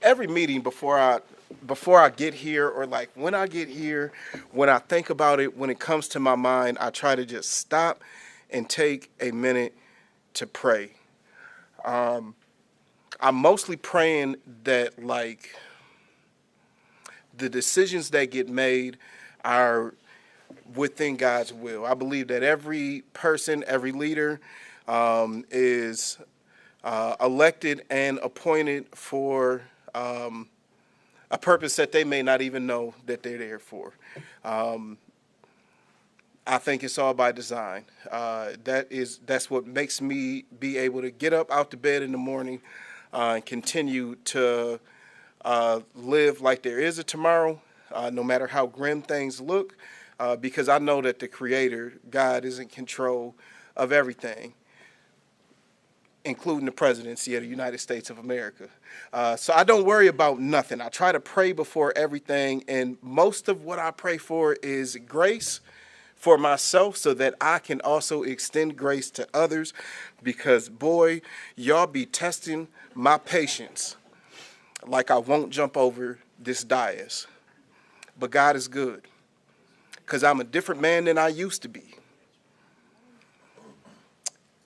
every meeting before I get here, or when I get here, when I think about it, when it comes to my mind, I try to just stop and take a minute to pray. I'm mostly praying that, like, the decisions that get made are within God's will. I believe that every person, every leader is elected and appointed for a purpose that they may not even know that they're there for. I think it's all by design. That's what makes me be able to get up out the bed in the morning and continue to live like there is a tomorrow, no matter how grim things look, because I know that the Creator, God, is in control of everything, including the presidency of the United States of America. So I don't worry about nothing. I try to pray before everything, and most of what I pray for is grace for myself so that I can also extend grace to others, because, boy, y'all be testing my patience like I won't jump over this dais. But God is good, because I'm a different man than I used to be.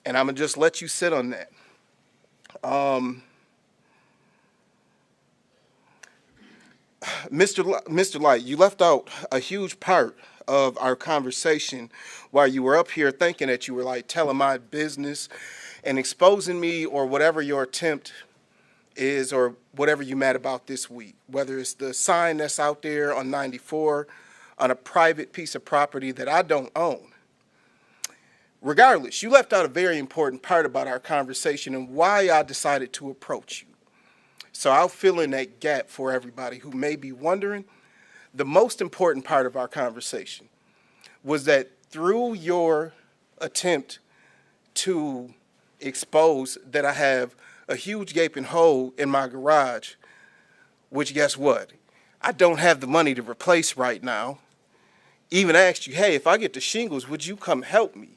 And I'm going to just let you sit on that. Mr. Light, you left out a huge part of our conversation while you were up here thinking that you were like telling my business and exposing me, or whatever your attempt is, or whatever you mad about this week, whether it's the sign that's out there on 94 on a private piece of property that I don't own. Regardless, you left out a very important part about our conversation and why I decided to approach you. So I'll fill in that gap for everybody who may be wondering. The most important part of our conversation was that through your attempt to expose that I have a huge gaping hole in my garage, which, guess what? I don't have the money to replace right now. Even asked you, hey, if I get the shingles, would you come help me?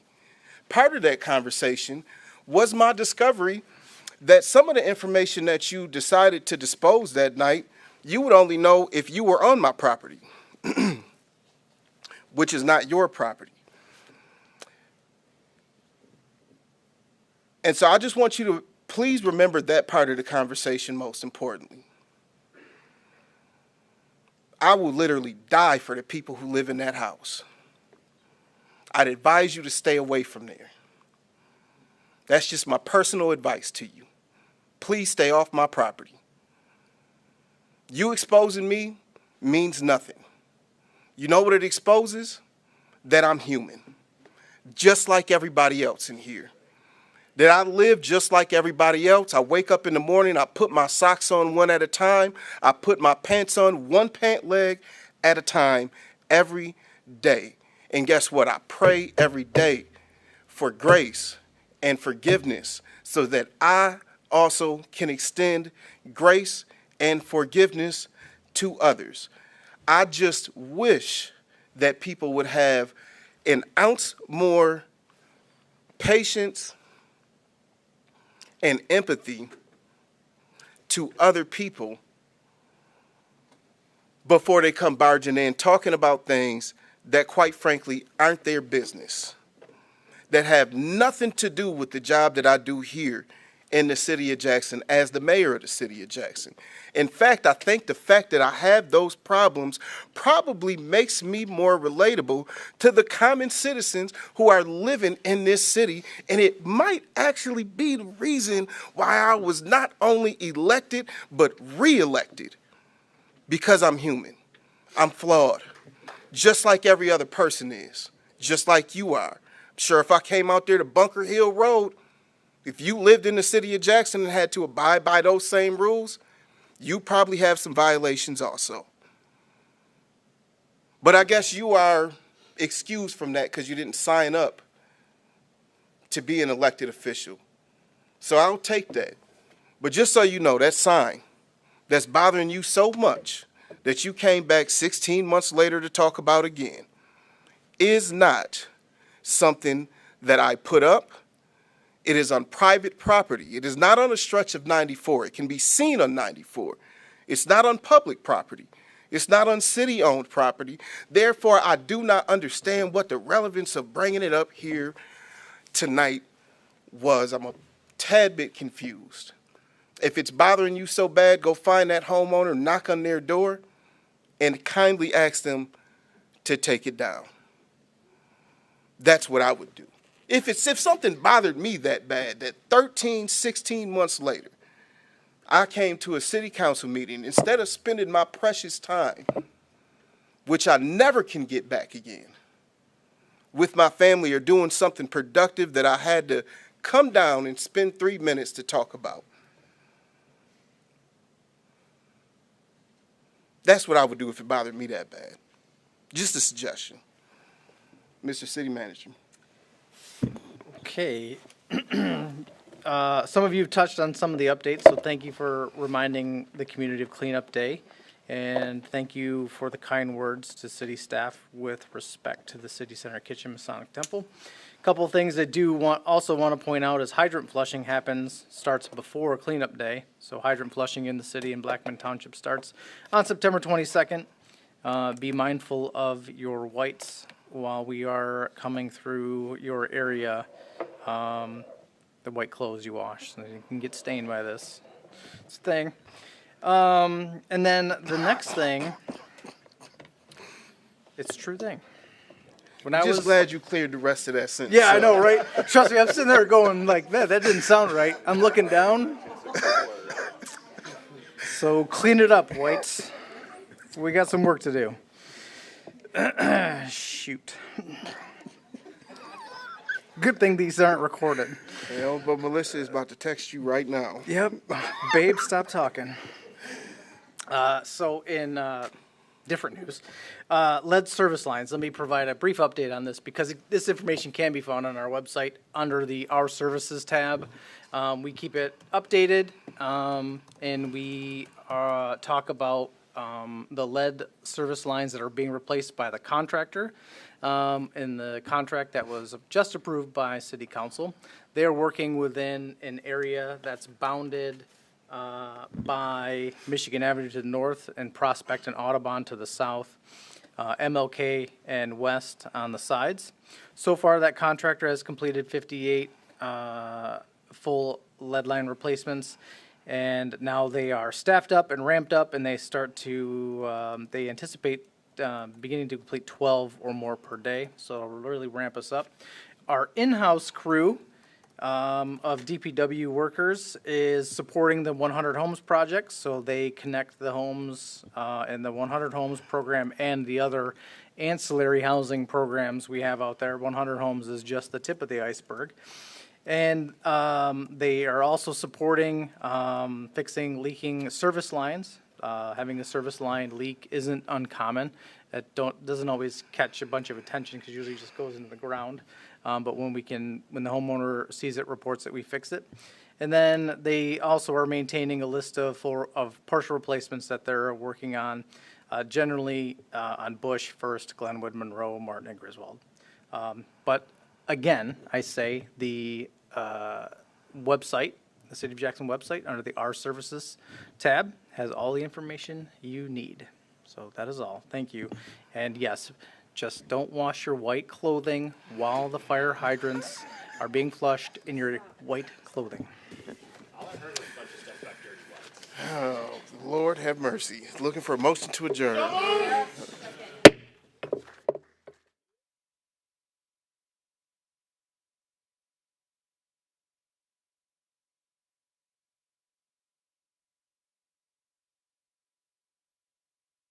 Part of that conversation was my discovery that some of the information that you decided to dispose that night, you would only know if you were on my property, which is not your property. And so I just want you to please remember that part of the conversation most importantly. I will literally die for the people who live in that house. I'd advise you to stay away from there. That's just my personal advice to you. Please stay off my property. You exposing me means nothing. You know what it exposes? That I'm human, just like everybody else in here. That I live just like everybody else. I wake up in the morning, I put my socks on one at a time. I put my pants on one pant leg at a time every day. And guess what? I pray every day for grace and forgiveness so that I also can extend grace and forgiveness to others. I just wish that people would have an ounce more patience and empathy to other people before they come barging in talking about things that, quite frankly, aren't their business, that have nothing to do with the job that I do here in the city of Jackson as the mayor of the city of Jackson. In fact, I think the fact that I have those problems probably makes me more relatable to the common citizens who are living in this city, and it might actually be the reason why I was not only elected but re-elected, because I'm human. I'm flawed, just like every other person is, just like you are. I'm sure if I came out there to Bunker Hill Road, if you lived in the city of Jackson and had to abide by those same rules, you probably have some violations also. But I guess you are excused from that because you didn't sign up to be an elected official. So I'll take that. But just so you know, that sign that's bothering you so much that you came back 16 months later to talk about again is not something that I put up. It is on private property. It is not on a stretch of 94. It can be seen on 94. It's not on public property. It's not on city-owned property. Therefore, I do not understand what the relevance of bringing it up here tonight was I'm a tad bit confused. If it's bothering you so bad, go find that homeowner, knock on their door, and kindly ask them to take it down. That's what I would do. If something bothered me that bad, that 13, 16 months later, I came to a city council meeting, instead of spending my precious time, which I never can get back again, with my family or doing something productive that I had to come down and spend 3 minutes to talk about. That's what I would do if it bothered me that bad. Just a suggestion. Mr. City Manager. Okay. Some of you have touched on some of the updates, so thank you for reminding the community of Cleanup Day. And thank you for the kind words to city staff with respect to the City Center Kitchen Masonic Temple. A couple of things I do also want to point out is hydrant flushing starts before Cleanup Day. So hydrant flushing in the city in Blackman Township starts on September 22nd. Be mindful of your whites while we are coming through your area. The white clothes you wash, so you can get stained by this. It's a thing. And then the next thing, it's a true thing. When I was glad you cleared the rest of that sentence. Yeah, I know, right? Trust me, I'm sitting there going like, that didn't sound right. I'm looking down. So clean it up, whites. We got some work to do. Shoot. Good thing these aren't recorded. Well, but Melissa is about to text you right now. Yep. Babe, stop talking. So in different news, lead service lines. Let me provide a brief update on this because this information can be found on our website under the Our Services tab. We keep it updated, and we talk about the lead service lines that are being replaced by the contractor in the contract that was just approved by City Council. They are working within an area that's bounded by Michigan Avenue to the north and Prospect and Audubon to the south, MLK and west on the sides. So far, that contractor has completed 58 full lead line replacements, and now they are staffed up and ramped up, and they start to, they anticipate beginning to complete 12 or more per day, so it'll really ramp us up. Our in-house crew of DPW workers is supporting the 100 Homes project, so they connect the homes in the 100 Homes program and the other ancillary housing programs we have out there. 100 Homes is just the tip of the iceberg. And they are also supporting fixing leaking service lines. Having a service line leak isn't uncommon. It doesn't always catch a bunch of attention because usually it just goes into the ground. But when the homeowner sees it, reports it, we fix it. And then they also are maintaining a list of partial replacements that they're working on, generally on Bush, First, Glenwood, Monroe, Martin, and Griswold. But again, I say the website, the City of Jackson website, under the Our Services tab, has all the information you need. So that is all. Thank you. And yes, just don't wash your white clothing while the fire hydrants are being flushed in your white clothing. Oh, Lord have mercy. Looking for a motion to adjourn.